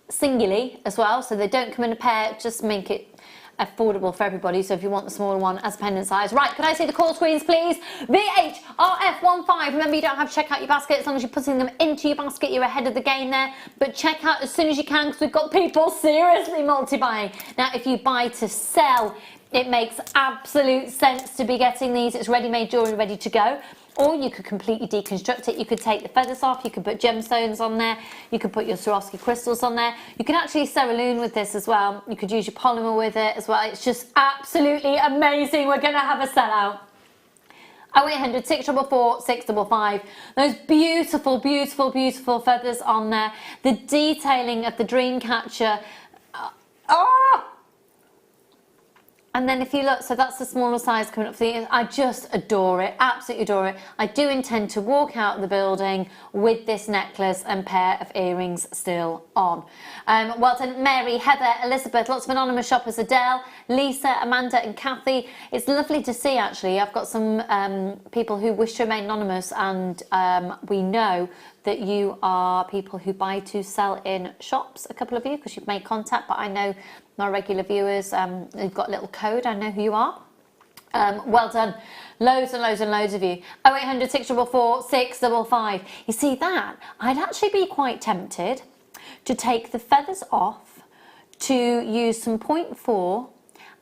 singly as well, so they don't come in a pair. Just make it affordable for everybody. So if you want the smaller one as a pendant size. Right, could I see the call screens, please? VHRF15. Remember, you don't have to check out your basket. As long as you're putting them into your basket, you're ahead of the game there. But check out as soon as you can, because we've got people seriously multi-buying. Now, if you buy to sell, it makes absolute sense to be getting these. It's ready-made jewellery ready to go. Or you could completely deconstruct it. You could take the feathers off, you could put gemstones on there, you could put your Swarovski crystals on there. You can actually cerulune with this as well. You could use your polymer with it as well. It's just absolutely amazing. We're going to have a sellout. 0800 644 655. Those beautiful, beautiful, beautiful feathers on there. The detailing of the Dreamcatcher. And then if you look, so that's the smaller size coming up for the, I just adore it, absolutely adore it. I do intend to walk out the building with this necklace and pair of earrings still on. Well done, Mary, Heather, Elizabeth, lots of anonymous shoppers, Adele, Lisa, Amanda and Kathy. It's lovely to see, actually. I've got some people who wish to remain anonymous, and we know that you are people who buy to sell in shops, a couple of you, because you've made contact, but I know my regular viewers, you've got a little code, I know who you are. Well done. Loads and loads and loads of you. 0800 644 655. You see that? I'd actually be quite tempted to take the feathers off, to use some 0.4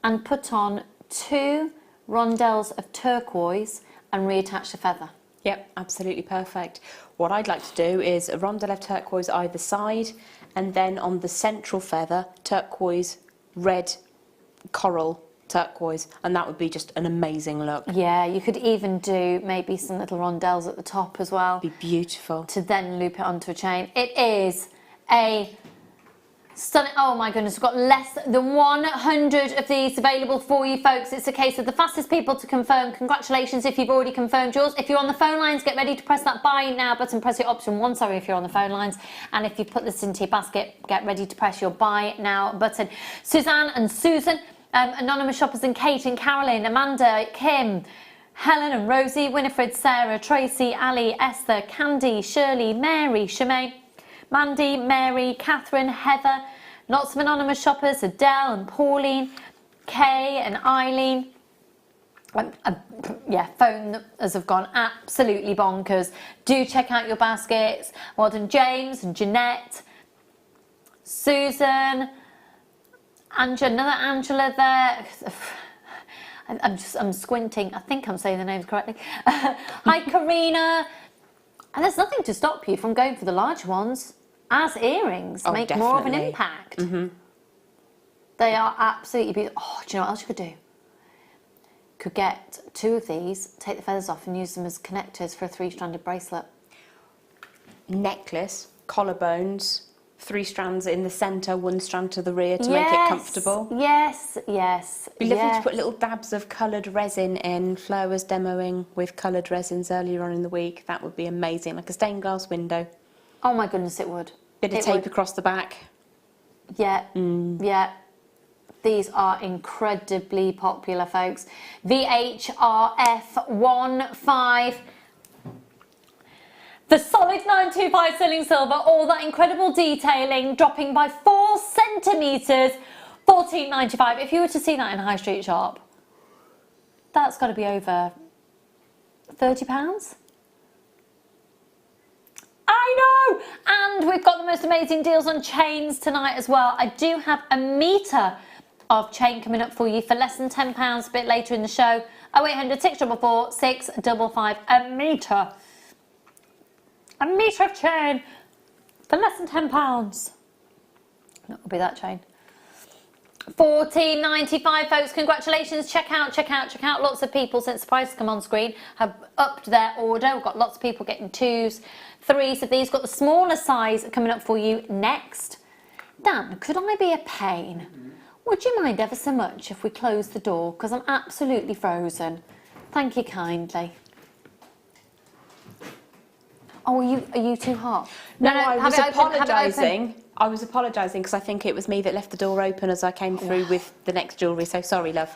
and put on 2 rondelles of turquoise and reattach the feather. Yep, absolutely perfect. What I'd like to do is a rondelle of turquoise either side, and then on the central feather, turquoise, red, coral, turquoise, and that would be just an amazing look. Yeah, you could even do maybe some little rondelles at the top as well. Be beautiful. To then loop it onto a chain. It is a stunning, oh my goodness, we've got less than 100 of these available for you, folks. It's a case of the fastest people to confirm. Congratulations if you've already confirmed yours. If you're on the phone lines, get ready to press that buy now button, press your option 1, sorry, if you're on the phone lines. And if you put this into your basket, get ready to press your buy now button. Suzanne and Susan, anonymous shoppers, and Kate and Carolyn, Amanda, Kim, Helen and Rosie, Winifred, Sarah, Tracy, Ali, Esther, Candy, Shirley, Mary, Shemaine, Mandy, Mary, Catherine, Heather, lots of anonymous shoppers, Adele and Pauline, Kay and Eileen. Yeah, phones have gone absolutely bonkers. Do check out your baskets. Well done, James and Jeanette, Susan, Angela, another Angela there. I'm squinting. I think I'm saying the names correctly. Hi, Karina. And there's nothing to stop you from going for the large ones as earrings. Make definitely more of an impact. They are absolutely beautiful. Oh, do you know what else you could do? Could get 2 of these, take the feathers off and use them as connectors for a 3-stranded bracelet. Necklace, collarbones, 3 strands in the centre, 1 strand to the rear to make it comfortable. Yes, yes. Be lovely to put little dabs of coloured resin in. Fleur was demoing with coloured resins earlier on in the week. That would be amazing, like a stained glass window. Oh my goodness, it would. Bit of tape across the back. Yeah, yeah. These are incredibly popular, folks. VHRF15. The solid 925 sterling silver, all that incredible detailing, dropping by 4 centimetres, £14.95. If you were to see that in a high street shop, that's got to be over £30. I know! And we've got the most amazing deals on chains tonight as well. I do have a metre of chain coming up for you for less than £10 a bit later in the show. 0800 644 655, a metre. A metre of chain for less than £10. That will be that chain. £14.95, folks. Congratulations. Check out, check out, check out. Lots of people, since the prices come on screen, have upped their order. We've got lots of people getting 2s, 3s of these. Got the smaller size coming up for you next. Dan, could I be a pain? Would you mind ever so much if we close the door? Because I'm absolutely frozen. Thank you kindly. Oh, are you too hot? No, I was apologising. I was apologising because I think it was me that left the door open as I came through with the next jewellery, so sorry, love.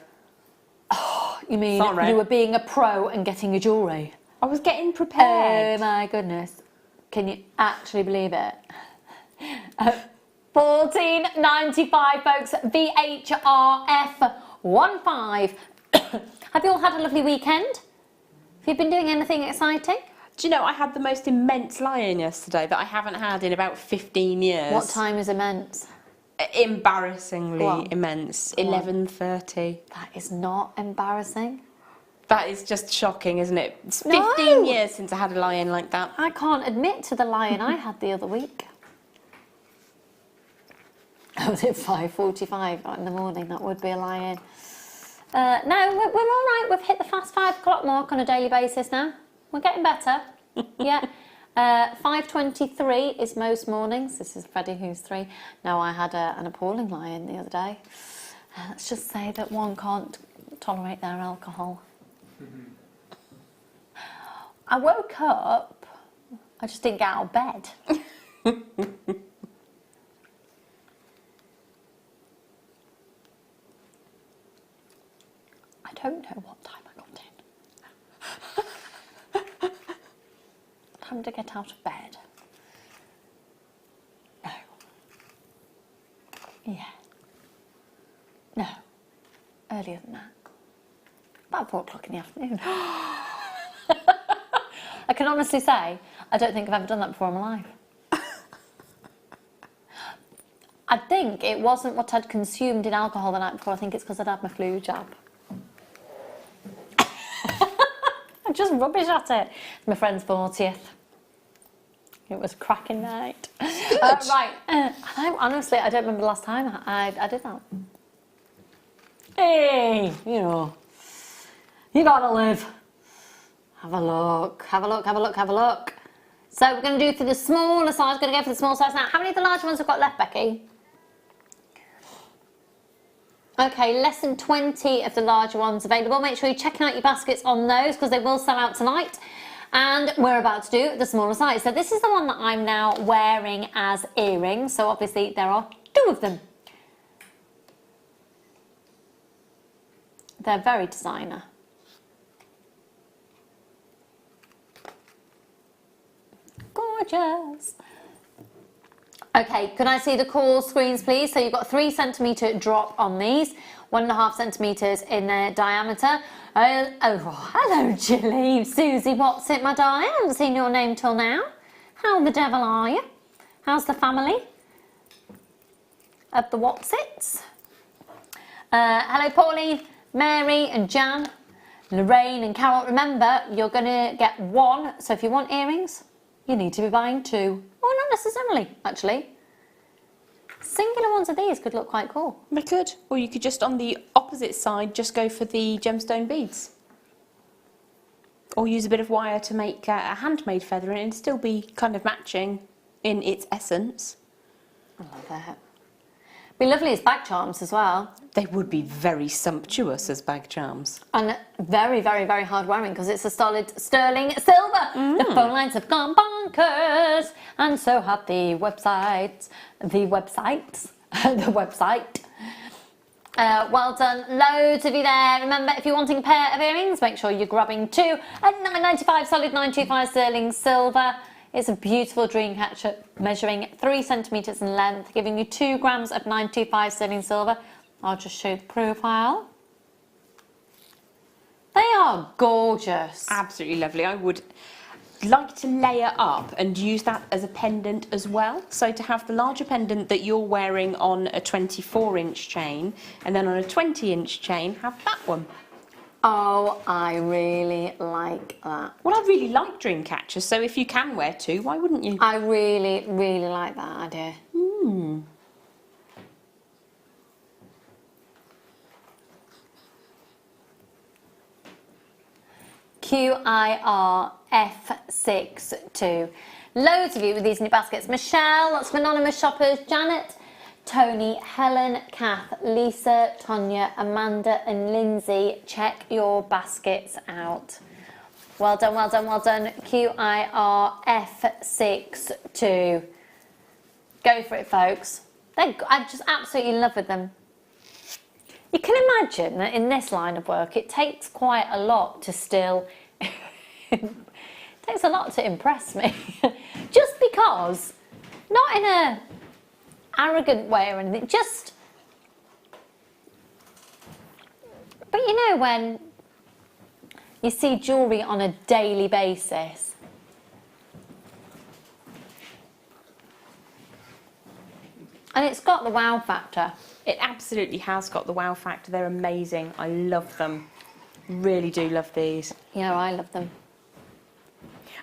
Oh, you mean Sorry. you were being a pro and getting your jewellery? I was getting prepared. Oh my goodness. Can you actually believe it? £14.95, folks. VHRF15. Have you all had a lovely weekend? Have you been doing anything exciting? Do you know, I had the most immense lie-in yesterday that I haven't had in about 15 years. What time is immense? Embarrassingly immense. 11:30. That is not embarrassing. That is just shocking, isn't it? It's 15 years since I had a lie-in like that. I can't admit to the lie-in I had the other week. I was at 5:45 in the morning. That would be a lie-in. No, we're all right. We've hit the fast 5 o'clock mark on a daily basis now. We're getting better. Yeah. 5:23 is most mornings. This is Freddie, who's 3. No, I had an appalling lie-in the other day. Let's just say that one can't tolerate their alcohol. I woke up. I just didn't get out of bed. I don't know what time I got in. Time to get out of bed. No. Yeah. No. Earlier than that. About 4 o'clock in the afternoon. I can honestly say, I don't think I've ever done that before in my life. I think it wasn't what I'd consumed in alcohol the night before. I think it's because I'd had my flu jab. I'm just rubbish at it. It's my friend's 40th. It was a cracking night. Right. Honestly, I don't remember the last time I did that. Hey, you know, you gotta live. Have a look, have a look, have a look, have a look. So we're going to do for the smaller size. Going to go for the small size now. How many of the large ones have got left, Becky? Okay, less than 20 of the larger ones available. Make sure you're checking out your baskets on those because they will sell out tonight. And we're about to do the smaller size. So this is the one that I'm now wearing as earrings. So obviously there are 2 of them. They're very designer. Gorgeous. Okay, can I see the call screens, please? So you've got 3 centimetre drop on these, 1.5 centimetres in their diameter. Oh, hello, Gilly. Susie, what's it, my darling? I haven't seen your name till now. How the devil are you? How's the family of the Watsits? Hello, Pauline, Mary and Jan, Lorraine and Carol. Remember, you're going to get 1. So if you want earrings, you need to be buying 2. Or not necessarily, actually. Singular ones of these could look quite cool. They could. Or you could just, on the opposite side, just go for the gemstone beads. Or use a bit of wire to make a handmade feather and it'd still be kind of matching in its essence. I love that. Be lovely as bag charms as well. They would be very sumptuous as bag charms. And very, very, very hard wearing because it's a solid sterling silver. The phone lines have gone bonkers, and so have the websites. The website. Well done, loads of you there. Remember, if you're wanting a pair of earrings, make sure you're grabbing two at £9.95, solid 925 sterling silver. It's a beautiful Dreamcatcher measuring 3 centimetres in length, giving you 2 grams of 925 sterling silver. I'll just show the profile. They are gorgeous. Absolutely lovely. I would like to layer up and use that as a pendant as well. So to have the larger pendant that you're wearing on a 24-inch chain, and then on a 20-inch chain, have that one. Oh, I really like that. Well, I really like Dreamcatchers, so if you can wear two, why wouldn't you? I really, really like that idea. QIRF62. Loads of you with these in your baskets. Michelle, lots of anonymous shoppers. Janet, Tony, Helen, Kath, Lisa, Tonya, Amanda and Lindsay, check your baskets out. Well done, well done, well done. QIRF62. Go for it, folks. I'm just absolutely in love with them. You can imagine that in this line of work, it takes quite a lot to still... it takes a lot to impress me. Just because, not in a arrogant way or anything, just... But you know when you see jewellery on a daily basis, and it's got the wow factor. It absolutely has got the wow factor. They're amazing. I love them. Really do love these. Yeah, I love them.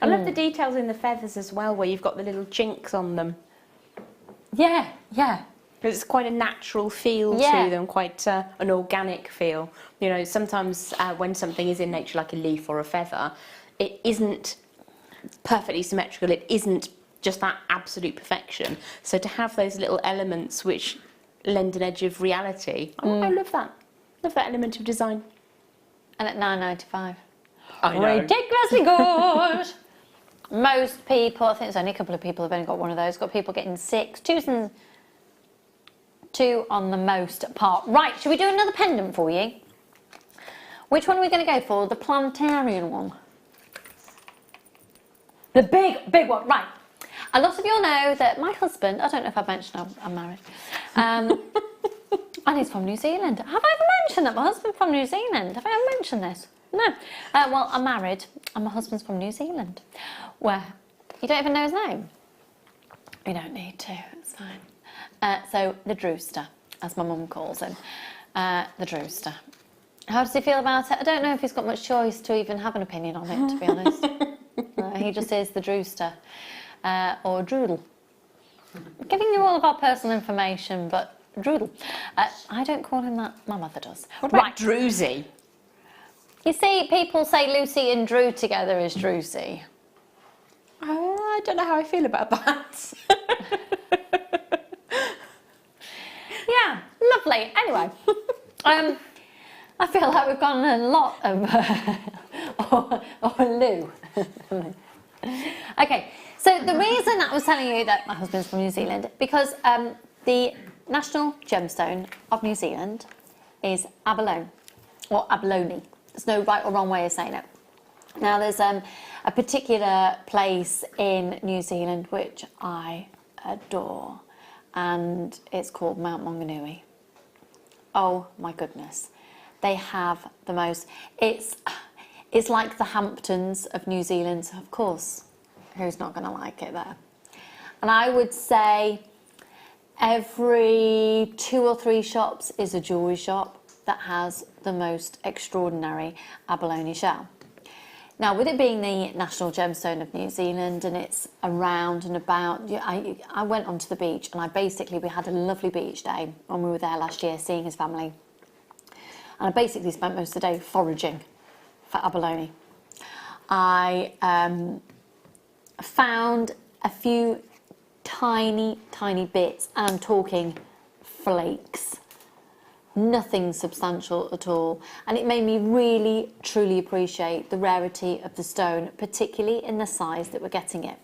I love the details in the feathers as well, where you've got the little chinks on them. Yeah, yeah. It's quite a natural feel to them, quite an organic feel. You know, sometimes when something is in nature, like a leaf or a feather, it isn't perfectly symmetrical. It isn't just that absolute perfection. So to have those little elements which lend an edge of reality, I love that. Love that element of design. And at £9.95. I know. Ridiculously good. Most people, I think there's only a couple of people who've only got one of those. Got people getting 6, 2 on the most part. Right, should we do another pendant for you? Which one are we going to go for? The planetarian one. The big one, right. A lot of you all know that my husband, I don't know if I've mentioned I'm married, and he's from New Zealand. Have I ever mentioned that? My husband's from New Zealand. Have I ever mentioned this? No. Well, I'm married and my husband's from New Zealand. Where? You don't even know his name? You don't need to, it's fine. So, the Drewster, as my mum calls him. The Drewster. How does he feel about it? I don't know if he's got much choice to even have an opinion on it, to be honest. He just is the Drewster. Or Droodle. I'm giving you all of our personal information, but Droodle. I don't call him that, my mother does. What about Drewsy? You see, people say Lucy and Drew together is Drewsy. I don't know how I feel about that. Yeah, lovely. Anyway, I feel like we've gone a lot of... or Lou. Okay, so the reason I was telling you that my husband's from New Zealand, because the national gemstone of New Zealand is Abalone, or Abalone. There's no right or wrong way of saying it. Now, there's a particular place in New Zealand which I adore, and it's called Mount Maunganui. Oh my goodness. They have the most... It's like the Hamptons of New Zealand, so of course, who's not going to like it there? And I would say every 2 or 3 shops is a jewellery shop that has the most extraordinary abalone shell. Now, with it being the national gemstone of New Zealand and it's around and about, I went onto the beach and we had a lovely beach day when we were there last year seeing his family. And I basically spent most of the day foraging for abalone. I found a few tiny bits, and I'm talking flakes. Nothing substantial at all, and it made me really truly appreciate the rarity of the stone, particularly in the size that we're getting it.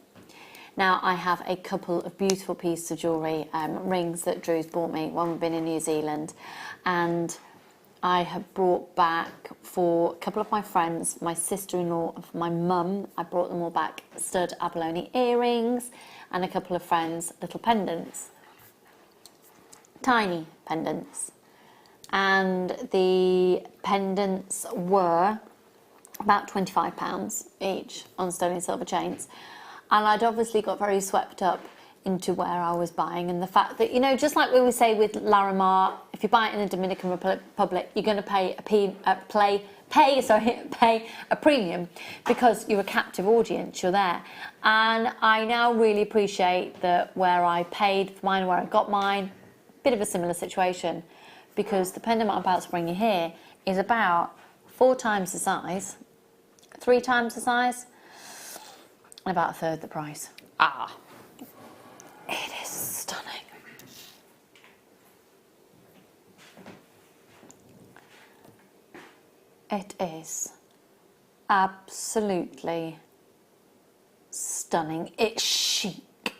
Now, I have a couple of beautiful pieces of jewellery, rings that Drew's bought me when we've been in New Zealand, and I have brought back for a couple of my friends, my sister-in-law and my mum, I brought them all back stud abalone earrings, and a couple of friends little pendants, tiny pendants. And the pendants were about £25 each on sterling silver chains. And I'd obviously got very swept up into where I was buying, and the fact that, you know, just like we would say with Larimar, if you buy it in the Dominican Republic, you're going to pay a premium because you're a captive audience, you're there. And I now really appreciate that where I paid for mine, where I got mine, bit of a similar situation. Because the pendant I'm about to bring you here is about 4 times the size, 3 times the size, and about 1/3 the price. Ah, it is stunning. It is absolutely stunning. It's chic.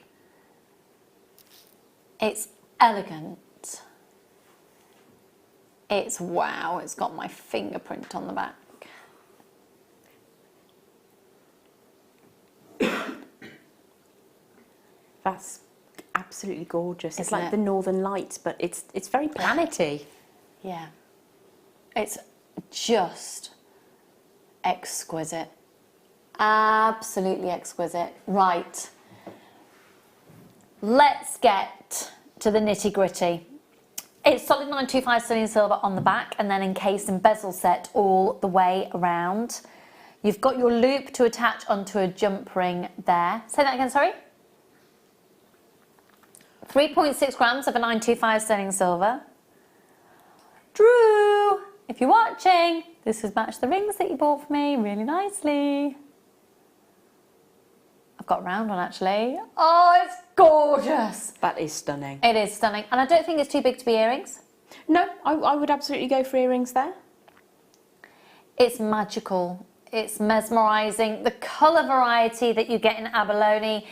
It's elegant. It's wow, it's got my fingerprint on the back. That's absolutely gorgeous. It's Isn't like it? the Northern Lights, but it's very planety. Yeah. It's just exquisite. Absolutely exquisite. Right. Let's get to the nitty-gritty. It's solid 925 sterling silver on the back and then encased in bezel set all the way around. You've got your loop to attach onto a jump ring there. Say that again, sorry. 3.6 grams of a 925 sterling silver. Drew, if you're watching, this has matched the rings that you bought for me really nicely. I've got a round one actually. Oh, it's gorgeous. That is stunning. It is stunning. And I don't think it's too big to be earrings. No, I would absolutely go for earrings there. It's magical. It's mesmerising. The colour variety that you get in abalone.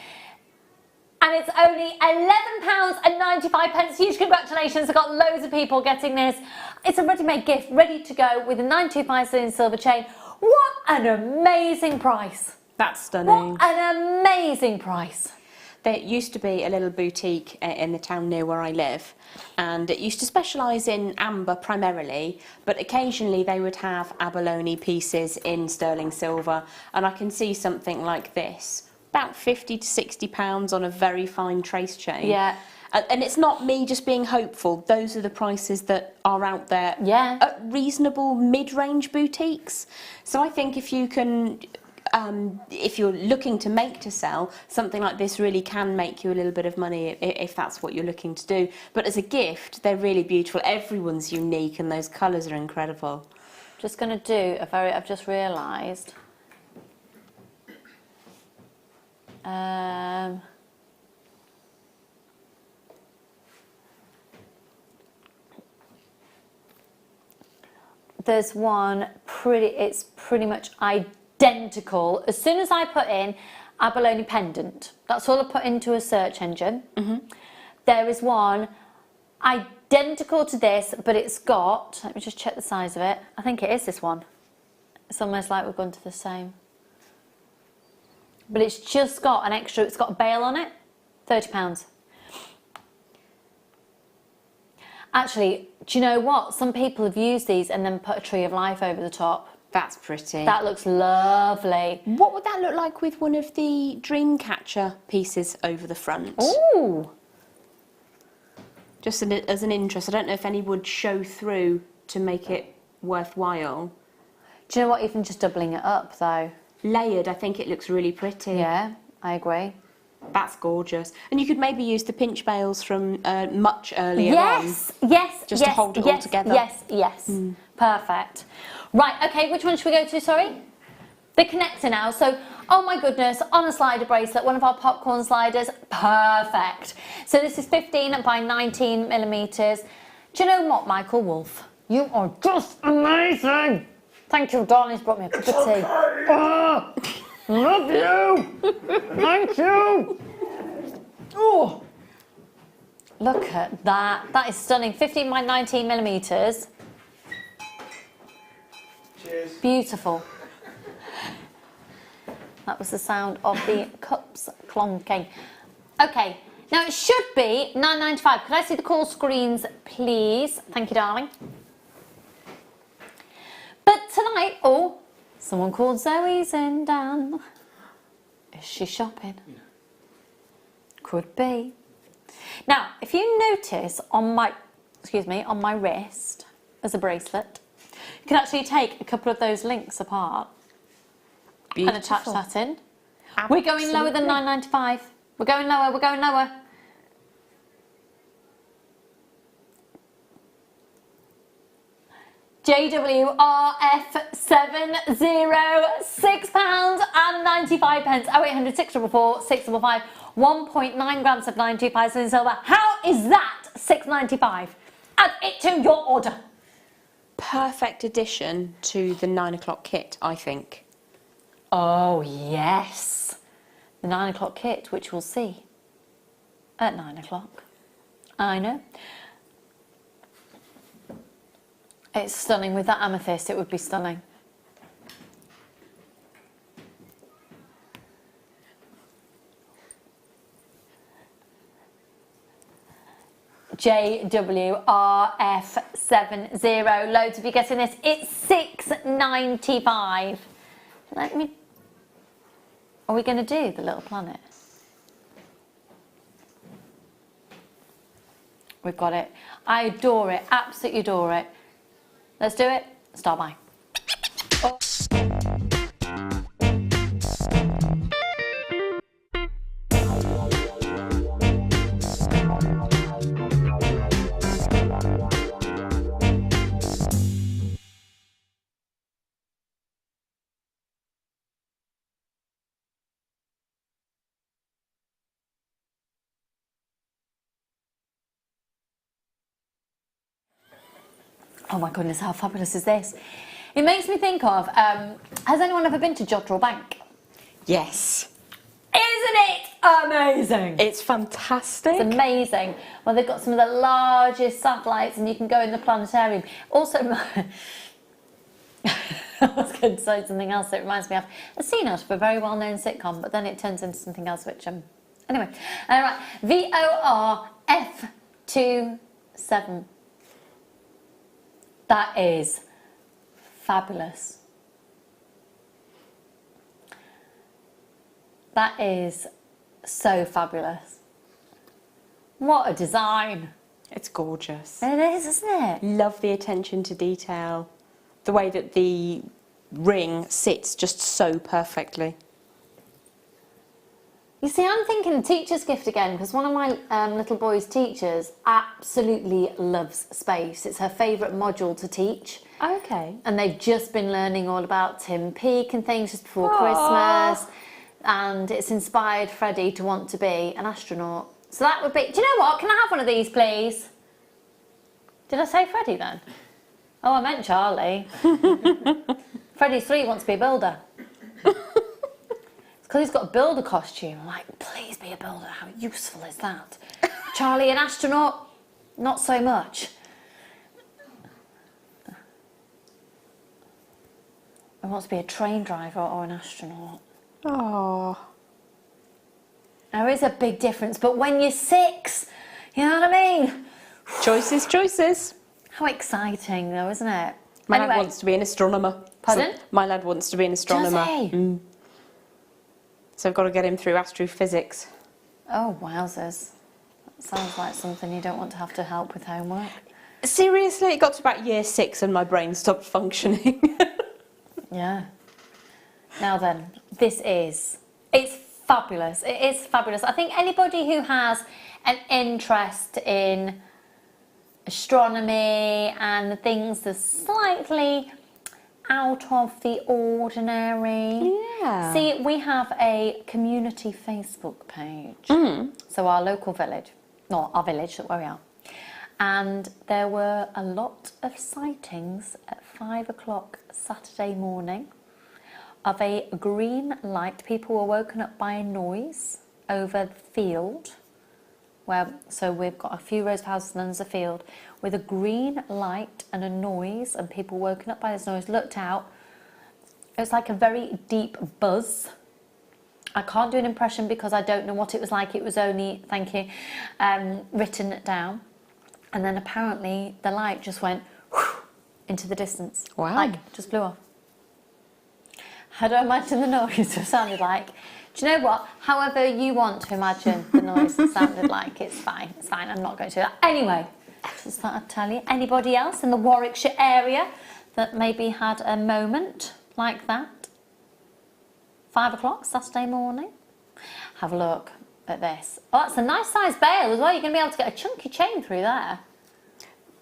And it's only £11.95. Huge congratulations. I've got loads of people getting this. It's a ready-made gift, ready to go with a 925 sterling silver chain. What an amazing price. That's stunning. What an amazing price. There used to be a little boutique in the town near where I live, and it used to specialise in amber primarily, but occasionally they would have abalone pieces in sterling silver, and I can see something like this, about £50 to £60 on a very fine trace chain. Yeah. And it's not me just being hopeful, those are the prices that are out there at reasonable mid-range boutiques. So I think if you can... if you're looking to make to sell, something like this really can make you a little bit of money if that's what you're looking to do. But as a gift, they're really beautiful. Everyone's unique and those colours are incredible. Just going to do I've just realised. There's one it's pretty much identical. As soon as I put in abalone pendant, that's all I put into a search engine. There is one identical to this, but it's got, let me just check the size of it. I think it is this one. It's almost like we've gone to the same. But it's just got an extra, it's got a bail on it, £30. Actually, do you know what? Some people have used these and then put a tree of life over the top. That's pretty. That looks lovely. What would that look like with one of the Dreamcatcher pieces over the front? Ooh. Just as an interest. I don't know if any would show through to make it worthwhile. Do you know what? Even just doubling it up though. layered, I think it looks really pretty. Yeah, I agree. That's gorgeous. And you could maybe use the pinch bails from much earlier on. Yes, Just to hold it all together. Yes. Perfect. Right, okay, which one should we go to, sorry? The connector now. So, oh my goodness, on a slider bracelet, one of our popcorn sliders, perfect. So this is 15 by 19 millimeters. Do you know what, Michael Wolf? You are just amazing. Thank you, darling. He's brought me a cup of tea. Oh, love you. Thank you. Oh, look at that. That is stunning. 15 by 19 millimeters. Cheers. Beautiful. That was the sound of the cups clonking. Okay, now it should be £9.95. Could I see the call screens, please? Thank you, darling. But tonight, oh, someone called Zoe's in, Dan. Is she shopping? Could be. Now, if you notice on my wrist as a bracelet, you can actually take a couple of those links apart. Beautiful. And attach that in. We're going lower than £9.95. We're going lower, we're going lower. JWRF70, £6.95. 0800 644 655, 1.9 grams of 925 in silver. How is that £6.95? Add it to your order. Perfect addition to the 9 o'clock kit, I think. Oh yes, the 9 o'clock kit, which we'll see at 9 o'clock. I know. It's stunning. With that amethyst, it would be stunning. JWRF70. Loads of you getting this. It's £6.95. Let me. Are we going to do the little planet? We've got it. I adore it. Absolutely adore it. Let's do it. Start by. Oh. Oh my goodness, how fabulous is this? It makes me think of, has anyone ever been to Jodrell Bank? Yes. Isn't it amazing? It's fantastic. It's amazing. Well, they've got some of the largest satellites and you can go in the planetarium. Also, I was going to say something else that reminds me of a scene out of a very well-known sitcom, but then it turns into something else, which, anyway. All right, VORF27. That is fabulous. That is so fabulous. What a design. It's gorgeous. It is, isn't it? Love the attention to detail. The way that the ring sits just so perfectly. You see, I'm thinking teacher's gift again, because one of my little boy's teachers absolutely loves space. It's her favourite module to teach. Okay. And they've just been learning all about Tim Peake and things just before Christmas. And it's inspired Freddie to want to be an astronaut. So that would be... Do you know what? Can I have one of these, please? Did I say Freddie then? Oh, I meant Charlie. Freddie's 3, wants to be a builder. Because he's got a builder costume. I'm like, please be a builder. How useful is that? Charlie, an astronaut? Not so much. He wants to be a train driver or an astronaut. Oh. There is a big difference, but when you're 6, you know what I mean? Choices, choices. How exciting, though, isn't it? My Anyway. lad wants to be an astronomer. Pardon? So my lad wants to be an astronomer. Does he? So I've got to get him through astrophysics. Oh, wowzers. That sounds like something you don't want to have to help with homework. Seriously, it got to about year 6 and my brain stopped functioning. Yeah. Now then, it's fabulous. It is fabulous. I think anybody who has an interest in astronomy and things that are slightly out of the ordinary. Yeah. See, we have a community Facebook page. So our local village, not our village, where we are. And there were a lot of sightings at 5 o'clock Saturday morning of a green light. People were woken up by a noise over the field. So we've got a few rows of houses and then there's a field with a green light and a noise, and people woken up by this noise, looked out. It was like a very deep buzz. I can't do an impression because I don't know what it was like. It was only, thank you, written down. And then apparently the light just went into the distance. Wow. Like, just blew off. I don't imagine the noise it sounded like. Do you know what? However you want to imagine the noise it sounded like, it's fine. It's fine. I'm not going to do that. Anyway, just thought I'd tell you. Anybody else in the Warwickshire area that maybe had a moment like that? 5 o'clock Saturday morning. Have a look at this. Oh, that's a nice size bail as well. You're going to be able to get a chunky chain through there.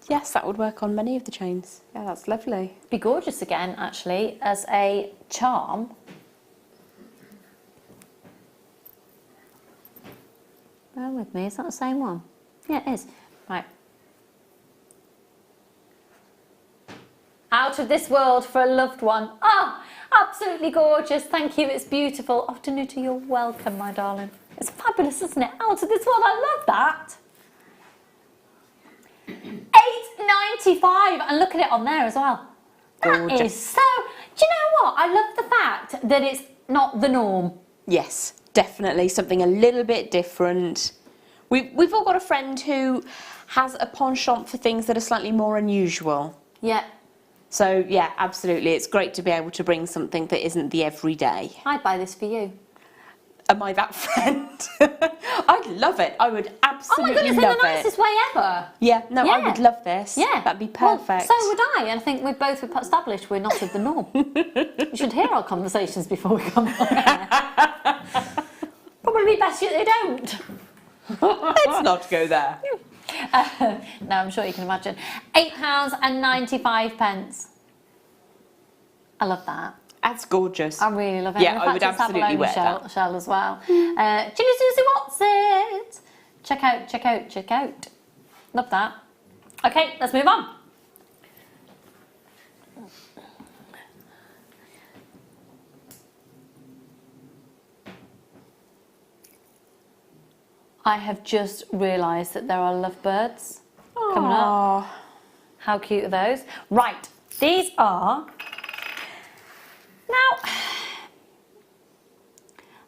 Yes, that would work on many of the chains. Yeah, that's lovely. Be gorgeous again, actually, as a charm. Bear with me, is that the same one? Yeah, it is. Right. Out of this world for a loved one. Ah, absolutely gorgeous. Thank you, it's beautiful. Oh, Danuta, you're welcome, my darling. It's fabulous, isn't it? Out of this world, I love that. £8.95, and look at it on there as well. That Gorgeous. is so. Do you know what? I love the fact that it's not the norm. Yes, definitely something a little bit different. We've all got a friend who has a penchant for things that are slightly more unusual. Yeah. So yeah, absolutely, it's great to be able to bring something that isn't the everyday. I'd buy this for you. Am I that friend? I'd love it. I would absolutely oh my goodness, love in the nicest way ever. Yeah, no, I Yeah. would love this. Yeah. That'd be perfect. Well, so would I, and I think we've both established we're not of the norm. You should hear our conversations before we come on air. Probably best they don't. Let's not go there. No, I'm sure you can imagine. £8.95. I love that. That's gorgeous. I really love it. Yeah, In I fact, would it's absolutely Abalone wear that. shell as well. Chilli Susie what's it? Check out, check out, check out. Love that. Okay, let's move on. I have just realised that there are lovebirds coming up. How cute are those? Right, these are... Now, have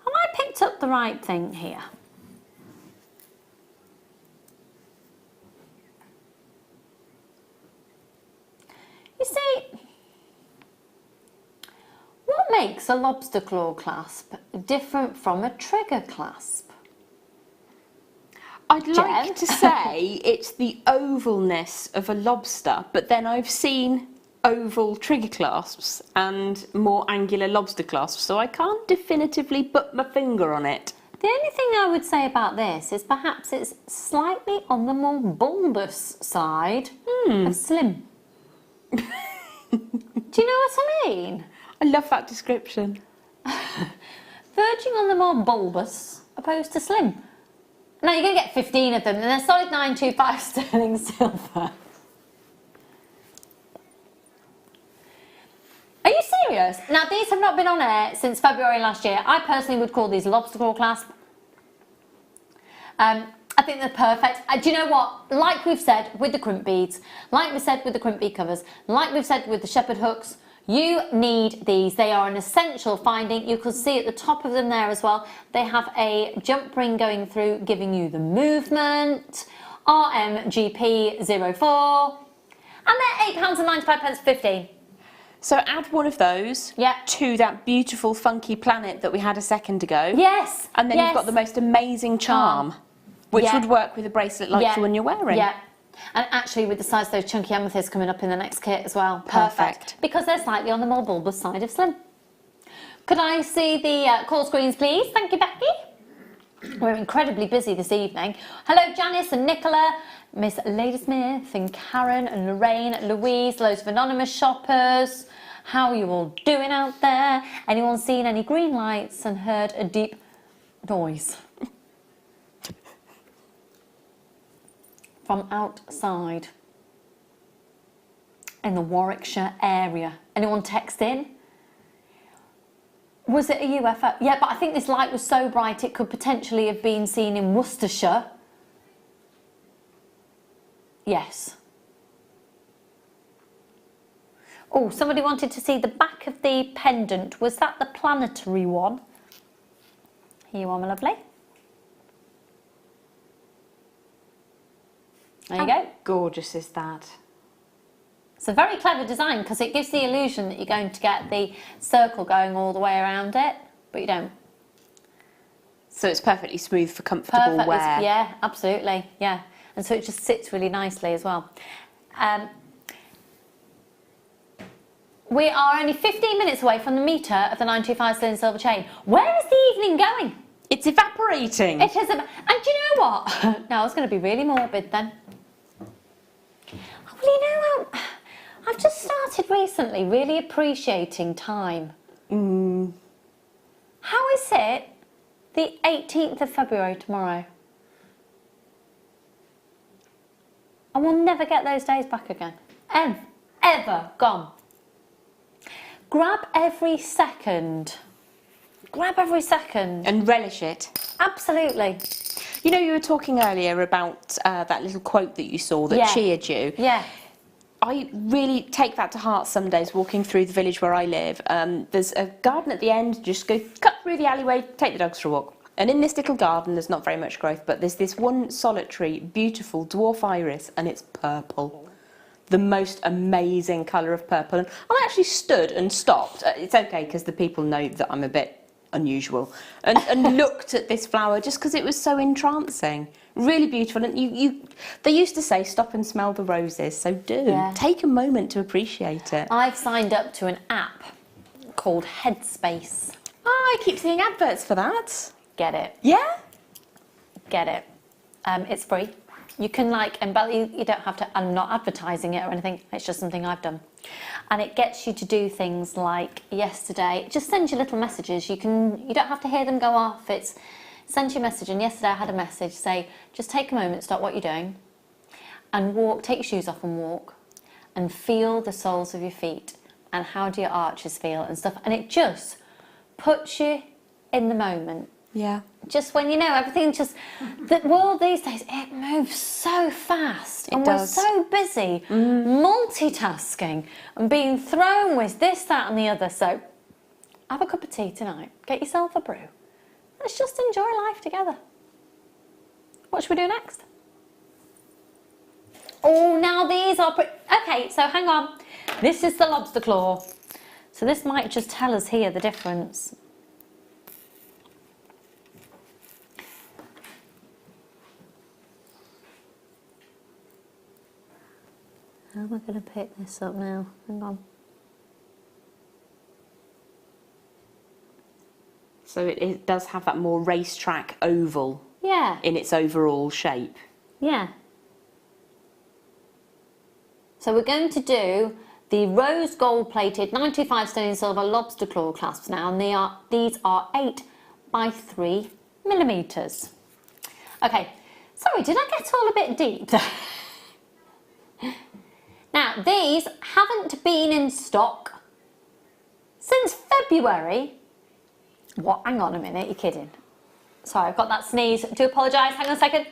I picked up the right thing here? You see, what makes a lobster claw clasp different from a trigger clasp? I'd like to say it's the ovalness of a lobster, but then I've seen oval trigger clasps and more angular lobster clasps, so I can't definitively put my finger on it. The only thing I would say about this is perhaps it's slightly on the more bulbous side of slim. Do you know what I mean? I love that description. Verging on the more bulbous opposed to slim. Now you're going to get 15 of them, and they're solid 925 sterling silver. Are you serious? Now these have not been on air since February last year. I personally would call these lobster claw clasp. I think they're perfect. Do you know what? Like we've said with the crimp beads, like we said with the crimp bead covers, like we've said with the shepherd hooks, you need these. They are an essential finding. You can see at the top of them there as well. They have a jump ring going through, giving you the movement. RMGP04. And they're £8.95 15. So add one of those to that beautiful funky planet that we had a second ago. Yes. And then you've got the most amazing charm, which would work with a bracelet like the one you're wearing. Yeah. And actually with the size of those chunky amethysts coming up in the next kit as well. Perfect. Because they're slightly on the more bulbous side of slim. Could I see the call screens, please? Thank you, Becky. We're incredibly busy this evening. Hello, Janice and Nicola, Miss Ladysmith and Karen and Lorraine, Louise, loads of anonymous shoppers. How are you all doing out there? Anyone seen any green lights and heard a deep noise from outside in the Warwickshire area? Anyone text in? Was it a UFO? Yeah, but I think this light was so bright it could potentially have been seen in Worcestershire. Yes. Oh, somebody wanted to see the back of the pendant. Was that the planetary one? Here you are, my lovely. There you go. Gorgeous is that? It's a very clever design because it gives the illusion that you're going to get the circle going all the way around it, but you don't. So it's perfectly smooth for comfortable wear. Yeah, absolutely, yeah. And so it just sits really nicely as well. We are only 15 minutes away from the metre of the 925 sterling silver chain. Where is the evening going? It's evaporating. It is, and do you know what? Now it's going to be really morbid then. Well, you know, I've just started recently really appreciating time. How is it the 18th of February tomorrow? And we'll never get those days back again. Ever gone. Grab every second. Grab every second. And relish it. Absolutely. You know, you were talking earlier about that little quote that you saw that cheered you. Yeah. I really take that to heart some days walking through the village where I live. There's a garden at the end, just go cut through the alleyway, take the dogs for a walk. And in this little garden there's not very much growth, but there's this one solitary, beautiful dwarf iris, and it's purple. The most amazing colour of purple. And I actually stood and stopped. It's okay because the people know that I'm a bit unusual. And looked at this flower just because it was so entrancing. Really beautiful. And they used to say stop and smell the roses, so do. Yeah. Take a moment to appreciate it. I've signed up to an app called Headspace. Oh, I keep seeing adverts for that. Get it. Yeah? Get it. It's free. You can you don't have to, I'm not advertising it or anything, it's just something I've done. And it gets you to do things like yesterday, it just sends you little messages. You don't have to hear them go off, it's sends you a message. And yesterday I had a message say, just take a moment, stop what you're doing and walk, take your shoes off and walk and feel the soles of your feet and how do your arches feel and stuff. And it just puts you in the moment. Yeah. Just when you know everything, just the world these days, it moves so fast and we're so busy multitasking and being thrown with this, that and the other. So have a cup of tea tonight, get yourself a brew. Let's just enjoy life together. What should we do next? Oh, now these are okay, so hang on. This is the lobster claw. So this might just tell us here the difference. How am I going to pick this up now? Hang on. So it does have that more racetrack oval in its overall shape. Yeah. So we're going to do the rose gold plated 925 sterling silver lobster claw clasps now, and these are 8 by 3 millimeters. Okay, sorry, did I get all a bit deep there? Now, these haven't been in stock since February. What? Hang on a minute, you're kidding. Sorry, I've got that sneeze. Do apologise, hang on a second.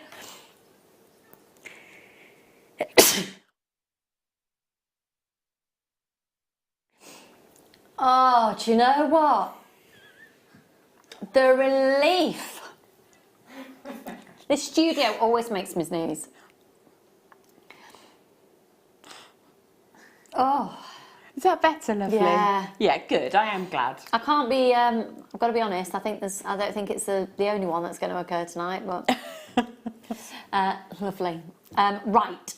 Oh, do you know what? The relief. This studio always makes me sneeze. Oh. Is that better, lovely? Yeah. Yeah, good. I am glad. I can't be, I've got to be honest, I don't think it's the only one that's going to occur tonight, but lovely. Right.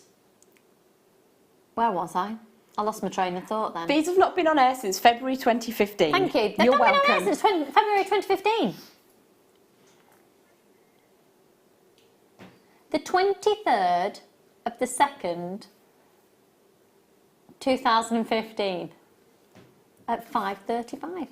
Where was I? I lost my train of thought then. These have not been on air since February 2015. Thank you. They've You're not been on welcome. air since February 2015. The 23rd of the 2nd, 2015 at 5:35.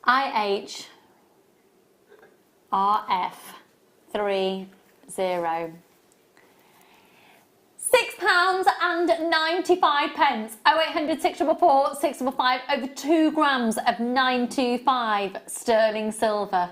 IHRF30. £6.95. 0800 644 655, over 2 grams of 925 sterling silver.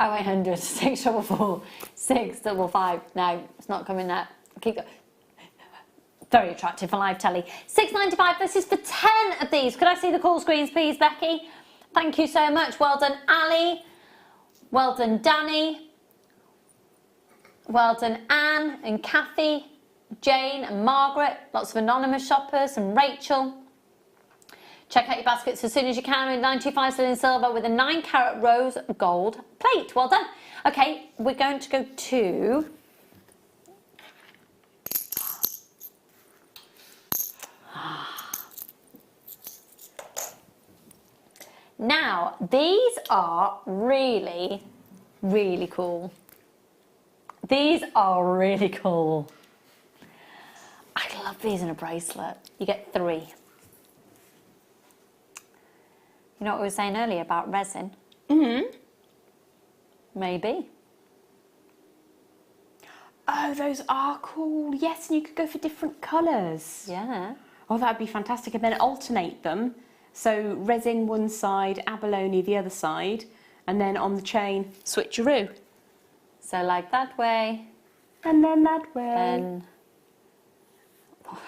Oh, 0800 644 655. No, it's not coming there. Keep going. Very attractive for live telly. £6.95. This is for 10 of these. Could I see the call screens, please, Becky? Thank you so much. Well done, Ali. Well done, Danny. Well done, Anne and Kathy, Jane and Margaret. Lots of anonymous shoppers and Rachel. Check out your baskets as soon as you can with 925 sterling silver with a 9-carat rose gold plate. Well done. Okay, we're going to go to... Now, these are really, really cool. These are really cool. I love these in a bracelet. You get 3. You know what we were saying earlier about resin? Mm-hmm. Maybe. Oh, those are cool. Yes, and you could go for different colours. Yeah. Oh, that'd be fantastic. And then alternate them. So resin one side, abalone the other side, and then on the chain, switcheroo. So like that way. And then that way. Then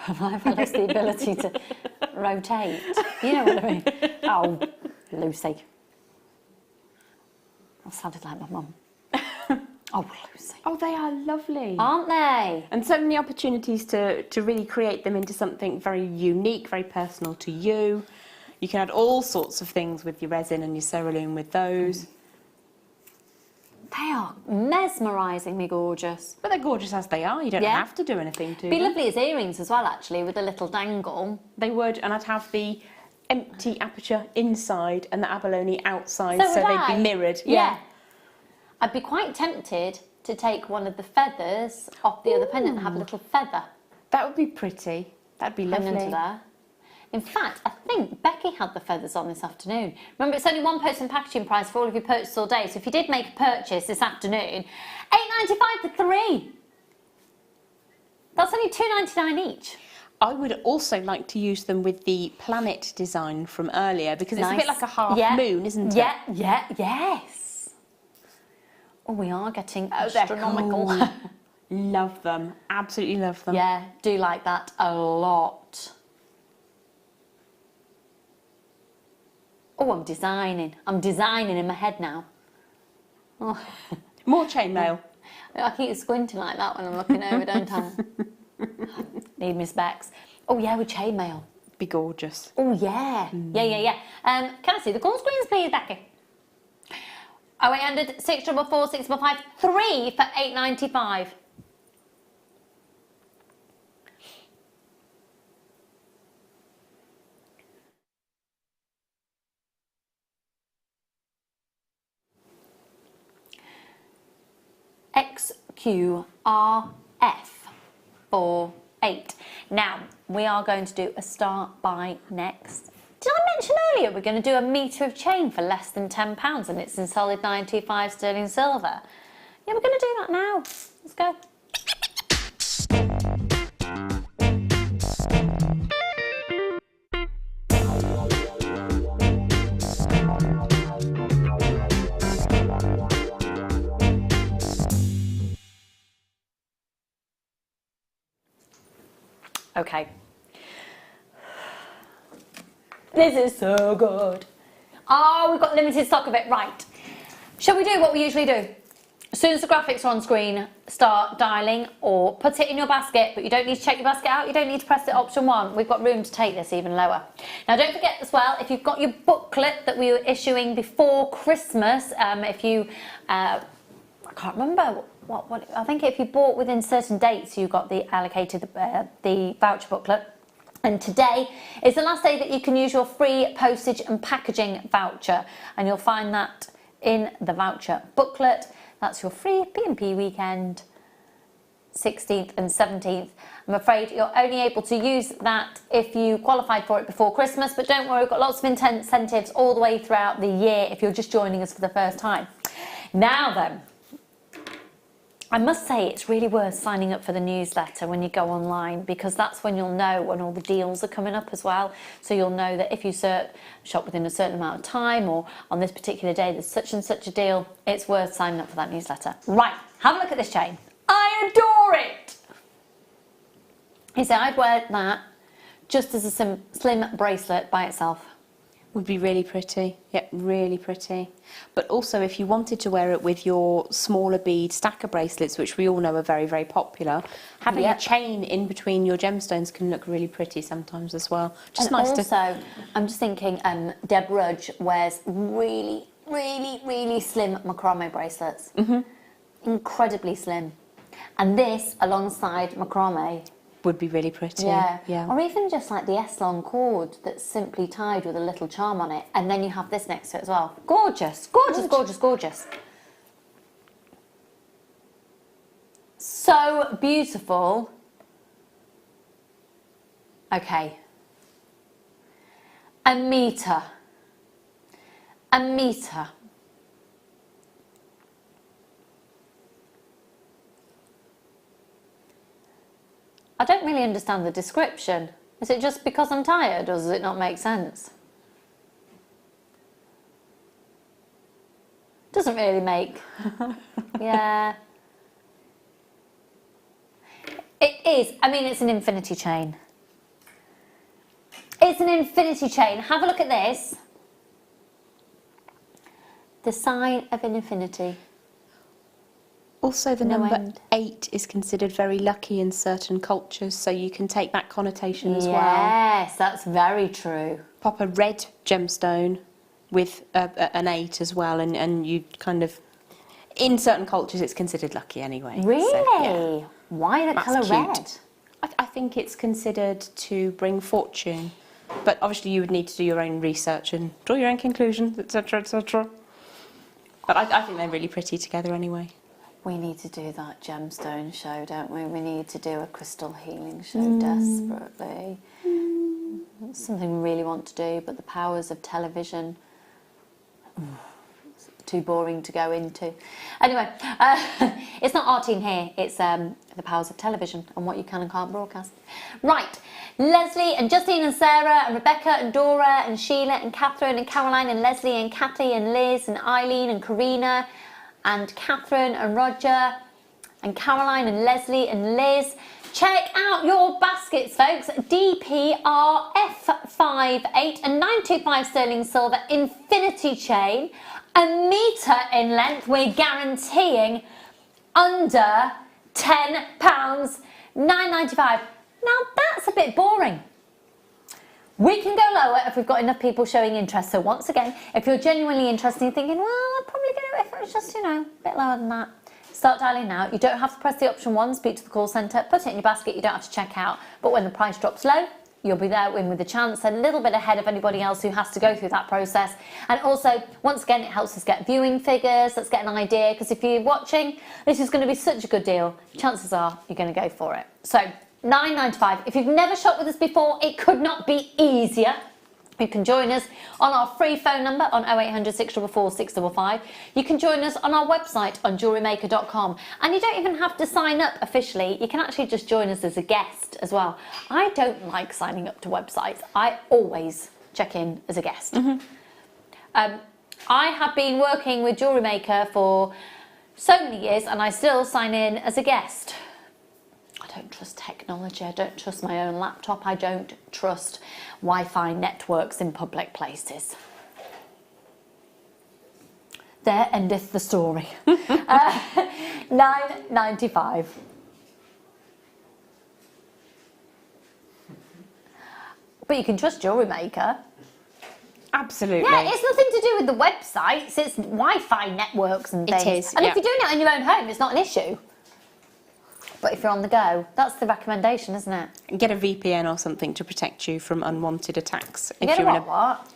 I've lost the ability to rotate. You know what I mean? Oh, Lucy. I sounded like my mum. Oh, Lucy. Oh, they are lovely. Aren't they? And so many opportunities to really create them into something very unique, very personal to you. You can add all sorts of things with your resin and your cerulean with those. They are mesmerisingly gorgeous. But they're gorgeous as they are. You don't have to do anything to Be them. lovely as earrings as well, actually, with a little dangle. They would, and I'd have the empty aperture inside and the abalone outside, So so would they'd I. be mirrored. Yeah. I'd be quite tempted to take one of the feathers off the other pendant and have a little feather That would be pretty. That'd be hang lovely. under there. In fact, I think Becky had the feathers on this afternoon. Remember, it's only £1 post and packaging price for all of your purchases all day. So if you did make a purchase this afternoon, £8.95 for 3. That's only £2.99 each. I would also like to use them with the planet design from earlier because it's a bit Nice. like a half moon, isn't it? Yes. Oh, we are getting they're astronomical. cool. Love them. Absolutely love them. Yeah, do like that a lot. Oh, I'm designing in my head now. Oh. More chainmail. I keep squinting like that when I'm looking over, don't I? Need my specs. Oh yeah, with chainmail. Be gorgeous. Oh yeah. Yeah. Can I see the call screens, please, Becky? 0800 644 655 3 for £8.95. XQRF48. Now, we are going to do a start by next. Did I mention earlier we're going to do a metre of chain for less than £10 and it's in solid 925 sterling silver? Yeah, we're going to do that now. Let's go. Okay. This is so good. Oh, we've got limited stock of it. Right. Shall we do what we usually do? As soon as the graphics are on screen, start dialing or put it in your basket, but you don't need to check your basket out. You don't need to press the option 1. We've got room to take this even lower. Now, don't forget as well, if you've got your booklet that we were issuing before Christmas, if you, I can't remember what, I think if you bought within certain dates, you got the allocated the voucher booklet. And today is the last day that you can use your free postage and packaging voucher, and you'll find that in the voucher booklet. That's your free P&P weekend, 16th and 17th. I'm afraid you're only able to use that if you qualified for it before Christmas, but don't worry, we've got lots of incentives all the way throughout the year if you're just joining us for the first time. Now then, I must say it's really worth signing up for the newsletter when you go online, because that's when you'll know when all the deals are coming up as well. So you'll know that if you shop within a certain amount of time, or on this particular day there's such and such a deal, it's worth signing up for that newsletter. Right, have a look at this chain. I adore it! You see, I'd wear that just as a slim bracelet by itself. Would be really pretty. Yep, really pretty. But also, if you wanted to wear it with your smaller bead stacker bracelets, which we all know are very, very popular, having a chain in between your gemstones can look really pretty sometimes as well. Just and nice also, I'm just thinking, Deb Rudge wears really, really, really slim macrame bracelets. Incredibly slim. And this, alongside macrame, would be really pretty. Yeah. Or even just like the S-long cord that's simply tied with a little charm on it, and then you have this next to it as well. Gorgeous, gorgeous, gorgeous, gorgeous. So beautiful. Okay. A metre. A metre. I don't really understand the description. Is it just because I'm tired, or does it not make sense? Doesn't really make. Yeah. It is. I mean, it's an infinity chain. It's an infinity chain. Have a look at this. The sign of an infinity. Also, the number 8 is considered very lucky in certain cultures, so you can take that connotation as well. Yes, that's very true. Pop a red gemstone with an 8 as well, and you kind of, in certain cultures, it's considered lucky anyway. Really? So, yeah. Why the colour red? I think it's considered to bring fortune, but obviously you would need to do your own research and draw your own conclusions, etc., etc. But I think they're really pretty together anyway. We need to do that gemstone show, don't we? We need to do a crystal healing show desperately. It's something we really want to do, but the powers of television, too boring to go into. Anyway, it's not our team here, it's the powers of television and what you can and can't broadcast. Right, Leslie and Justine and Sarah and Rebecca and Dora and Sheila and Catherine and Caroline and Leslie and Kathy and Liz and Eileen and Karina and Catherine and Roger and Caroline and Leslie and Liz. Check out your baskets, folks. DPRF58 and 925 sterling silver infinity chain, a metre in length. We're guaranteeing under £10, £9.95. Now that's a bit boring. We can go lower if we've got enough people showing interest. So once again, if you're genuinely interested and thinking, well, I'd probably get it if it was just, you know, a bit lower than that, start dialing now. You don't have to press the option 1, speak to the call centre, put it in your basket, you don't have to check out. But when the price drops low, you'll be there with a chance, a little bit ahead of anybody else who has to go through that process. And also, once again, it helps us get viewing figures, let's get an idea, because if you're watching, this is going to be such a good deal, chances are you're going to go for it. So, £9.95. If you've never shopped with us before, it could not be easier. You can join us on our free phone number on 0800 644 655. You can join us on our website on JewelleryMaker.com. And you don't even have to sign up officially. You can actually just join us as a guest as well. I don't like signing up to websites. I always check in as a guest. I have been working with JewelleryMaker for so many years and I still sign in as a guest. I don't trust technology, I don't trust my own laptop, I don't trust Wi-Fi networks in public places. There endeth the story. $9.95. But you can trust JewelleryMaker. Absolutely. Yeah, it's nothing to do with the websites, it's Wi-Fi networks and things. It is, and yeah. if you're doing it in your own home, it's not an issue. But if you're on the go, that's the recommendation, isn't it? Get a VPN or something to protect you from unwanted attacks. You get a what?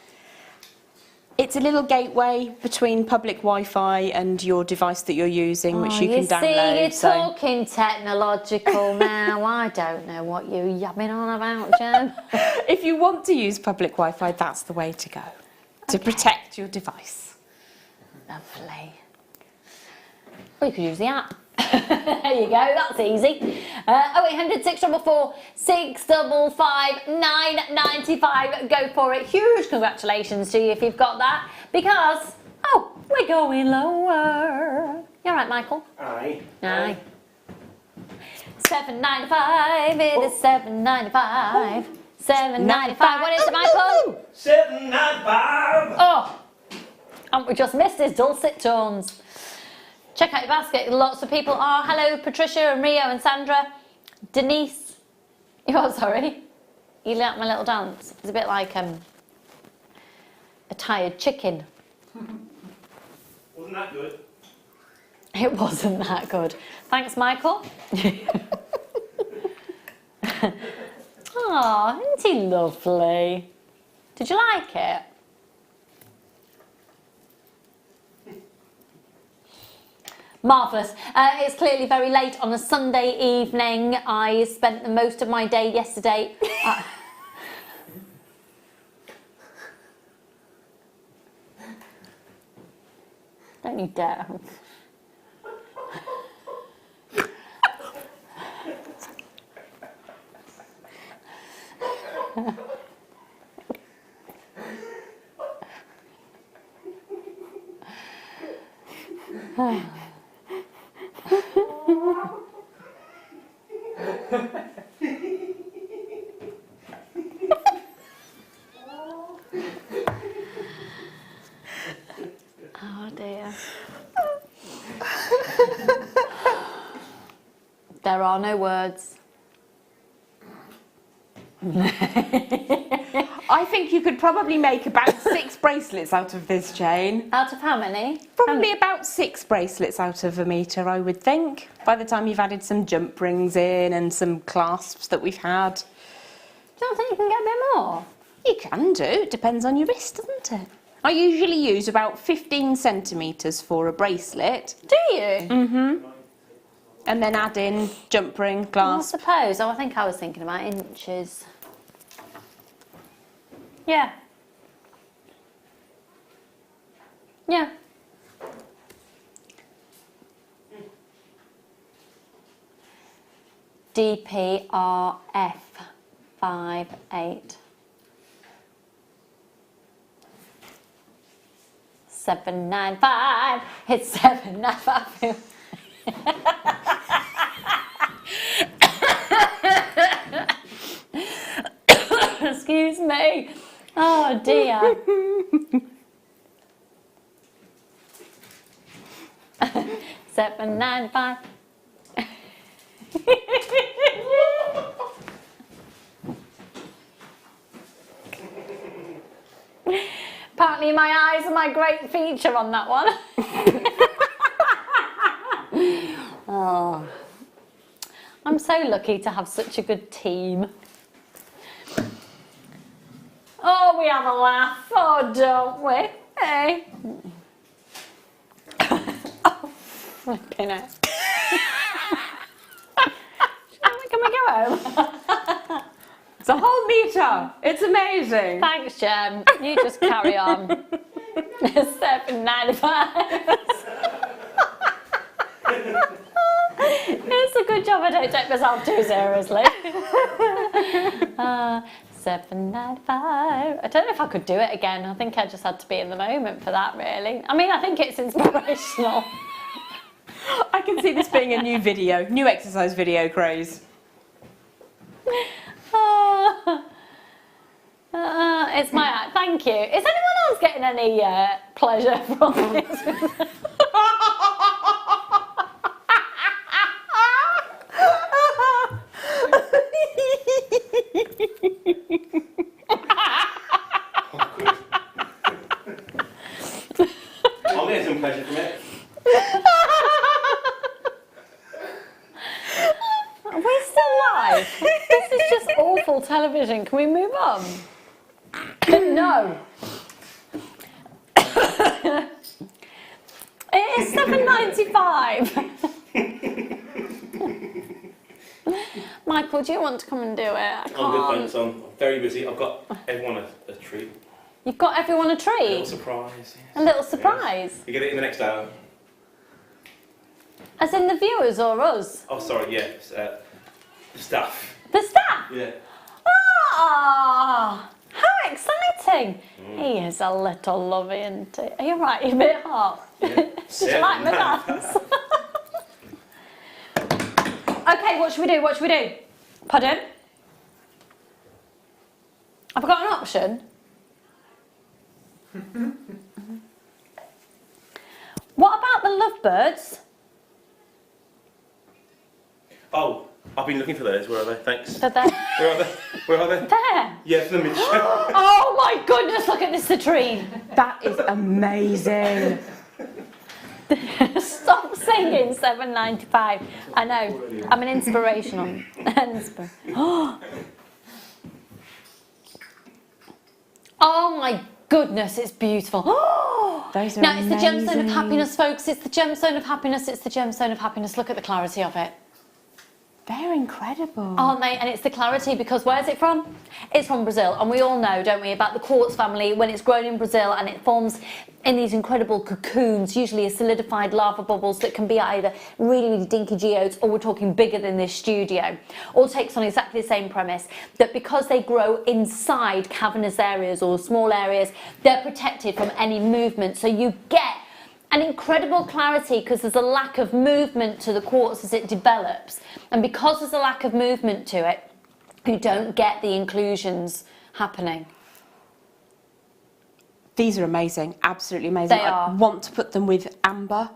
It's a little gateway between public Wi-Fi and your device that you're using, which you can download. You're talking technological now. I don't know what you're yabbing on about, Jen. If you want to use public Wi-Fi, that's the way to go, to protect your device. Lovely. Or you could use the app. There you go, that's easy. 0800 644 655 995. Go for it. Huge congratulations to you if you've got that, because, oh, we're going lower. You all right, Michael? Aye. Aye. $7.95. It is $7.95. $7.95. What is it, Michael? $7.95. Oh, and we just missed his dulcet tones. Check out your basket. Lots of people are. Hello, Patricia and Rio and Sandra. Denise. Oh, sorry. You like my little dance? It's a bit like a tired chicken. Wasn't that good? It wasn't that good. Thanks, Michael. Oh, isn't he lovely? Did you like it? Marvellous. It's clearly very late on a Sunday evening. I spent the most of my day yesterday. Don't you dare. Oh dear. There are no words. I think you could probably make about 6 bracelets out of this chain. Out of how many? Probably about 6 bracelets out of a metre, I would think, by the time you've added some jump rings in and some clasps that we've had. Do you not think you can get a bit more? You can do, it depends on your wrist, doesn't it? I usually use about 15 centimetres for a bracelet. Do you? Mm-hmm. And then add in jump ring, I clasp. suppose. Oh, I think I was thinking about inches. Yeah. Yeah. DPRF 58. 795. It's 795. Excuse me. Oh dear. $7.95. Apparently my eyes are my great feature on that one. Oh, I'm so lucky to have such a good team. Oh, we have a laugh, oh, don't we? Hey. Oh, flipping it. Can we go home? It's a whole metre. It's amazing. Thanks, Jem. You just carry on. $7.95. It's a good job I don't take myself too seriously. $7.95. I don't know if I could do it again. I think I just had to be in the moment for that, really. I mean, I think it's inspirational. I can see this being a new video, new exercise video craze. It's my art. Thank you. Is anyone else getting any pleasure from this? I'll get some pleasure from it. Are we still live? This is just awful television. Can we move on? No. It is £7.95. Michael, do you want to come and do it? I can't. I'm good, thanks. I'm very busy. I've got everyone a treat. You've got everyone a A treat? little surprise. Yes. A little surprise? Yes. You get it in the next hour. As in the viewers or us? Oh, sorry, yeah. It's, the staff. The staff? Yeah. Ah, how exciting! He is a little lovey, isn't he? Are you right? You're a bit hot. Yeah. Did you like my dance? Okay, what should we do? What should we do? Pardon? Have I got an option? What about the lovebirds? Oh, I've been looking for those. Where are they? Thanks. They're there. Where are they? Where are they? There. Yeah, for the miniature. Oh my goodness, look at this citrine. That is amazing. Stop singing £7.95. I know. I'm an inspirational. Oh my goodness, it's beautiful. Those are now it's the amazing. gemstone of happiness, folks. It's the gemstone of happiness. It's the gemstone of happiness. Look at the clarity of it. They're incredible. Aren't they? And it's the clarity because where's it from? It's from Brazil. And we all know, don't we, about the quartz family when it's grown in Brazil and it forms in these incredible cocoons, usually a solidified lava bubbles that can be either really, really dinky geodes or we're talking bigger than this studio. All takes on exactly the same premise that because they grow inside cavernous areas or small areas, they're protected from any movement. So you get an incredible clarity because there's a lack of movement to the quartz as it develops. And because there's a lack of movement to it, you don't get the inclusions happening. These are amazing, absolutely amazing. They are. I want to put them with amber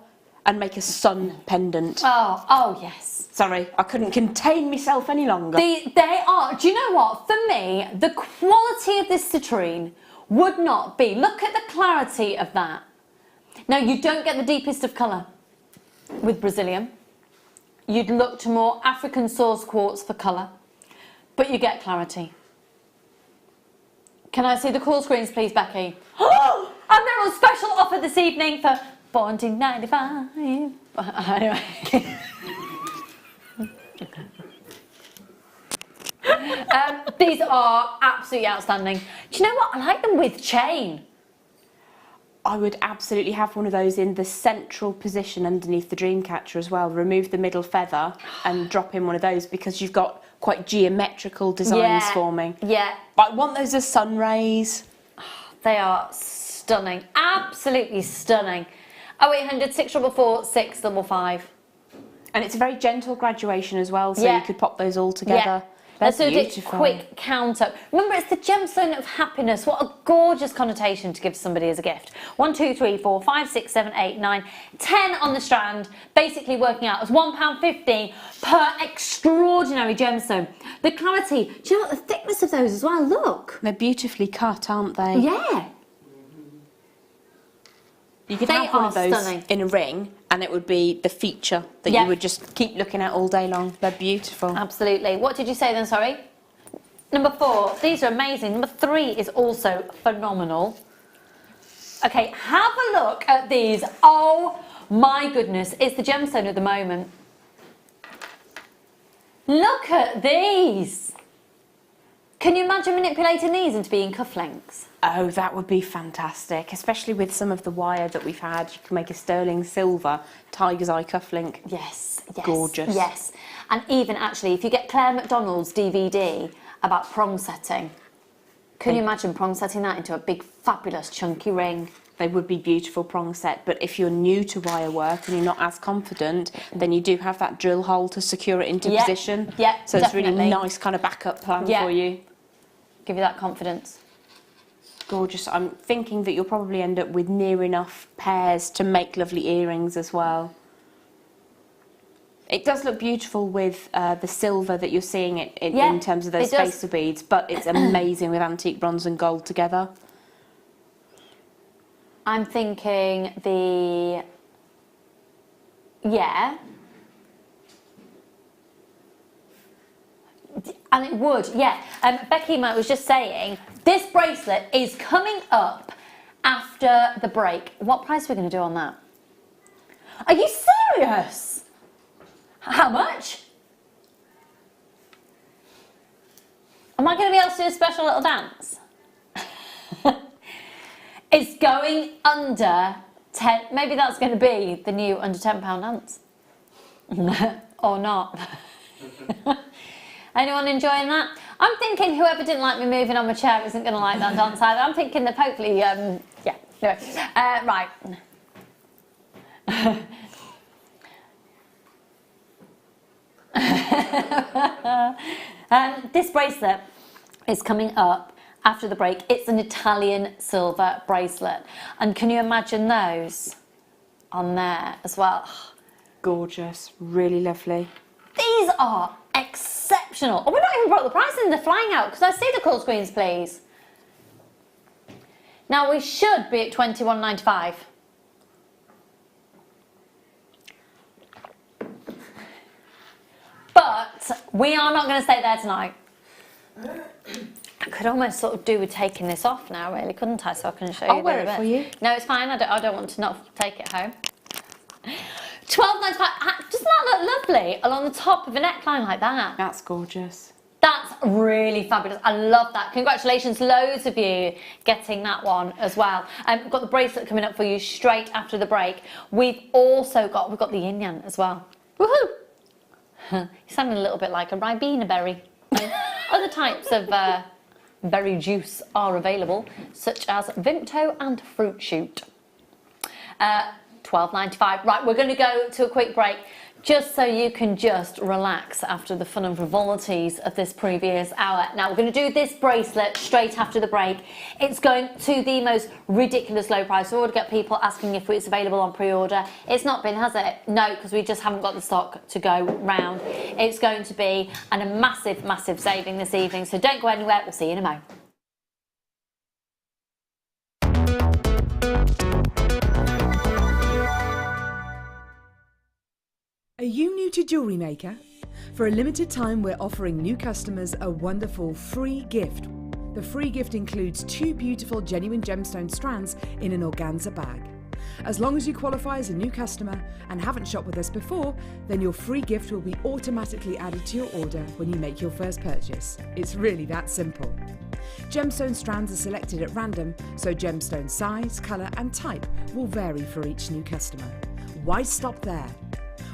and make a sun pendant. Oh yes. Sorry, I couldn't contain myself any longer. They are, do you know what? For me, the quality of this citrine would not be, look at the clarity of that. Now, you don't get the deepest of colour with Brazilian. You'd look to more African source quartz for colour, but you get clarity. Can I see the call screens, please, Becky? Oh, and they're on special offer this evening for £14.95. Anyway. These are absolutely outstanding. Do you know what? I like them with chain. I would absolutely have one of those in the central position underneath the Dreamcatcher as well. Remove the middle feather and drop in one of those because you've got quite geometrical designs forming. Yeah. I want those as sun rays. They are stunning. Absolutely stunning. 0800 644 655. And it's a very gentle graduation as well, so Yeah. you could pop those all together. Yeah. They're Let's do a beautiful. quick count up. Remember, it's the gemstone of happiness. What a gorgeous connotation to give somebody as a gift. 1, 2, 3, 4, 5, 6, 7, 8, 9, 10 on the strand. Basically working out as £1.50 per extraordinary gemstone. The clarity, do you know what? The thickness of those as well, look. They're beautifully cut, aren't they? Yeah. You could They have one are of those stunning. in a ring and it would be the feature that Yeah. you would just keep looking at all day long. They're beautiful. Absolutely. What did you say then, sorry? Number 4, these are amazing. Number 3 is also phenomenal. Okay, have a look at these. Oh my goodness, it's the gemstone of the moment. Look at these. Can you imagine manipulating these into being cufflinks? Oh, that would be fantastic, especially with some of the wire that we've had. You can make a sterling silver tiger's eye cufflink. Yes, yes. Gorgeous. Yes. And even actually, if you get Claire McDonald's DVD about prong setting, can you imagine prong setting that into a big, fabulous, chunky ring? They would be beautiful prong set, but if you're new to wire work and you're not as confident, then you do have that drill hole to secure it into position. Yeah, so it's definitely. really nice kind of backup plan for you. Give you that confidence. Gorgeous. I'm thinking that you'll probably end up with near enough pairs to make lovely earrings as well. It does look beautiful with the silver that you're seeing in terms of those spacer beads, but it's amazing with antique bronze and gold together. I'm thinking and it would, yeah. Becky was just saying, this bracelet is coming up after the break. What price are we going to do on that? Are you serious? How much? Am I going to be able to do a special little dance? It's going under 10, maybe that's going to be the new under £10 dance. Or not. Anyone enjoying that? I'm thinking whoever didn't like me moving on my chair isn't going to like that dance either. I'm thinking that hopefully, yeah. Anyway, right. This bracelet is coming up after the break. It's an Italian silver bracelet. And can you imagine those on there as well? Gorgeous, really lovely. These are exceptional. Oh, we're not even brought the price in, they're flying out. Because I see the call screens, please. Now we should be at £21.95. But we are not going to stay there tonight. I could almost sort of do with taking this off now, really, couldn't I? So I can show you. I'll wear it for you. No, it's fine. I don't want to not take it home. £12.95. Doesn't that look lovely along the top of a neckline like that? That's gorgeous. That's really fabulous. I love that. Congratulations, loads of you getting that one as well. We've got the bracelet coming up for you straight after the break. We've got the yin yang as well. Woohoo! You sounded a little bit like a Ribena berry. Other types of berry juice are available, such as Vimto and Fruit Shoot. £12.95. Right, we're going to go to a quick break just so you can just relax after the fun and frivolities of this previous hour. Now, we're going to do this bracelet straight after the break. It's going to the most ridiculous low price. We've already got people asking if it's available on pre-order. It's not been, has it? No, because we just haven't got the stock to go round. It's going to be a massive, massive saving this evening. So don't go anywhere. We'll see you in a moment. Are you new to JewelleryMaker? For a limited time, we're offering new customers a wonderful free gift. The free gift includes 2 beautiful genuine gemstone strands in an organza bag. As long as you qualify as a new customer and haven't shopped with us before, then your free gift will be automatically added to your order when you make your first purchase. It's really that simple. Gemstone strands are selected at random, so gemstone size, colour and type will vary for each new customer. Why stop there?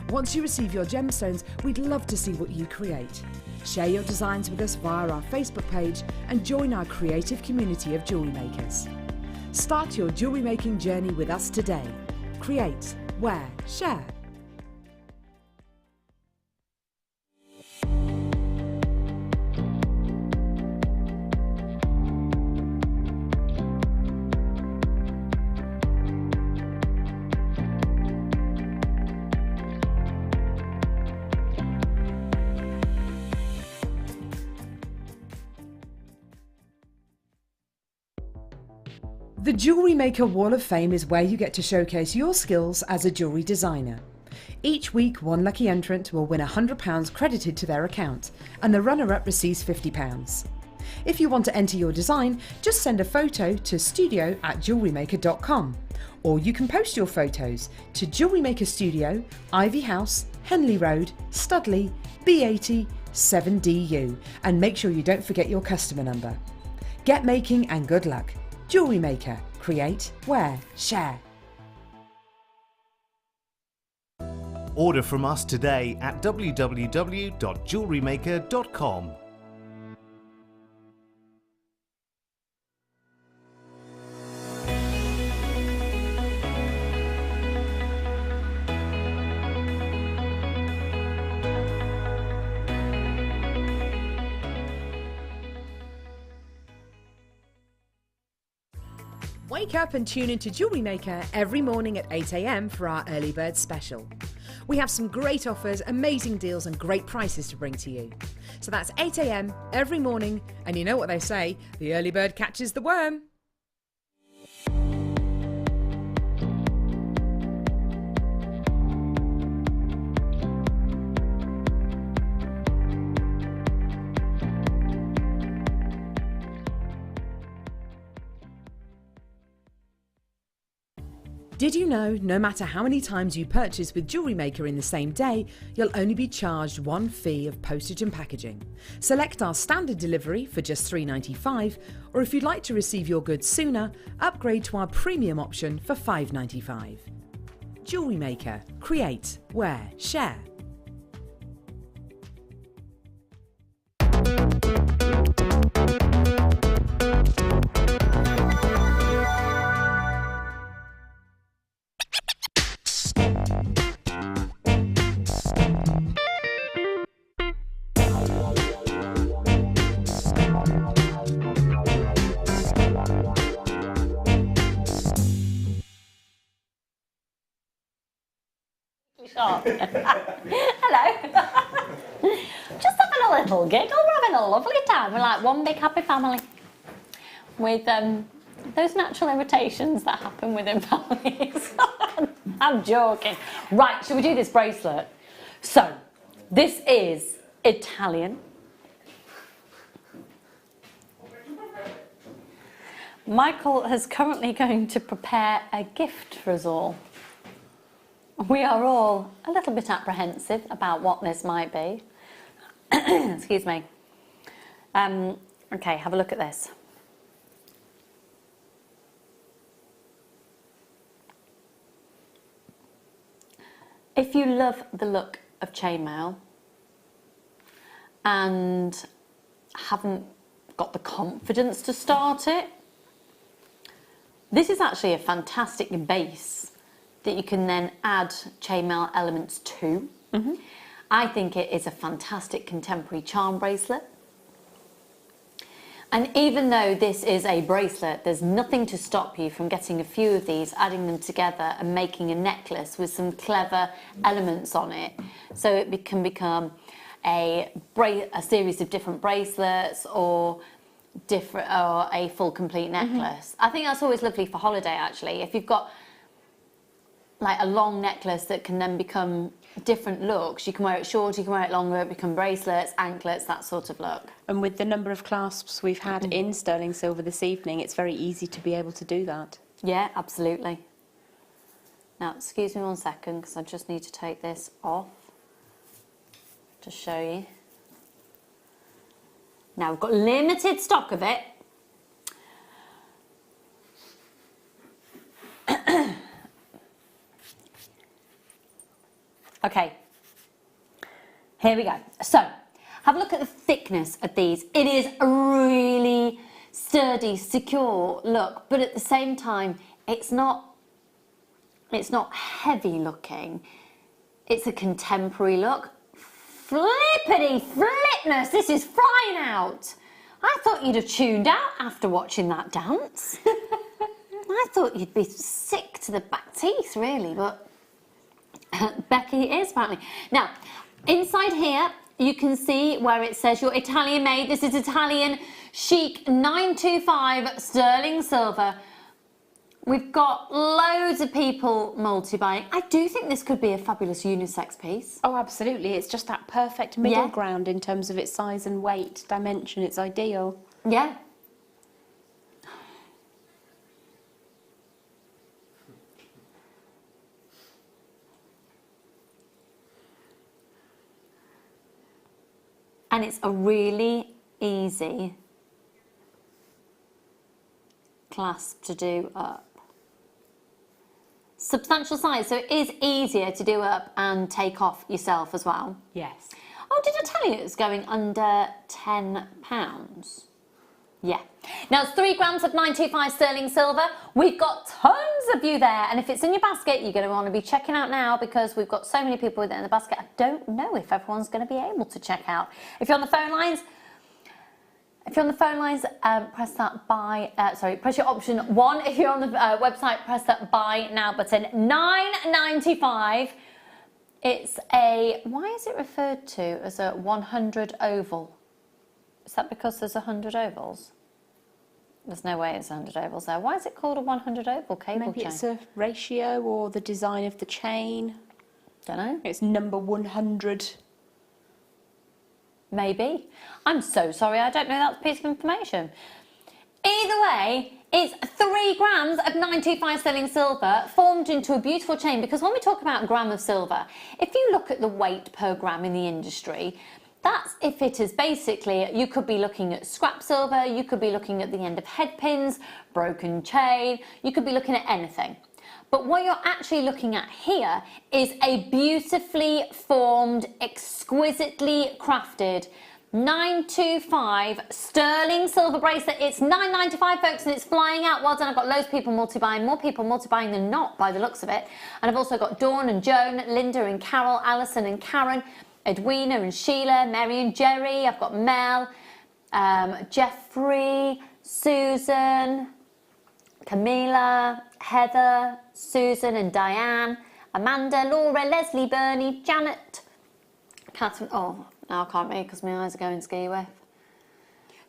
Once you receive your gemstones, we'd love to see what you create. Share your designs with us via our Facebook page and join our creative community of jewellery makers. Start your jewellery making journey with us today. Create, wear, share. The JewelleryMaker Wall of Fame is where you get to showcase your skills as a jewellery designer. Each week, one lucky entrant will win £100 credited to their account, and the runner-up receives £50. If you want to enter your design, just send a photo to studio@jewellerymaker.com, or you can post your photos to JewelleryMaker Studio, Ivy House, Henley Road, Studley, B80 7DU, and make sure you don't forget your customer number. Get making and good luck. JewelleryMaker. Create, wear, share. Order from us today at www.jewellerymaker.com. Wake up and tune into Jewellery Maker every morning at 8 a.m. for our early bird special. We have some great offers, amazing deals and great prices to bring to you. So that's 8 a.m. every morning, and you know what they say, the early bird catches the worm. Did you know, no matter how many times you purchase with Jewellery Maker in the same day, you'll only be charged one fee of postage and packaging. Select our standard delivery for just $3.95, or if you'd like to receive your goods sooner, upgrade to our premium option for $5.95. Jewellery Maker. Create, wear, share. Hello. Just having a little giggle. We're having a lovely time. We're like one big happy family with those natural irritations that happen within families. I'm joking. Right, shall we do this bracelet? So, this is Italian. Michael is currently going to prepare a gift for us all. We are all a little bit apprehensive about what this might be. Excuse me. Okay, have a look at this. If you love the look of chainmail and haven't got the confidence to start it, this is actually a fantastic base that you can then add chainmail elements to. Mm-hmm. I think it is a fantastic contemporary charm bracelet. And even though this is a bracelet, there's nothing to stop you from getting a few of these, adding them together and making a necklace with some clever elements on it. So it can become a series of different bracelets or a full complete necklace. Mm-hmm. I think that's always lovely for holiday actually. If you've got like a long necklace that can then become different looks. You can wear it short, you can wear it longer, it become bracelets, anklets, that sort of look. And with the number of clasps we've had in sterling silver this evening, it's very easy to be able to do that. Yeah, absolutely. Now, excuse me 1 second, because I just need to take this off to show you. Now, we've got limited stock of it. Okay, here we go. So, have a look at the thickness of these. It is a really sturdy, secure look, but at the same time, it's not heavy looking. It's a contemporary look. Flippity flipness, this is flying out. I thought you'd have tuned out after watching that dance. I thought you'd be sick to the back teeth, really, but Becky is apparently. Now, inside here, you can see where it says you're Italian made. This is Italian chic 925 sterling silver. We've got loads of people multi-buying. I do think this could be a fabulous unisex piece. Oh, absolutely. It's just that perfect middle ground in terms of its size and weight, dimension. It's ideal. Yeah. And it's a really easy clasp to do up. Substantial size, so it is easier to do up and take off yourself as well. Yes. Oh, did I tell you it was going under £10? Yeah. Now it's 3 grams of 925 sterling silver. We've got tons of you there, and if it's in your basket, you're going to want to be checking out now because we've got so many people with it in the basket. I don't know if everyone's going to be able to check out. If you're on the phone lines, If you're on the phone lines, press that buy, press your option 1. If you're on the website, press that buy now button. $9.95. It's a, why is it referred to as a 100 oval? Is that because there's 100 ovals? There's no way it's 100 ovals there. Why is it called a 100 oval cable chain? Maybe it's a ratio or the design of the chain. Don't know. It's number 100. Maybe. I'm so sorry, I don't know that piece of information. Either way, it's 3 grams of 925 sterling silver formed into a beautiful chain, because when we talk about a gram of silver, if you look at the weight per gram in the industry, that's if it is basically, you could be looking at scrap silver, you could be looking at the end of headpins, broken chain, you could be looking at anything. But what you're actually looking at here is a beautifully formed, exquisitely crafted 925 sterling silver bracelet. It's $9.95, folks, and it's flying out. Well done. I've got loads of people multi-buying, more people multi-buying than not by the looks of it. And I've also got Dawn and Joan, Linda and Carol, Alison and Karen, Edwina and Sheila, Mary and Jerry. I've got Mel, Jeffrey, Susan, Camila, Heather, Susan and Diane, Amanda, Laura, Leslie, Bernie, Janet, Catherine. Oh, now I can't read because my eyes are going ski with.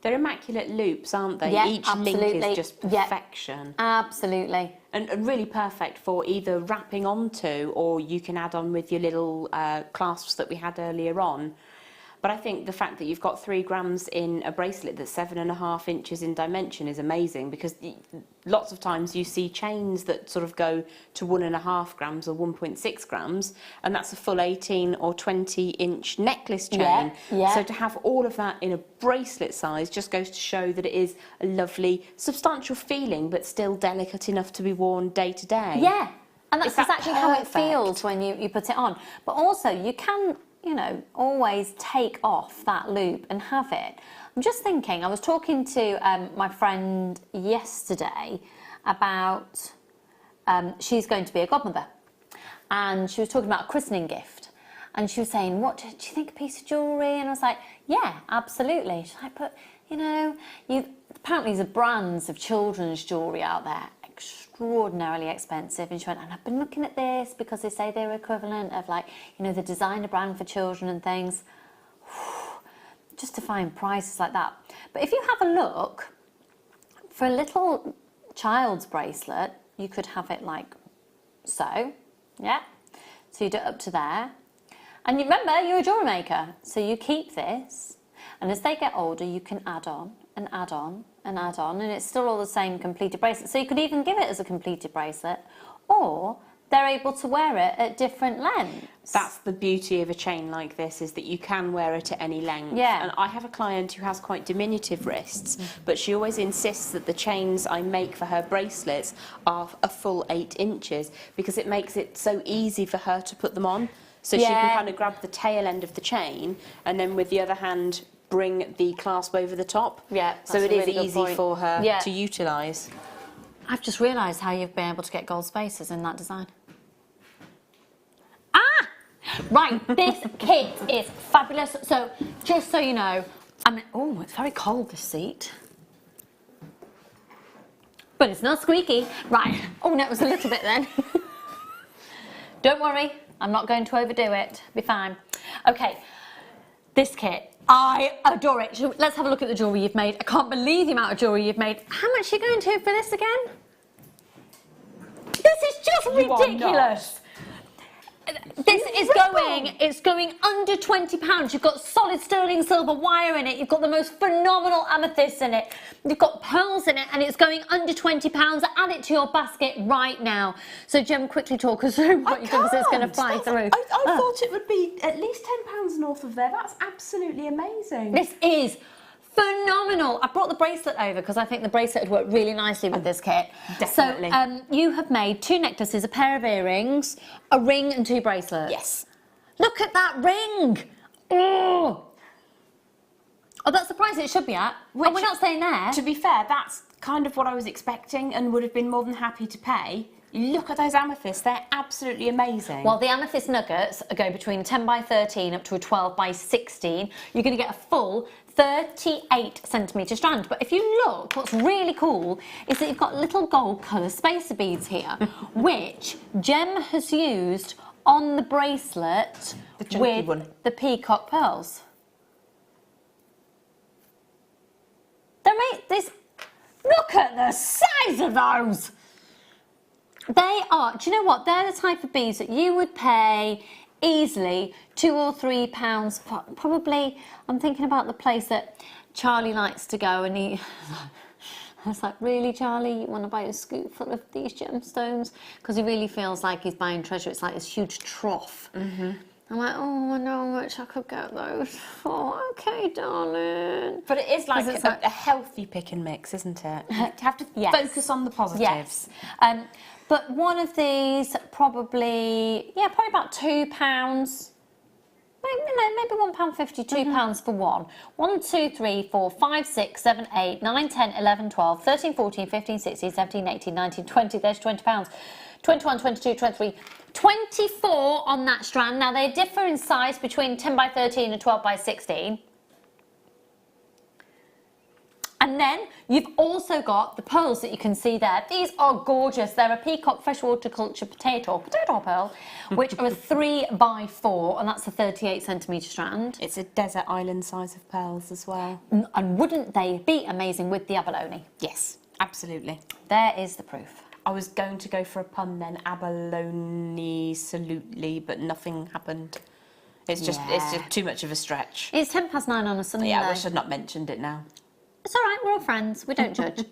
They're immaculate loops, aren't they? Yeah, Each absolutely. link is just perfection. Yeah, absolutely. And really perfect for either wrapping onto, or you can add on with your little clasps that we had earlier on. But I think the fact that you've got 3 grams in a bracelet that's 7.5 inches in dimension is amazing, because lots of times you see chains that sort of go to 1.5 grams or 1.6 grams, and that's a full 18 or 20 inch necklace chain. Yeah, yeah. So to have all of that in a bracelet size just goes to show that it is a lovely, substantial feeling, but still delicate enough to be worn day to day. Yeah, and that's exactly how it perfect? feels when you put it on. But also you can, you know, always take off that loop and have it. I'm just thinking, I was talking to my friend yesterday about, she's going to be a godmother, and she was talking about a christening gift, and she was saying, what do you think, a piece of jewellery? And I was like, yeah, absolutely. She's like, but you know, apparently there's brands of children's jewellery out there, extraordinarily expensive. And she went, and I've been looking at this because they say they're equivalent of, like, you know, the designer brand for children and things. Just to find prices like that. But if you have a look, for a little child's bracelet, you could have it like so, yeah? So you do it up to there. And you remember, you're a jewellery maker, so you keep this, and as they get older, you can add on and add on and add on, and it's still all the same completed bracelet. So you could even give it as a completed bracelet, or they're able to wear it at different lengths. That's the beauty of a chain like this, is that you can wear it at any length. Yeah. And I have a client who has quite diminutive wrists, but she always insists that the chains I make for her bracelets are a full 8 inches, because it makes it so easy for her to put them on. So she can kind of grab the tail end of the chain, and then with the other hand bring the clasp over the top. Yeah, so it is really easy for her to utilise. I've just realised how you've been able to get gold spaces in that design. Right, this kit is fabulous. So, just so you know, oh, it's very cold, this seat. But it's not squeaky. Right, oh no, it was a little bit then. Don't worry, I'm not going to overdo it. Be fine. Okay, this kit, I adore it. Let's have a look at the jewellery you've made. I can't believe the amount of jewellery you've made. How much are you going to for this again? This is just ridiculous. This is going, it's going under £20. You've got solid sterling silver wire in it. You've got the most phenomenal amethyst in it. You've got pearls in it, and it's going under £20. Add it to your basket right now. So, Jem, quickly talk us through what you've done, because it's going to fly through. I thought it would be at least £10 north of there. That's absolutely amazing. This is phenomenal. I brought the bracelet over because I think the bracelet would work really nicely with this kit. Definitely. So you have made 2 necklaces, a pair of earrings, a ring and 2 bracelets. Yes. Look at that ring. Oh, that's the price it should be at. Which, we're not staying there. To be fair, that's kind of what I was expecting and would have been more than happy to pay. Look at those amethysts, they're absolutely amazing. Well, the amethyst nuggets go between 10 by 13 up to a 12 by 16. You're going to get a full 38 centimetre strand. But if you look, what's really cool is that you've got little gold colour spacer beads here, which Gem has used on the bracelet with the peacock pearls. Look at the size of those! They are, do you know what? They're the type of beads that you would pay easily £2 or £3 for. Probably, I'm thinking about the place that Charlie likes to go, and I was like, really, Charlie, you want to buy a scoop full of these gemstones? Because he really feels like he's buying treasure. It's like this huge trough. I'm like, oh, I know how much I could get those. Oh, okay, darling. But it is like a healthy pick and mix, isn't it? You have to focus on the positives. Yes. But one of these probably about £2. Maybe £1.50, £2 for one. 1, 2, 3, 4, 5, 6, 7, 8, 9, 10, 11, 12, 13, 14, 15, 16, 17, 18, 19, 20. There's £20. 21, 22, 23, 24 on that strand. Now they differ in size between 10 by 13 and 12 by 16. And then you've also got the pearls that you can see there. These are gorgeous. They're a peacock freshwater culture potato pearl, which are a 3 by 4, and that's a 38 centimetre strand. It's a desert island size of pearls as well. And wouldn't they be amazing with the abalone? Yes, absolutely. There is the proof. I was going to go for a pun then, abalone-salutely, but nothing happened. It's just too much of a stretch. It's 9:10 on a Sunday. Yeah, I wish I'd not mentioned it now. It's all right, we're all friends. We don't judge.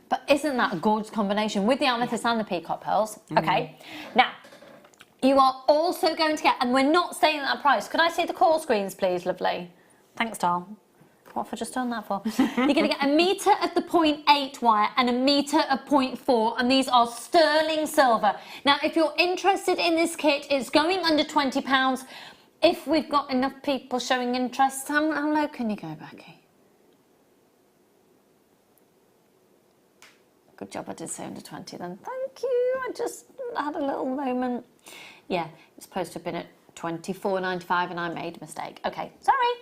But isn't that a gorgeous combination with the amethyst and the peacock pearls? Okay. Now, you are also going to get, and we're not staying at that price. Could I see the call screens, please, lovely? Thanks, doll. What have I just done that for? You're going to get 1 metre of the 0.8 wire and 1 metre of 0.4, and these are sterling silver. Now, if you're interested in this kit, it's going under £20. If we've got enough people showing interest, how low can you go, Becky? Good job I did say under 20 then. Thank you. I just had a little moment. Yeah, it's supposed to have been at 24.95 and I made a mistake. Okay, sorry.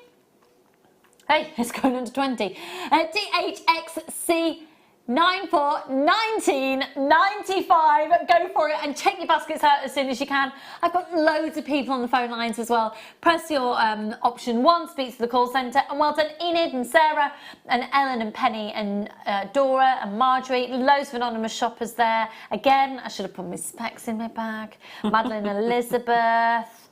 Hey, it's going under 20. DHXC 941995. Go for it and check your baskets out as soon as you can. I've got loads of people on the phone lines as well. Press your option 1, speak to the call centre. And well done, Enid and Sarah and Ellen and Penny and Dora and Marjorie. Loads of anonymous shoppers there. Again, I should have put my specs in my bag. Madeline Elizabeth.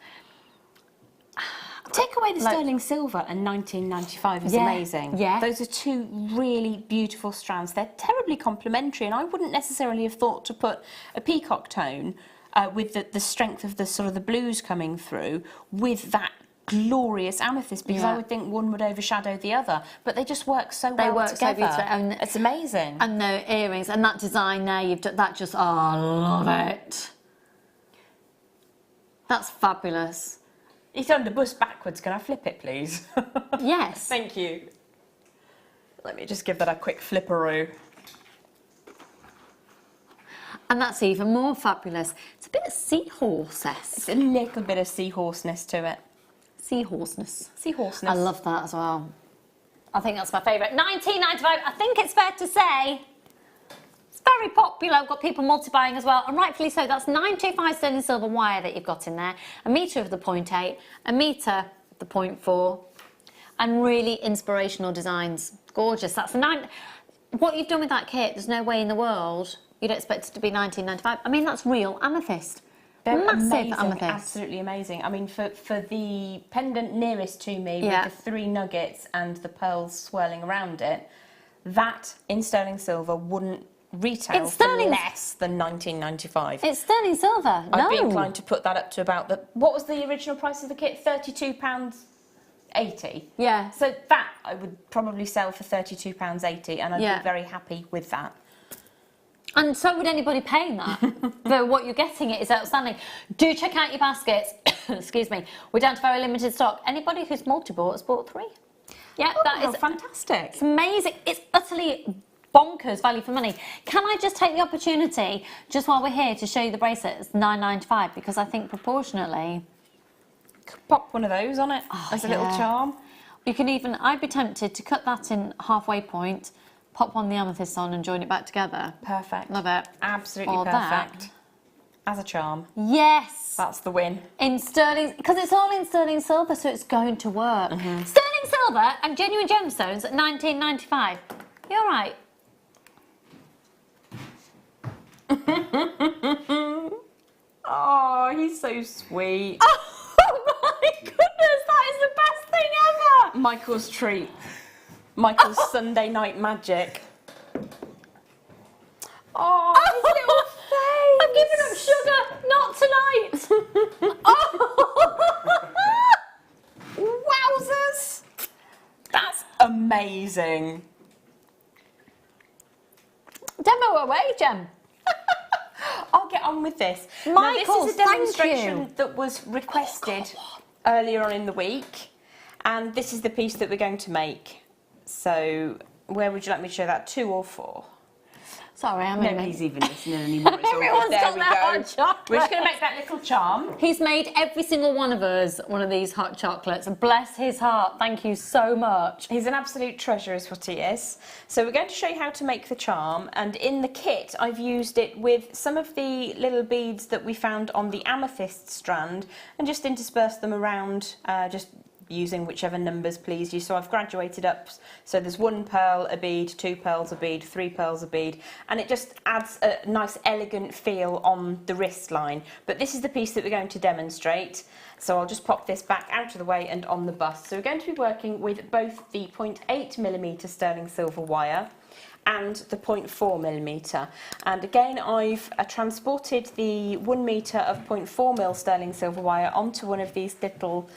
Take away the sterling silver and 1995 is amazing. Yeah. Those are 2 really beautiful strands. They're terribly complementary, and I wouldn't necessarily have thought to put a peacock tone with the strength of the sort of the blues coming through with that glorious amethyst, because I would think one would overshadow the other, but they just work so well together. So beautifully. And it's amazing. And the earrings and that design there, you've done that. Just I love it. That's fabulous. It's on the bus backwards. Can I flip it, please? Yes. Thank you. Let me just give that a quick flipperoo. And that's even more fabulous. It's a bit of seahorse-esque. It's a little bit of seahorseness to it. Seahorseness. Seahorseness. I love that as well. I think that's my favourite. £19.95. I think it's fair to say it's very popular. I've got people multi-buying as well, and rightfully so. That's 925 sterling silver wire that you've got in there. 1 metre of the 0.8, 1 metre of the 0.4, and really inspirational designs. Gorgeous. That's what you've done with that kit. There's no way in the world you'd expect it to be £19.95. I mean, that's real amethyst. They're massive amazing, amethyst. absolutely amazing. I mean, for the pendant nearest to me with the 3 nuggets and the pearls swirling around it, that in sterling silver wouldn't retail for less than £19.95. It's sterling silver. I'd be inclined to put that up to about what was the original price of the kit? £32.80. Yeah. So that I would probably sell for £32.80, and I'd be very happy with that. And so would anybody paying that. For what you're getting, it is outstanding. Do check out your baskets. Excuse me. We're down to very limited stock. Anybody who's multi-bought has bought 3. Yeah, that is fantastic. It's amazing. It's utterly bonkers value for money. Can I just take the opportunity, just while we're here, to show you the bracelets, £9.95, because I think proportionately... Pop one of those on it as a little charm. You can even, I'd be tempted to cut that in halfway point, pop one of the amethyst on and join it back together. Perfect. Love it. Absolutely Or perfect. that. As a charm. Yes. That's the win. In sterling, because it's all in sterling silver, so it's going to work. Sterling silver and genuine gemstones at £19.95. You're right. Oh, he's so sweet. Oh my goodness, that is the best thing ever! Michael's treat. Michael's Sunday night magic. Oh, his little face. I'm giving up sugar, not tonight. Wowzers! That's amazing. Demo away, Gem. I'll get on with this. Michael, now, this is a thank demonstration you. that was requested earlier on in the week, and this is the piece that we're going to make. So, where would you like me to show that? 2 or 4? Sorry, I'm Nobody's even listening anymore. It's all good. Everyone's There got we their go. hot chocolate. We're just going to make that little charm. He's made every single one of us one of these hot chocolates. Bless his heart. Thank you so much. He's an absolute treasure is what he is. So we're going to show you how to make the charm, and in the kit I've used it with some of the little beads that we found on the amethyst strand and just interspersed them around, just using whichever numbers please you. So I've graduated up, so there's 1 pearl a bead, 2 pearls a bead, 3 pearls a bead, and it just adds a nice elegant feel on the wrist line. But this is the piece that we're going to demonstrate, so I'll just pop this back out of the way and on the bust. So we're going to be working with both the 0.8mm sterling silver wire and the 0.4mm, and again I've transported the 1 metre of 0.4mm sterling silver wire onto one of these little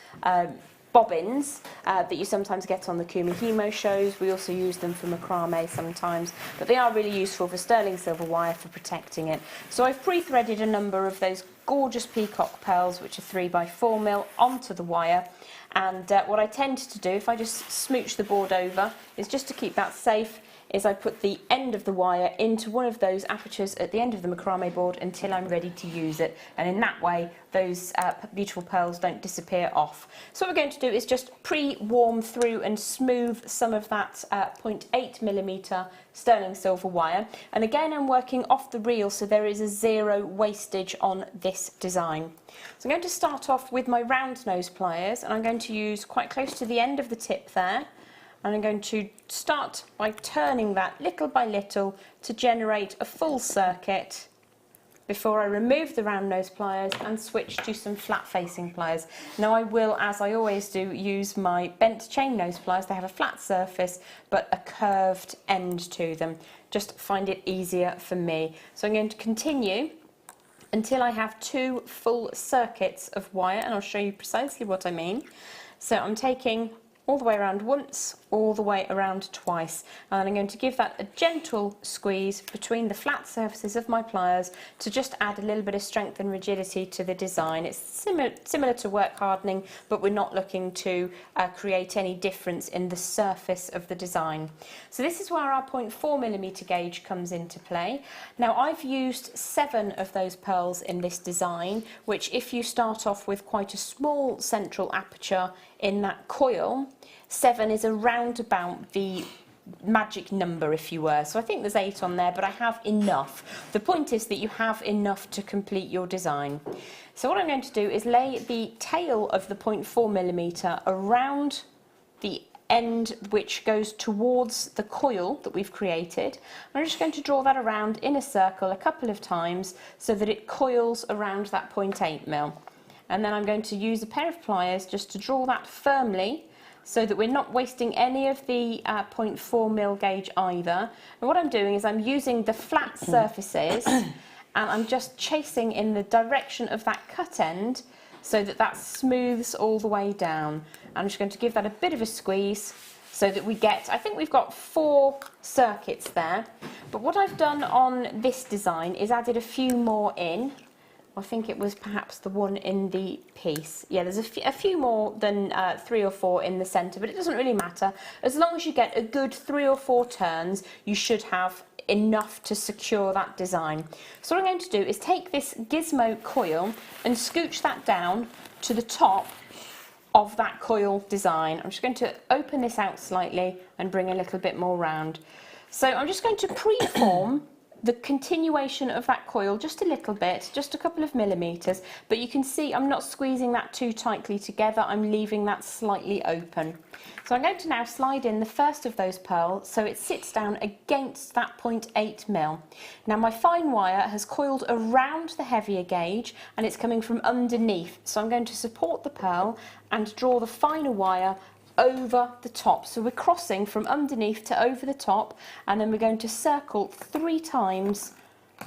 bobbins that you sometimes get on the Kumihimo shows. We also use them for macrame sometimes, but they are really useful for sterling silver wire for protecting it. So I've pre-threaded a number of those gorgeous peacock pearls, which are 3x4mm, onto the wire. And what I tend to do, if I just smooch the board over, is just to keep that safe, is I put the end of the wire into one of those apertures at the end of the macrame board until I'm ready to use it, and in that way those beautiful pearls don't disappear off. So what we're going to do is just pre-warm through and smooth some of that 0.8mm sterling silver wire, and again I'm working off the reel so there is a 0 wastage on this design. So I'm going to start off with my round nose pliers, and I'm going to use quite close to the end of the tip there. And I'm going to start by turning that little by little to generate a full circuit before I remove the round nose pliers and switch to some flat facing pliers. Now I will, as I always do, use my bent chain nose pliers. They have a flat surface but a curved end to them. Just find it easier for me. So I'm going to continue until I have 2 full circuits of wire, and I'll show you precisely what I mean. So I'm taking all the way around once, all the way around twice, and I'm going to give that a gentle squeeze between the flat surfaces of my pliers to just add a little bit of strength and rigidity to the design. It's similar to work hardening, but we're not looking to create any difference in the surface of the design. So this is where our 0.4mm gauge comes into play. Now I've used 7 of those pearls in this design, which if you start off with quite a small central aperture in that coil, 7 is around about the magic number, if you were. So I think there's 8 on there, but I have enough. The point is that you have enough to complete your design. So what I'm going to do is lay the tail of the 0.4mm around the end which goes towards the coil that we've created. I'm just going to draw that around in a circle a couple of times so that it coils around that 0.8mm. And then I'm going to use a pair of pliers just to draw that firmly so that we're not wasting any of the 0.4mm gauge either. And what I'm doing is I'm using the flat surfaces and I'm just chasing in the direction of that cut end so that that smooths all the way down. I'm just going to give that a bit of a squeeze so that we get, I think we've got 4 circuits there. But what I've done on this design is added a few more in. I think it was perhaps the one in the piece. Yeah, there's a few more than 3 or 4 in the centre, but it doesn't really matter. As long as you get a good 3 or 4 turns, you should have enough to secure that design. So what I'm going to do is take this gizmo coil and scooch that down to the top of that coil design. I'm just going to open this out slightly and bring a little bit more round. So I'm just going to pre-form the continuation of that coil just a little bit, just a couple of millimetres, but you can see I'm not squeezing that too tightly together, I'm leaving that slightly open. So I'm going to now slide in the first of those pearls so it sits down against that 0.8 mil. Now my fine wire has coiled around the heavier gauge and it's coming from underneath, so I'm going to support the pearl and draw the finer wire over the top. So we're crossing from underneath to over the top, and then we're going to circle 3 times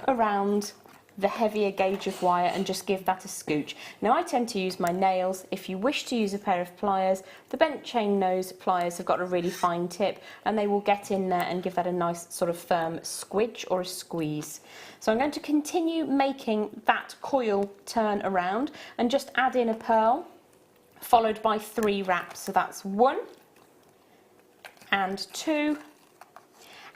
around the heavier gauge of wire and just give that a scooch. Now I tend to use my nails. If you wish to use a pair of pliers, the bent chain nose pliers have got a really fine tip and they will get in there and give that a nice sort of firm squidge or a squeeze. So I'm going to continue making that coil turn around and just add in a pearl, followed by 3 wraps. So that's 1 and 2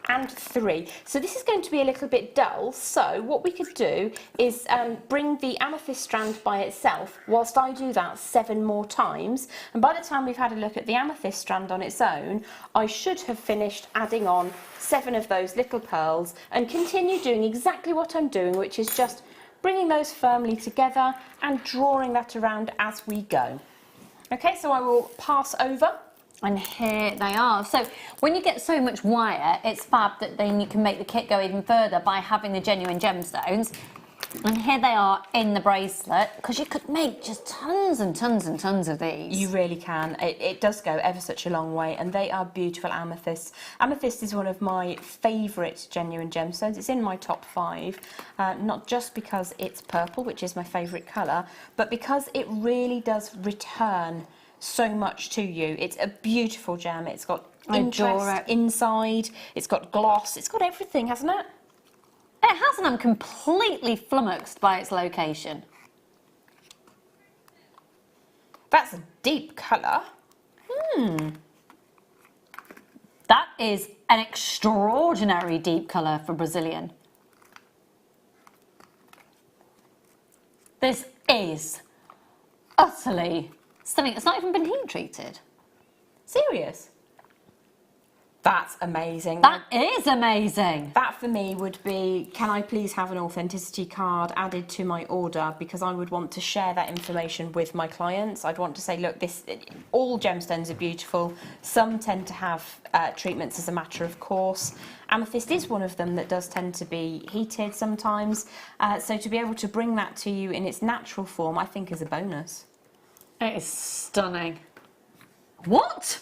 and 3. So this is going to be a little bit dull, so what we could do is bring the amethyst strand by itself whilst I do that 7 more times, and by the time we've had a look at the amethyst strand on its own, I should have finished adding on 7 of those little pearls and continue doing exactly what I'm doing, which is just bringing those firmly together and drawing that around as we go. Okay, so I will pass over. And here they are. So when you get so much wire, it's fab that then you can make the kit go even further by having the genuine gemstones. And here they are in the bracelet, because you could make just tons and tons and tons of these. You really can. It does go ever such a long way, and they are beautiful amethysts. Amethyst is one of my favourite genuine gemstones. It's in my top 5, not just because it's purple, which is my favourite colour, but because it really does return so much to you. It's a beautiful gem. It's got interest inside, it's got gloss, it's got everything, hasn't it? It has, and I'm completely flummoxed by its location. That's a deep colour. That is an extraordinary deep colour for Brazilian. This is utterly stunning. It's not even been heat treated. Serious? That's amazing. That is amazing. That for me would be, can I please have an authenticity card added to my order, because I would want to share that information with my clients. I'd want to say, look, all gemstones are beautiful. Some tend to have treatments as a matter of course. Amethyst is one of them that does tend to be heated sometimes. So to be able to bring that to you in its natural form, I think is a bonus. It is stunning. What?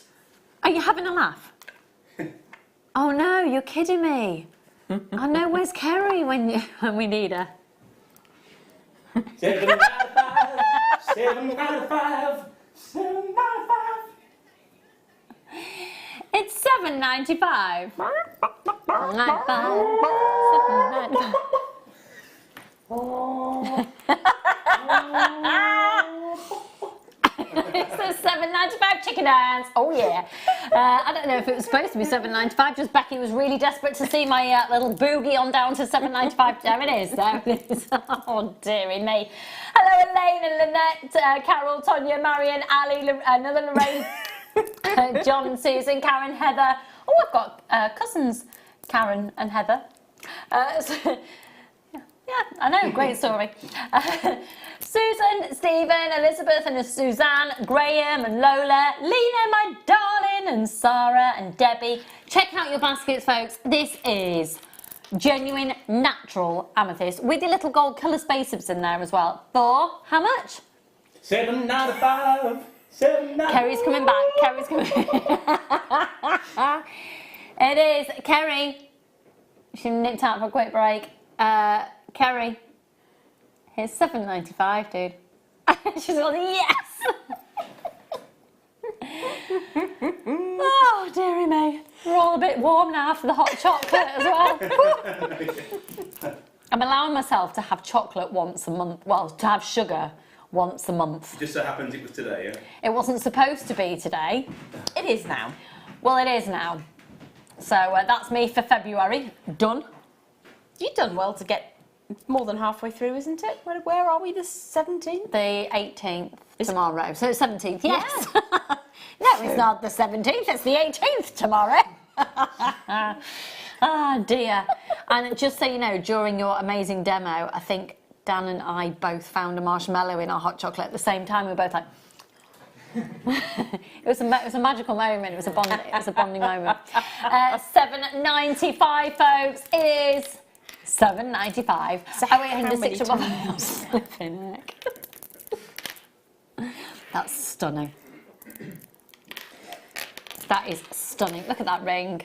Are you having a laugh? Oh no, you're kidding me. I know, where's Kerry when we need her? 7 out of 5, 7 out of 5, 7 out of 5. It's $7.95. $7.95. It's a $7.95 chicken dance. Oh yeah. I don't know if it was supposed to be $7.95. Just Becky was really desperate to see my little boogie on down to $7.95. There it is. There it is. Oh dearie me. Hello Elaine and Lynette, Carol, Tonya, Marion, Ali, another Lorraine, John, Susan, Karen, Heather. Oh, I've got cousins, Karen and Heather. Yeah, I know, great story. Susan, Stephen, Elizabeth and Suzanne, Graham and Lola, Lena, my darling, and Sarah and Debbie. Check out your baskets, folks. This is genuine natural amethyst with your little gold colour space-ups in there as well. For how much? 7 out of 5. 7 out of 5. Kerry's coming back. Kerry's coming. It is. Kerry. She nipped out for a quick break. Kerry, here's $7.95, dude. She's like, yes! Oh, dearie me. We're all a bit warm now after the hot chocolate as well. I'm allowing myself to have chocolate once a month. Well, to have sugar once a month. It just so happens it was today, yeah? It wasn't supposed to be today. It is now. Well, it is now. So that's me for February. Done. You've done well to get more than halfway through, isn't it? Where are we? The 17th? The 18th tomorrow. So it's 17th, yes. No, it's not the 17th, it's the 18th tomorrow. Oh dear. And just so you know, during your amazing demo, I think Dan and I both found a marshmallow in our hot chocolate at the same time. We were both like... it was a magical moment. It was a bonding moment. $7.95, folks. It is $7.95. So oh, wait, 106. That's stunning. That is stunning. Look at that ring.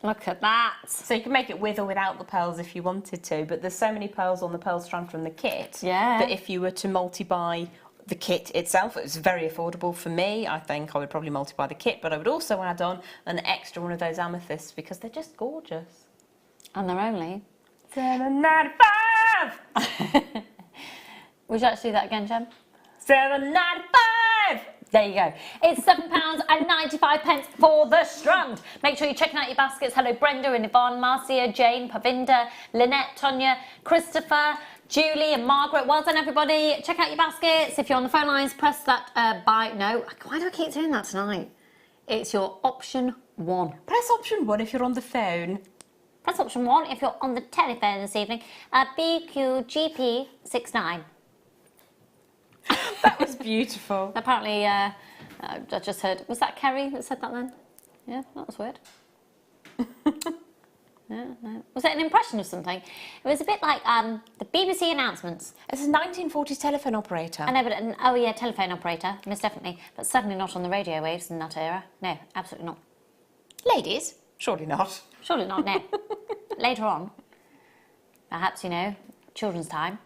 Look at that. So you can make it with or without the pearls if you wanted to, but there's so many pearls on the pearl strand from the kit that if you were to multi-buy the kit itself, it was very affordable for me. I think I would probably multi-buy the kit, but I would also add on an extra one of those amethysts because they're just gorgeous. And they're only $7.95. Would you like to do that again, Jem? $7.95. There you go. It's £7.95 for the strand. Make sure you're checking out your baskets. Hello, Brenda and Yvonne, Marcia, Jane, Pavinda, Lynette, Tonya, Christopher, Julie and Margaret. Well done, everybody. Check out your baskets. If you're on the phone lines, press that buy. No, why do I keep doing that tonight? It's your option 1. Press option 1 if you're on the phone. Press option 1 if you're on the telephone this evening. BQGP69. That was beautiful. Apparently, I just heard... Was that Kerry that said that then? Yeah, that was weird. Yeah, no. Was it an impression of something? It was a bit like the BBC announcements. It's a 1940s telephone operator. I know, but oh yeah, telephone operator, most definitely. But certainly not on the radio waves in that era. No, absolutely not. Ladies? Surely not. Surely not, no. Later on. Perhaps, you know, children's time.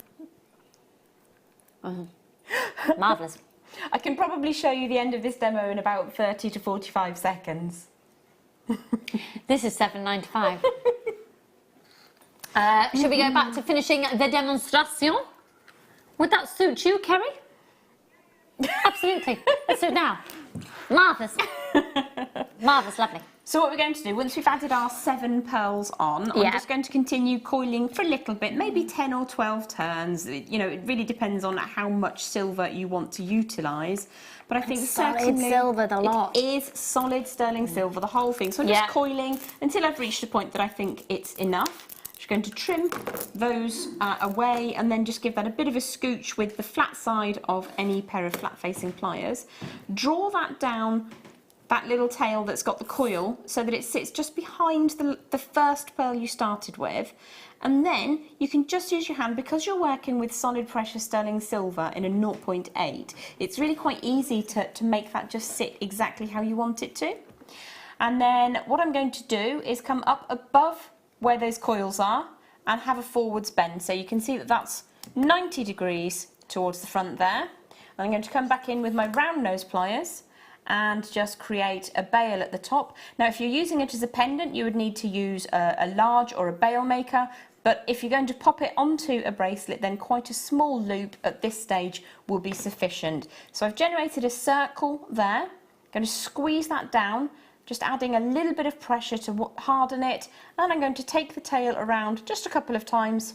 Marvellous. I can probably show you the end of this demo in about 30 to 45 seconds. This is $7.95. Should we go back to finishing the demonstration? Would that suit you, Kerry? Absolutely. Let's do it now. Marvellous. Marvellous, lovely. So what we're going to do, once we've added our 7 pearls on, I'm just going to continue coiling for a little bit, maybe 10 or 12 turns. You know, it really depends on how much silver you want to utilise. But I think solid silver, the lot. It is solid sterling silver, the whole thing. So I'm just coiling until I've reached a point that I think it's enough. Just going to trim those away and then just give that a bit of a scooch with the flat side of any pair of flat-facing pliers. Draw that down, that little tail that's got the coil, so that it sits just behind the first pearl you started with. And then you can just use your hand, because you're working with solid precious sterling silver in a 0.8, it's really quite easy to make that just sit exactly how you want it to. And then what I'm going to do is come up above where those coils are and have a forwards bend. So you can see that that's 90 degrees towards the front there. And I'm going to come back in with my round nose pliers and just create a bail at the top. Now, if you're using it as a pendant, you would need to use a large or a bail maker. But if you're going to pop it onto a bracelet, then quite a small loop at this stage will be sufficient. So I've generated a circle there. I'm going to squeeze that down, just adding a little bit of pressure to harden it. And I'm going to take the tail around just a couple of times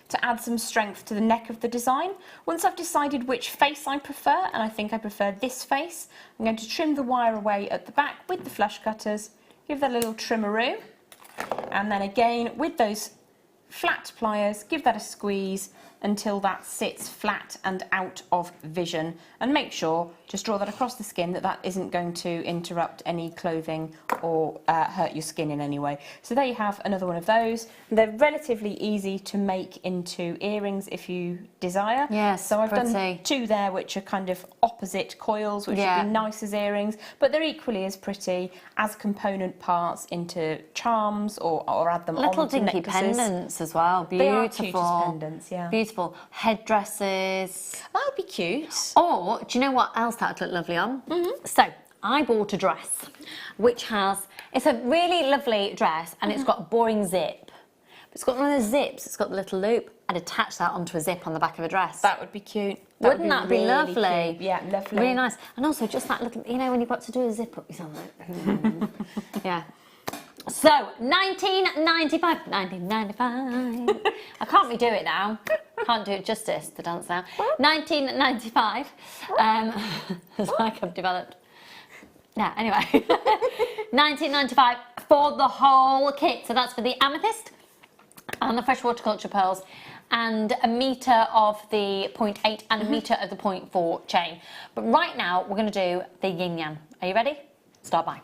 to add some strength to the neck of the design. Once I've decided which face I prefer, and I think I prefer this face, I'm going to trim the wire away at the back with the flush cutters, give that a little trimmeroo, and then again with those flat pliers, give that a squeeze until that sits flat and out of vision, and make sure, just draw that across the skin, that isn't going to interrupt any clothing or hurt your skin in any way. So there you have another one of those. They're relatively easy to make into earrings if you desire. Yes, so I've done 2 there which are kind of opposite coils, which would be nice as earrings, but they're equally as pretty as component parts into charms or add them little onto dinky necklaces. Pendants as well. Beautiful. They are cute as pendants, yeah. Beautiful. Headdresses. That would be cute. Or, do you know what else that would look lovely on? So, I bought a dress which has, it's a really lovely dress and it's got a boring zip. It's got one of those zips, it's got the little loop. I'd attach that onto a zip on the back of a dress. That would be cute. Wouldn't that be really lovely? Cute. Yeah, lovely. Really nice. And also just that little, you know, when you've got to do a zip up, you sound like, yeah. So, 1995. I can't redo it now. Can't do it justice, the dance now. 1995. It's like I've developed. Yeah, anyway. 1995 for the whole kit. So that's for the amethyst and the fresh horticulture pearls and a metre of the 0.8 and a metre of the 0.4 chain. But right now we're going to do the yin yang. Are you ready? Start by.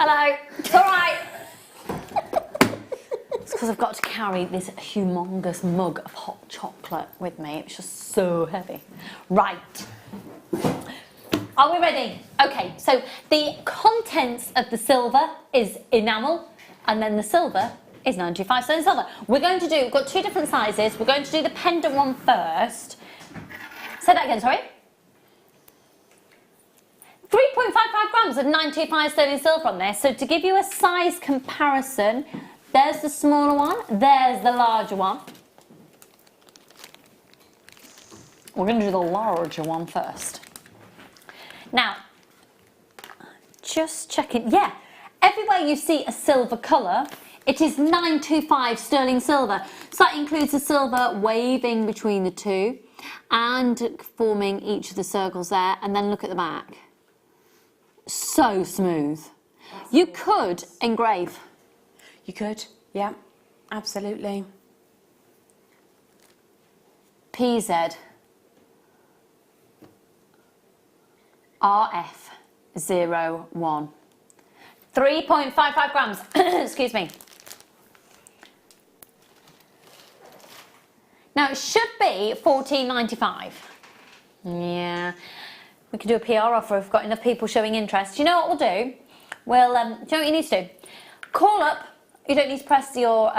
Hello, it's all right. It's because I've got to carry this humongous mug of hot chocolate with me. It's just so heavy. Right. Are we ready? Okay, so the contents of the silver is enamel, and then the silver is 95 sterling silver. We've got two different sizes. We're going to do the pendant one first. Say that again, sorry. 3.55 grams of 95 sterling silver on this. So to give you a size comparison, there's the smaller one, there's the larger one. We're going to do the larger one first. Now, just checking, yeah, everywhere you see a silver colour, it is 925 sterling silver. So that includes the silver waving between the two and forming each of the circles there, and then look at the back. So smooth. You could engrave. You could, yeah, absolutely. PZ RF01. 3.55 grams. Excuse me. Now it should be $14.95. Yeah. We can do a PR offer if we've got enough people showing interest. Do you know what we'll do? We'll, do you know what you need to do? Call up. You don't need to press your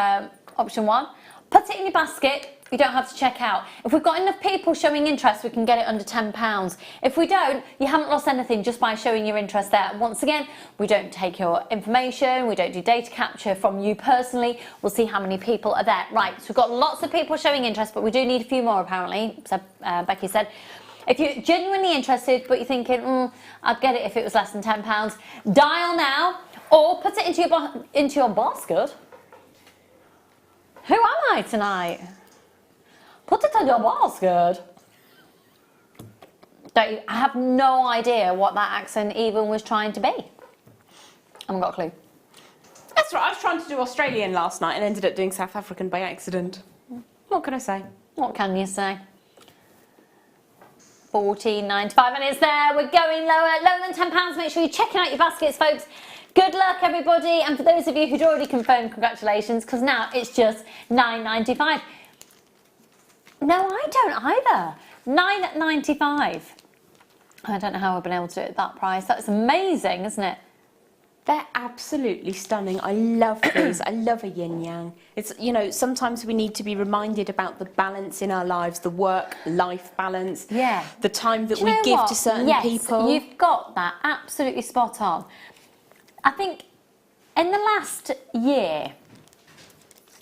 option 1. Put it in your basket. You don't have to check out. If we've got enough people showing interest, we can get it under £10. If we don't, you haven't lost anything just by showing your interest there. And once again, we don't take your information. We don't do data capture from you personally. We'll see how many people are there. Right, so we've got lots of people showing interest, but we do need a few more apparently, so Becky said. If you're genuinely interested, but you're thinking, I'd get it if it was less than £10, dial now or put it into your basket. Who am I tonight? Put it in your basket. I have no idea what that accent even was trying to be. I haven't got a clue. That's right, I was trying to do Australian last night and ended up doing South African by accident. What can I say? What can you say? $14.95 and it's there. We're going lower than £10. Make sure you're checking out your baskets, folks. Good luck, everybody. And for those of you who'd already confirmed, congratulations, because now it's just $9.95. No, I don't either. $9.95. I don't know how I've been able to do it at that price. That's amazing, isn't it? They're absolutely stunning. I love these. I love a yin yang. It's, you know, sometimes we need to be reminded about the balance in our lives, the work-life balance. Yeah. The time that we give to certain people. Yes, you've got that absolutely spot on. I think in the last year,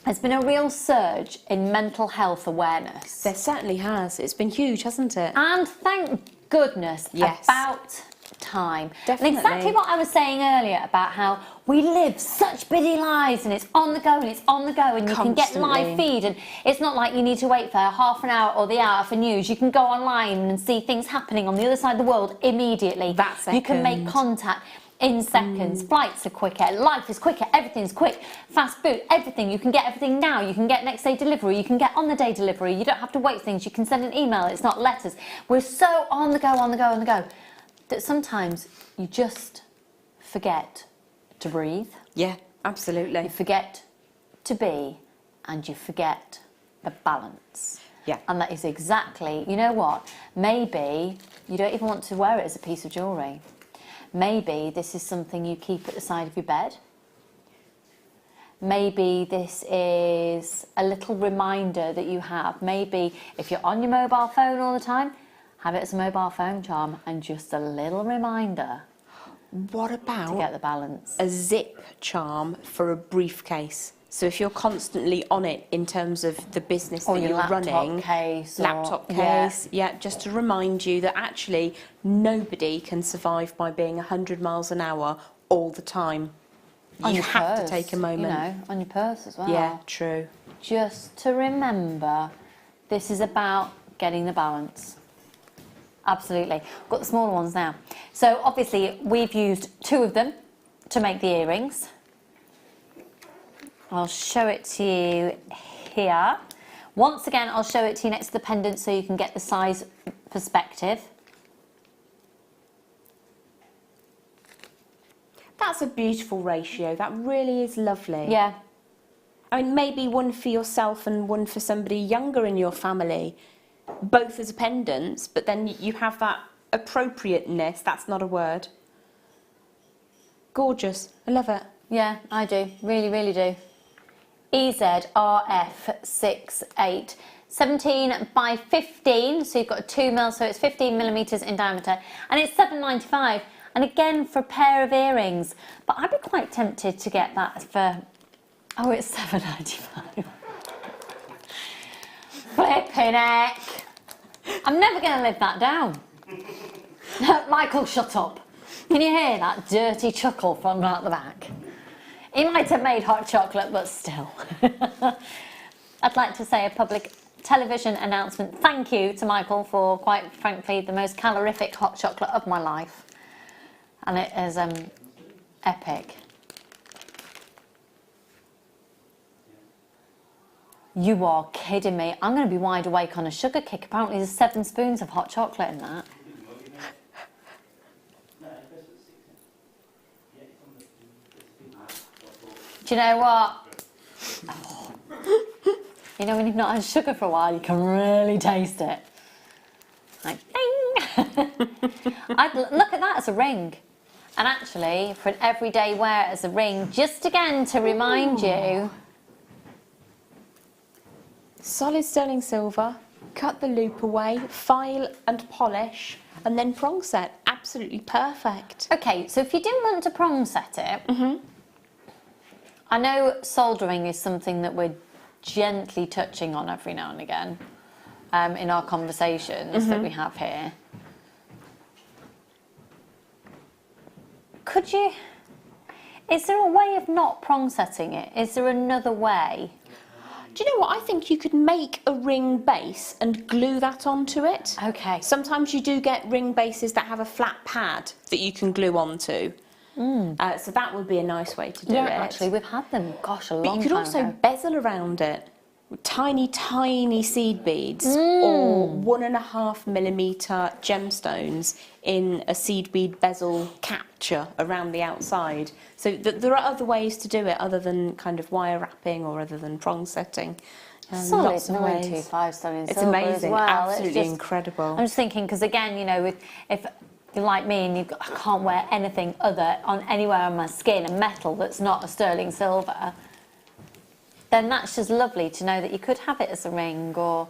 there's been a real surge in mental health awareness. There certainly has. It's been huge, hasn't it? And thank goodness, about time. Definitely. And exactly what I was saying earlier about how we live such busy lives and it's on the go and it's on the go and you can get live feed and it's not like you need to wait for half an hour or the hour for news. You can go online and see things happening on the other side of the world immediately. That second. You can make contact. in seconds. Flights are quicker, life is quicker, everything's quick. Fast food, everything. You can get everything now. You can get next day delivery. You can get on the day delivery. You don't have to wait things. You can send an email. It's not letters. We're so on the go, on the go, on the go, that sometimes you just forget to breathe. Yeah, absolutely. You forget to be, and you forget the balance. Yeah. And that is exactly, you know what, maybe you don't even want to wear it as a piece of jewellery. Maybe this is something you keep at the side of your bed. Maybe this is a little reminder that you have. Maybe if you're on your mobile phone all the time, have it as a mobile phone charm and just a little reminder. What about to get the balance? A zip charm for a briefcase? So if you're constantly on it in terms of the business or that you're running, laptop case, yeah, just to remind you that actually nobody can survive by being 100 miles an hour all the time. You have to take a moment. You know, on your purse as well. Yeah, true. Just to remember, this is about getting the balance. Absolutely. I've got the smaller ones now. So obviously we've used 2 of them to make the earrings. I'll show it to you here. Once again, I'll show it to you next to the pendant so you can get the size perspective. That's a beautiful ratio. That really is lovely. Yeah. I mean, maybe one for yourself and one for somebody younger in your family, both as pendants, but then you have that appropriateness. That's not a word. Gorgeous. I love it. Yeah, I do. Really, really do. EZRF68. 17 by 15, so you've got a 2mm, so it's 15mm in diameter, and it's £7.95. And again, for a pair of earrings. But I'd be quite tempted to get that for, oh, it's £7.95. Flipping heck. I'm never going to live that down. Michael, shut up. Can you hear that dirty chuckle from out the back? He might have made hot chocolate, but still. I'd like to say a public television announcement. Thank you to Michael for, quite frankly, the most calorific hot chocolate of my life. And it is epic. You are kidding me. I'm going to be wide awake on a sugar kick. Apparently there's 7 spoons of hot chocolate in that. Do you know what? Oh. You know when you've not had sugar for a while, you can really taste it. Like, ding! I'd look at that as a ring. And actually, for an everyday wear as a ring, just again to remind you. Solid sterling silver, cut the loop away, file and polish, and then prong set. Absolutely perfect. Okay, so if you didn't want to prong set it, I know soldering is something that we're gently touching on every now and again in our conversations that we have here. Could you, is there a way of not prong setting it? Is there another way? Do you know what? I think you could make a ring base and glue that onto it. Okay. Sometimes you do get ring bases that have a flat pad that you can glue onto. So that would be a nice way to do it. Yeah, actually, we've had them, gosh, a long time ago. But you could also bezel around it with tiny, tiny seed beads or 1.5mm gemstones in a seed bead bezel capture around the outside. So there are other ways to do it other than kind of wire wrapping or other than prong setting. Solid 925 sterling silver. It's amazing, as well. absolutely It's just incredible. I'm just thinking, because again, you know, if you're like me and I can't wear anything anywhere on my skin, a metal that's not a sterling silver, then that's just lovely to know that you could have it as a ring or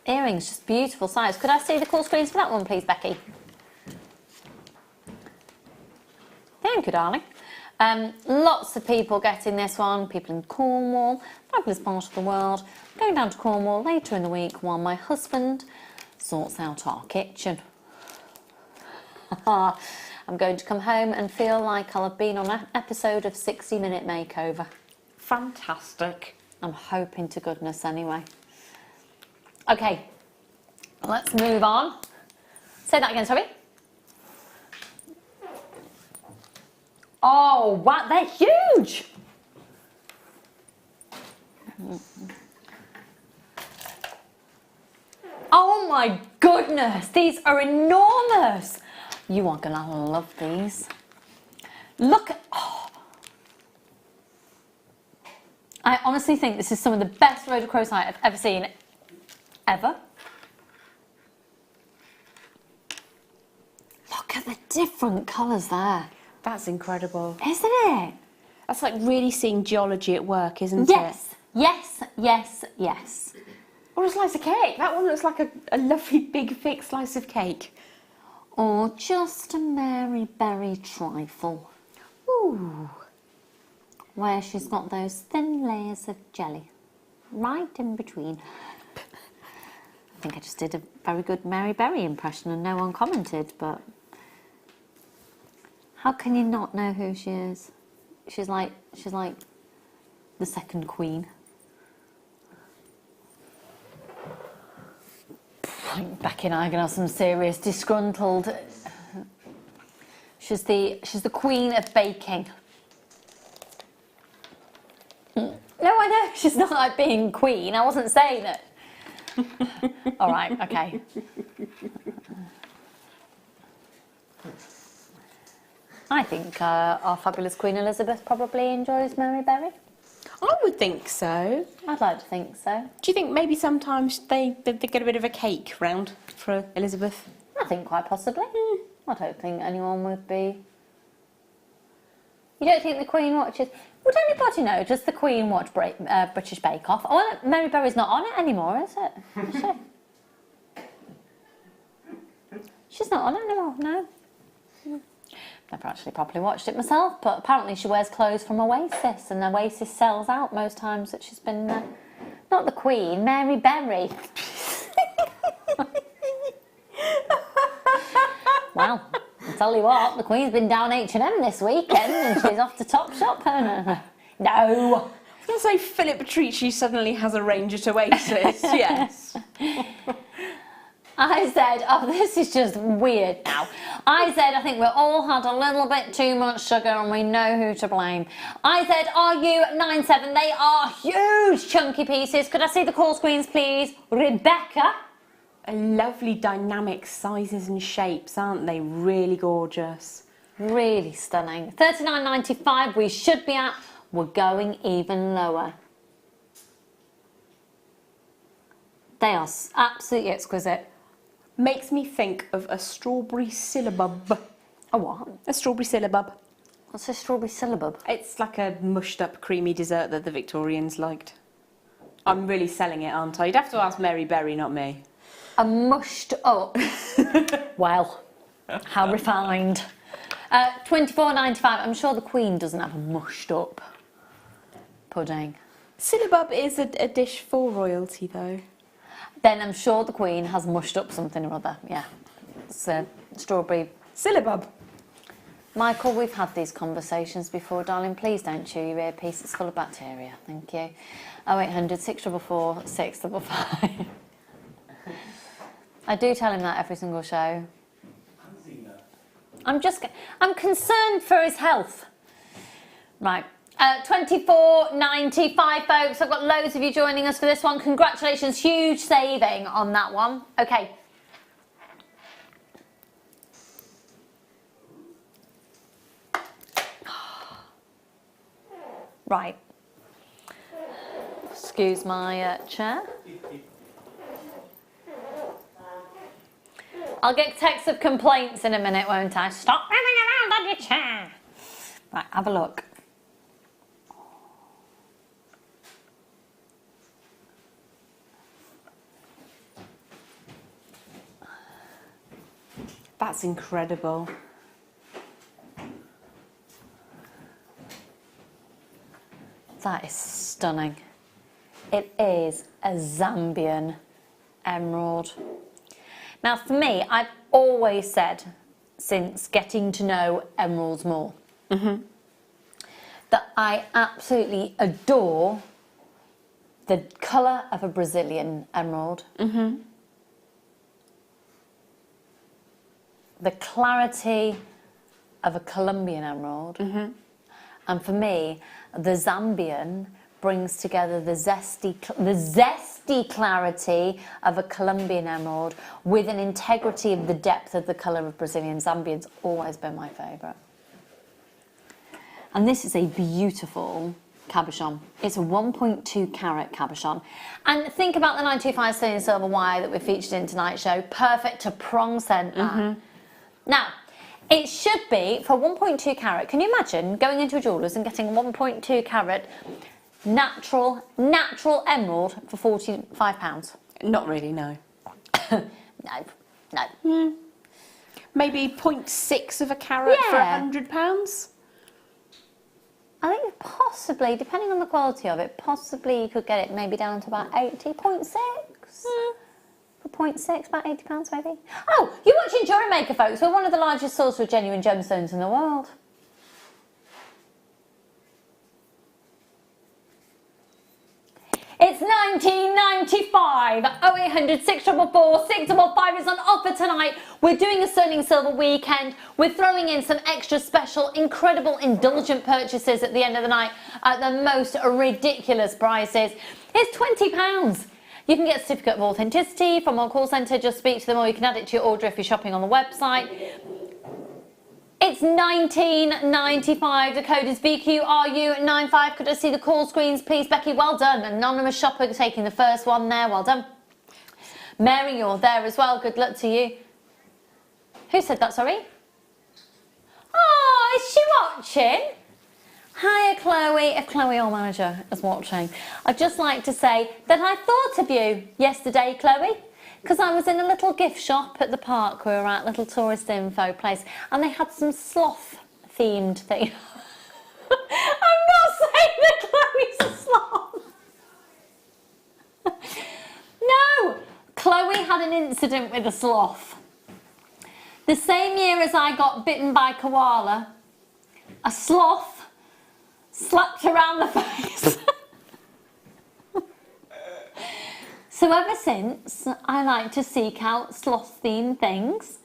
earrings, just beautiful size. Could I see the call screens for that one, please, Becky? Thank you, darling. Lots of people getting this one, people in Cornwall, fabulous part of the world. I'm going down to Cornwall later in the week while my husband sorts out our kitchen. I'm going to come home and feel like I'll have been on an episode of 60-Minute Makeover. Fantastic. I'm hoping to goodness anyway. Okay, let's move on. Say that again, sorry. Oh, wow, they're huge. Oh my goodness, these are enormous. You are gonna love these. Look at, oh. I honestly think this is some of the best Rhodochrosite I've ever seen, ever. Look at the different colours there. That's incredible. Isn't it? That's like really seeing geology at work, isn't it? Yes, yes, yes, yes. Or a slice of cake. That one looks like a lovely big thick slice of cake. Or just a Mary Berry trifle. Ooh. Where she's got those thin layers of jelly right in between. I think I just did a very good Mary Berry impression and no one commented, but how can you not know who she is? She's like the second queen. I think Becky and I are gonna have some serious disgruntled. She's the queen of baking. No, I know she's not like being queen. I wasn't saying it. All right, okay. I think our fabulous Queen Elizabeth probably enjoys Mary Berry. I would think so. I'd like to think so. Do you think maybe sometimes they get a bit of a cake round for Elizabeth? I think quite possibly. I don't think anyone would be. You don't think the Queen watches? Would anybody know? Does the Queen watch British Bake Off? Oh, Mary Berry's not on it anymore, is it? Is she? She's not on it anymore, no. Never actually properly watched it myself, but apparently she wears clothes from Oasis, and Oasis sells out most times that she's been not the Queen, Mary Berry. Well, I'll tell you what, the Queen's been down H&M this weekend and she's off to Topshop. No. I was going to say Philip Patrici suddenly has a range at Oasis, yes. I said, oh, this is just weird now. I said, I think we all had a little bit too much sugar and we know who to blame. I said, RU97, they are huge chunky pieces. Could I see the call screens, please? Rebecca. Lovely dynamic sizes and shapes, aren't they? Really gorgeous. Really stunning. $39.95 we should be at. We're going even lower. They are absolutely exquisite. Makes me think of a strawberry syllabub. A what? A strawberry syllabub. What's a strawberry syllabub? It's like a mushed up creamy dessert that the Victorians liked. I'm really selling it, aren't I? You'd have to ask Mary Berry, not me. A mushed up. Well, how refined. $24.95. I'm sure the Queen doesn't have a mushed up pudding. Syllabub is a dish for royalty, though. Then I'm sure the Queen has mushed up something or other. Yeah, it's a strawberry syllabub. Michael, we've had these conversations before, darling. Please don't chew your earpiece. It's full of bacteria. Thank you. 0800 644 655. I do tell him that every single show. I'm concerned for his health. Right. $24.95, folks. I've got loads of you joining us for this one. Congratulations, huge saving on that one. Okay. Right. Excuse my chair. I'll get texts of complaints in a minute, won't I? Stop running around on your chair. Right, have a look. That's incredible. That is stunning. It is a Zambian emerald. Now for me, I've always said, since getting to know emeralds more, that I absolutely adore the colour of a Brazilian emerald. The clarity of a Colombian emerald. And for me, the Zambian brings together the zesty clarity of a Colombian emerald with an integrity of the depth of the colour of Brazilian. Zambian's always been my favourite. And this is a beautiful cabochon. It's a 1.2 carat cabochon. And think about the 925 sterling silver wire that we featured in tonight's show. Perfect to prong scent that. Now, it should be, for 1.2 carat, can you imagine going into a jeweller's and getting 1.2 carat natural emerald for £45? Not really, no. No. Maybe 0.6 of a carat for £100? I think possibly, depending on the quality of it, possibly you could get it maybe down to about 80.6. For 0.6, about £80 maybe. Oh, you're watching JewelleryMaker, folks. We're one of the largest sources of genuine gemstones in the world. It's 1995. 0800 644 655 is on offer tonight. We're doing a Sterling Silver weekend. We're throwing in some extra special, incredible, indulgent purchases at the end of the night at the most ridiculous prices. It's £20. You can get a certificate of authenticity from our call centre. Just speak to them, or you can add it to your order if you're shopping on the website. It's $19.95. The code is VQRU95. Could I see the call screens, please? Becky, well done. Anonymous shopper taking the first one there. Well done. Mary, you're there as well. Good luck to you. Who said that, sorry? Oh, is she watching? Hiya, Chloe. If Chloe, our manager, is watching, I'd just like to say that I thought of you yesterday, Chloe, because I was in a little gift shop at the park we were at, little tourist info place, and they had some sloth themed thing. I'm not saying that Chloe's a sloth. No, Chloe had an incident with a sloth. The same year as I got bitten by koala, a sloth slapped her around the face. So ever since, I like to seek out sloth-themed things.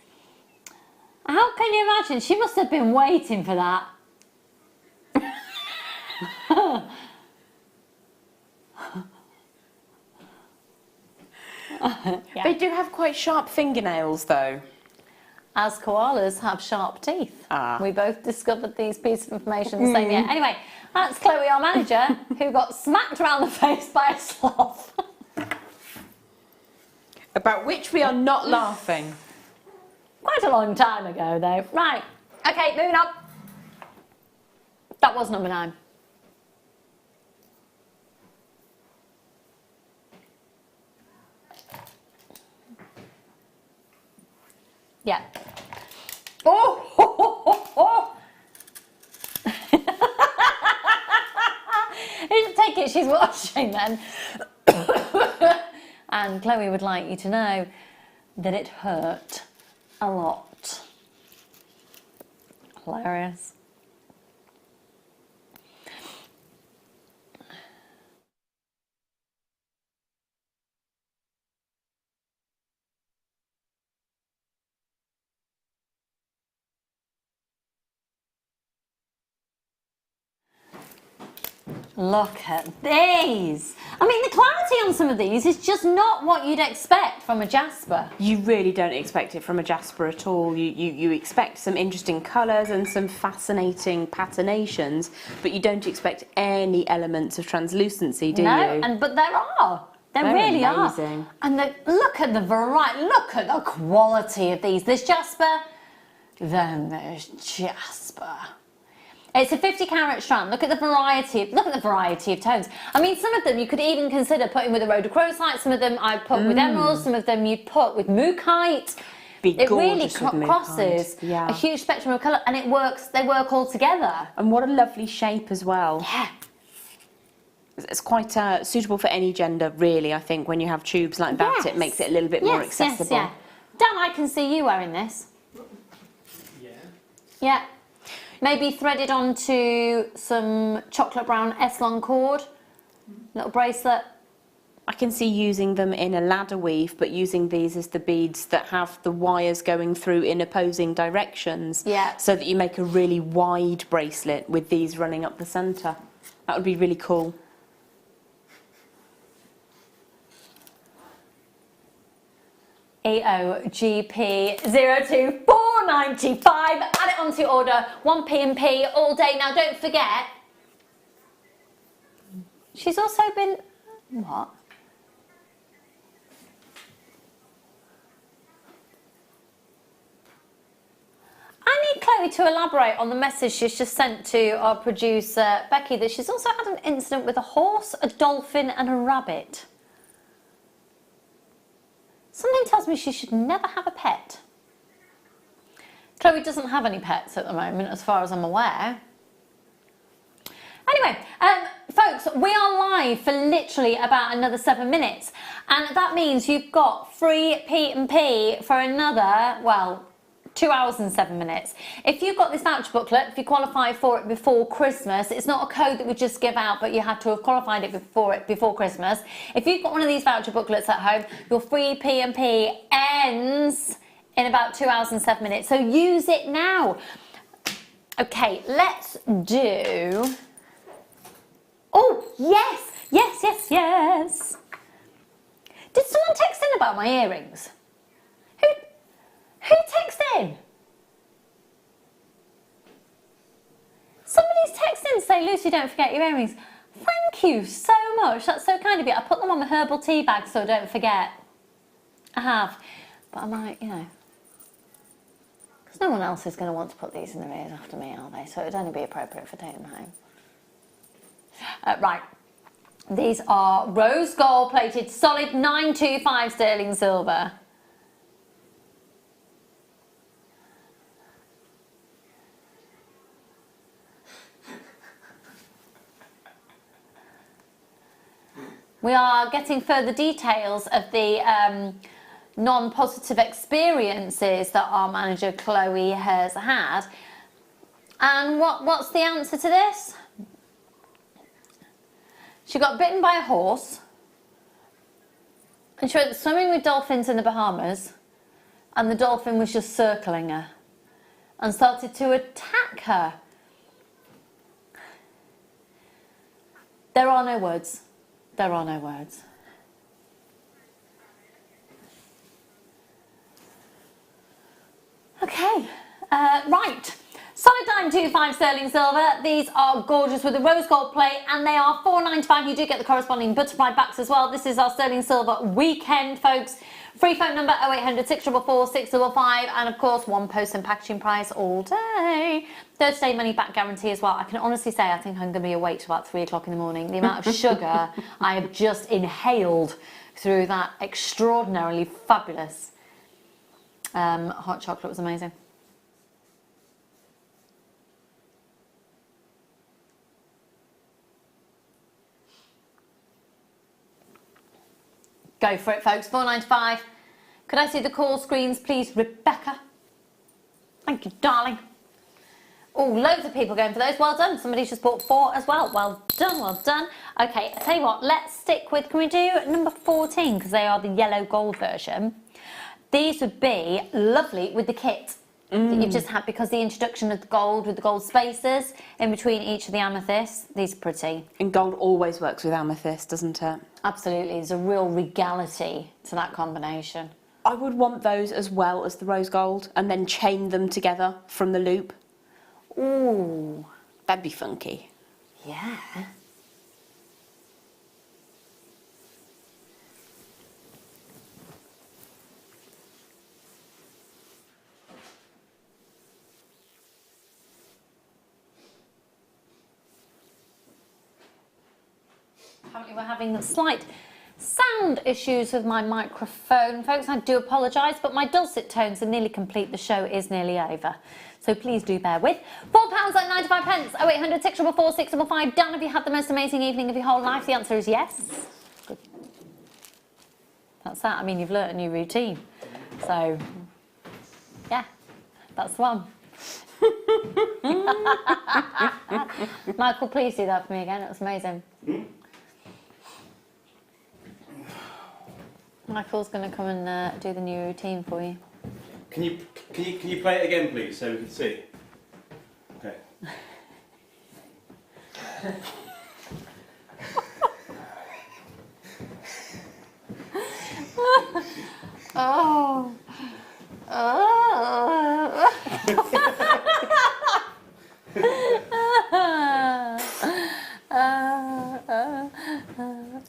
How can you imagine? She must have been waiting for that. Yeah. They do have quite sharp fingernails, though. As koalas have sharp teeth. We both discovered these pieces of information the same year. Anyway, that's Chloe, our manager, who got smacked around the face by a sloth. About which we are not laughing. Quite a long time ago, though. Right, okay, moving on. That was number 9. Yeah. Oh! Take it she's watching then. And Chloe would like you to know that it hurt a lot. Hilarious. Look at these. I mean, the clarity on some of these is just not what you'd expect from a jasper. You really don't expect it from a jasper at all. You expect some interesting colours and some fascinating patinations, but you don't expect any elements of translucency, do you? No, but there are. There really amazing. are. And look at the variety, look at the quality of these. There's jasper, then there's jasper. It's a 50 carat strand. Look at the variety of tones. I mean, some of them you could even consider putting with a rhodochrosite. Some of them I'd put with emeralds. Some of them you'd put with mookaite. It really crosses a huge spectrum of colour, and it works. They work all together. And what a lovely shape as well. Yeah. It's quite suitable for any gender, really. I think when you have tubes like that, it makes it a little bit more accessible. Yes, yeah. Dan, I can see you wearing this. Yeah. Yeah. Maybe threaded onto some chocolate brown S-long cord, little bracelet. I can see using them in a ladder weave, but using these as the beads that have the wires going through in opposing directions. Yeah. So that you make a really wide bracelet with these running up the centre. That would be really cool. EOGP02495. Add it onto your order. 1p&p all day. Now don't forget, she's also been what? I need Chloe to elaborate on the message she's just sent to our producer Becky that she's also had an incident with a horse, a dolphin and a rabbit. Something tells me she should never have a pet. Chloe doesn't have any pets at the moment, as far as I'm aware. Anyway, folks, we are live for literally about another 7 minutes, and that means you've got free P&P for another, well, 2 hours and 7 minutes. If you've got this voucher booklet, if you qualify for it before Christmas, it's not a code that we just give out, but you have to have qualified it before Christmas. If you've got one of these voucher booklets at home, your free P&P ends in about 2 hours and 7 minutes. So use it now. Okay, let's do... Oh, yes, yes, yes, yes. Did someone text in about my earrings? Who texted in? Somebody's texted in to say, Lucy, don't forget your earrings. Thank you so much. That's so kind of you. I put them on my herbal tea bag so I don't forget. I have. But I might, you know. Because no one else is going to want to put these in their ears after me, are they? So it would only be appropriate if I take them home. Right. These are rose gold plated solid 925 sterling silver. We are getting further details of the non-positive experiences that our manager Chloe has had. And what's the answer to this? She got bitten by a horse, and she went swimming with dolphins in the Bahamas, and the dolphin was just circling her and started to attack her. There are no words. There are no words. Okay, right. Solid 925 sterling silver. These are gorgeous with a rose gold plate, and they are £4.95. You do get the corresponding butterfly backs as well. This is our sterling silver weekend, folks. Free phone number 0800 644 655, and of course one post and packaging price all day. 30-day money back guarantee as well. I can honestly say I think I'm going to be awake till about 3 o'clock in the morning. The amount of sugar I have just inhaled through that extraordinarily fabulous hot chocolate was amazing. Go for it, folks. £4.95. Could I see the call screens, please, Rebecca? Thank you, darling. Oh, loads of people going for those. Well done. Somebody's just bought 4 as well. Well done, well done. Okay, I'll tell you what. Let's stick with, can we do number 14? Because they are the yellow gold version. These would be lovely with the kit that you've just had, because the introduction of the gold with the gold spaces in between each of the amethysts, these are pretty. And gold always works with amethyst, doesn't it? Absolutely, there's a real regality to that combination. I would want those as well as the rose gold, and then chain them together from the loop. Ooh. That'd be funky. Yeah. Apparently we're having slight sound issues with my microphone, folks. I do apologise, but my dulcet tones are nearly complete. The show is nearly over, so please do bear with. £4.95. 0800 644 655. Dan, have you had the most amazing evening of your whole life? The answer is yes. Good. That's that. I mean, you've learnt a new routine, so yeah, that's the one. Michael, please do that for me again. It was amazing. Michael's going to come and do the new routine for you. Can you play it again, please, so we can see? Okay. Oh.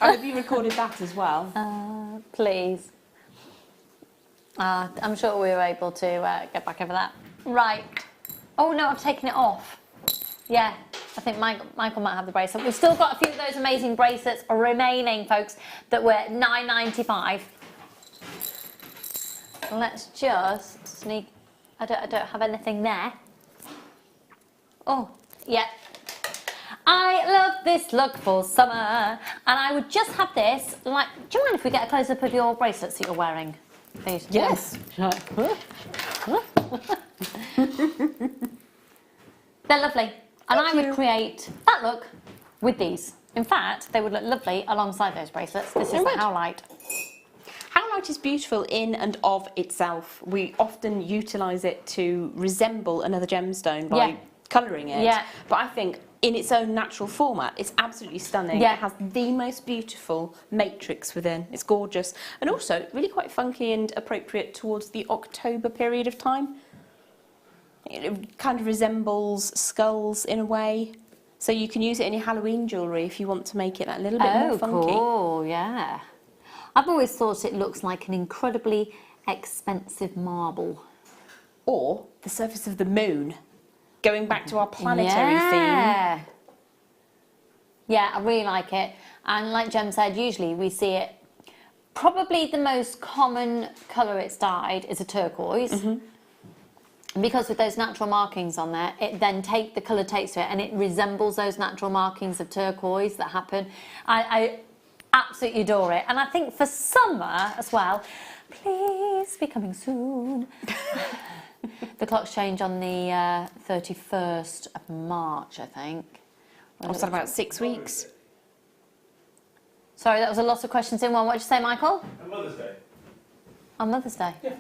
I hope you recorded that as well. Please. I'm sure we were able to get back over that. Right. Oh no, I've taken it off. Yeah, I think Michael might have the bracelet. We've still got a few of those amazing bracelets remaining, folks, that were $9.95. Let's just sneak. I don't have anything there. Oh, yeah. I love this look for summer, and I would just have this. Like, do you mind if we get a close up of your bracelets that you're wearing? Please. Yes. They're lovely, and I would create that look with these. In fact, they would look lovely alongside those bracelets. This is the Howlite. Howlite is beautiful in and of itself. We often utilise it to resemble another gemstone by colouring it. Yeah. But I think in its own natural format, it's absolutely stunning. Yeah. It has the most beautiful matrix within. It's gorgeous. And also really quite funky and appropriate towards the October period of time. It kind of resembles skulls in a way. So you can use it in your Halloween jewellery if you want to make it that little bit more funky. Oh, cool, yeah. I've always thought it looks like an incredibly expensive marble. Or the surface of the moon. Going back to our planetary theme. Yeah, I really like it. And like Jem said, usually we see it, probably the most common colour it's dyed is a turquoise. And because with those natural markings on there, it then the colour takes to it and it resembles those natural markings of turquoise that happen. I absolutely adore it. And I think for summer as well, please be coming soon. The clocks change on the 31st of March, I think. What's that, about 6 weeks? Sorry, that was a lot of questions in one. What did you say, Michael? On Mother's Day. On Mother's Day? Yeah.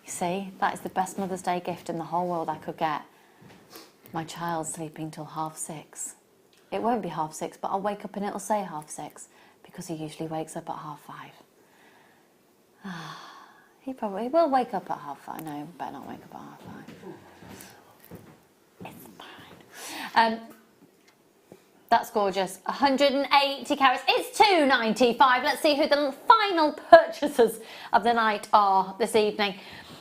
You see, that is the best Mother's Day gift in the whole world I could get. My child sleeping till 6:30. It won't be 6:30, but I'll wake up and it'll say 6:30 because he usually wakes up at 5:30. He probably will wake up at 5:30. No, better not wake up at 5:30. It's fine. That's gorgeous. 180 carats. It's $2.95. Let's see who the final purchasers of the night are this evening.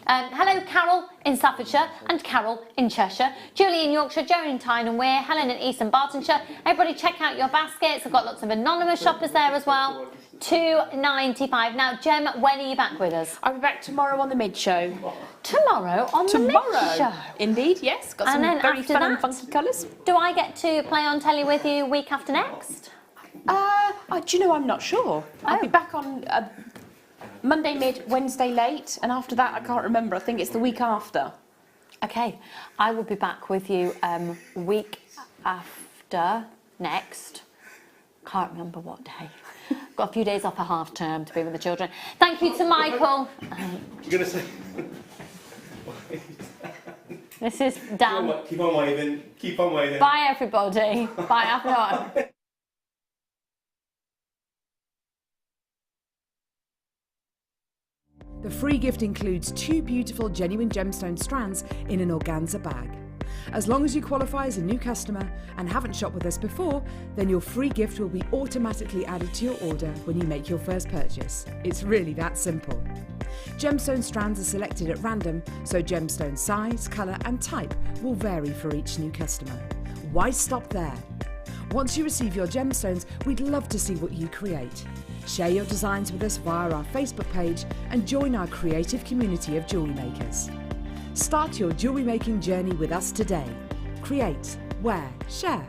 Hello, Carol in Staffordshire and Carol in Cheshire, Julie in Yorkshire, Joe in Tyne and Wear, Helen in East and Bartonshire. Everybody check out your baskets. I've got lots of anonymous shoppers there as well. $2.95. Now, Jem, when are you back with us? I'll be back tomorrow on the mid-show. Tomorrow on the mid-show? Indeed, yes. Got some very fun and funky colours. Do I get to play on telly with you week after next? Do you know, I'm not sure. I'll be back on Monday mid, Wednesday late, and after that I can't remember. I think it's the week after. Okay, I will be back with you week after next. Can't remember what day. Got a few days off a half term to be with the children. Thank you to Michael. You're gonna say. This is Dan. Keep on waving. Keep on waving. Bye everybody. Bye everyone. The free gift includes 2 beautiful genuine gemstone strands in an organza bag. As long as you qualify as a new customer and haven't shopped with us before, then your free gift will be automatically added to your order when you make your first purchase. It's really that simple. Gemstone strands are selected at random, so gemstone size, colour and type will vary for each new customer. Why stop there? Once you receive your gemstones, we'd love to see what you create. Share your designs with us via our Facebook page and join our creative community of jewellery makers. Start your jewellery making journey with us today. Create, wear, share.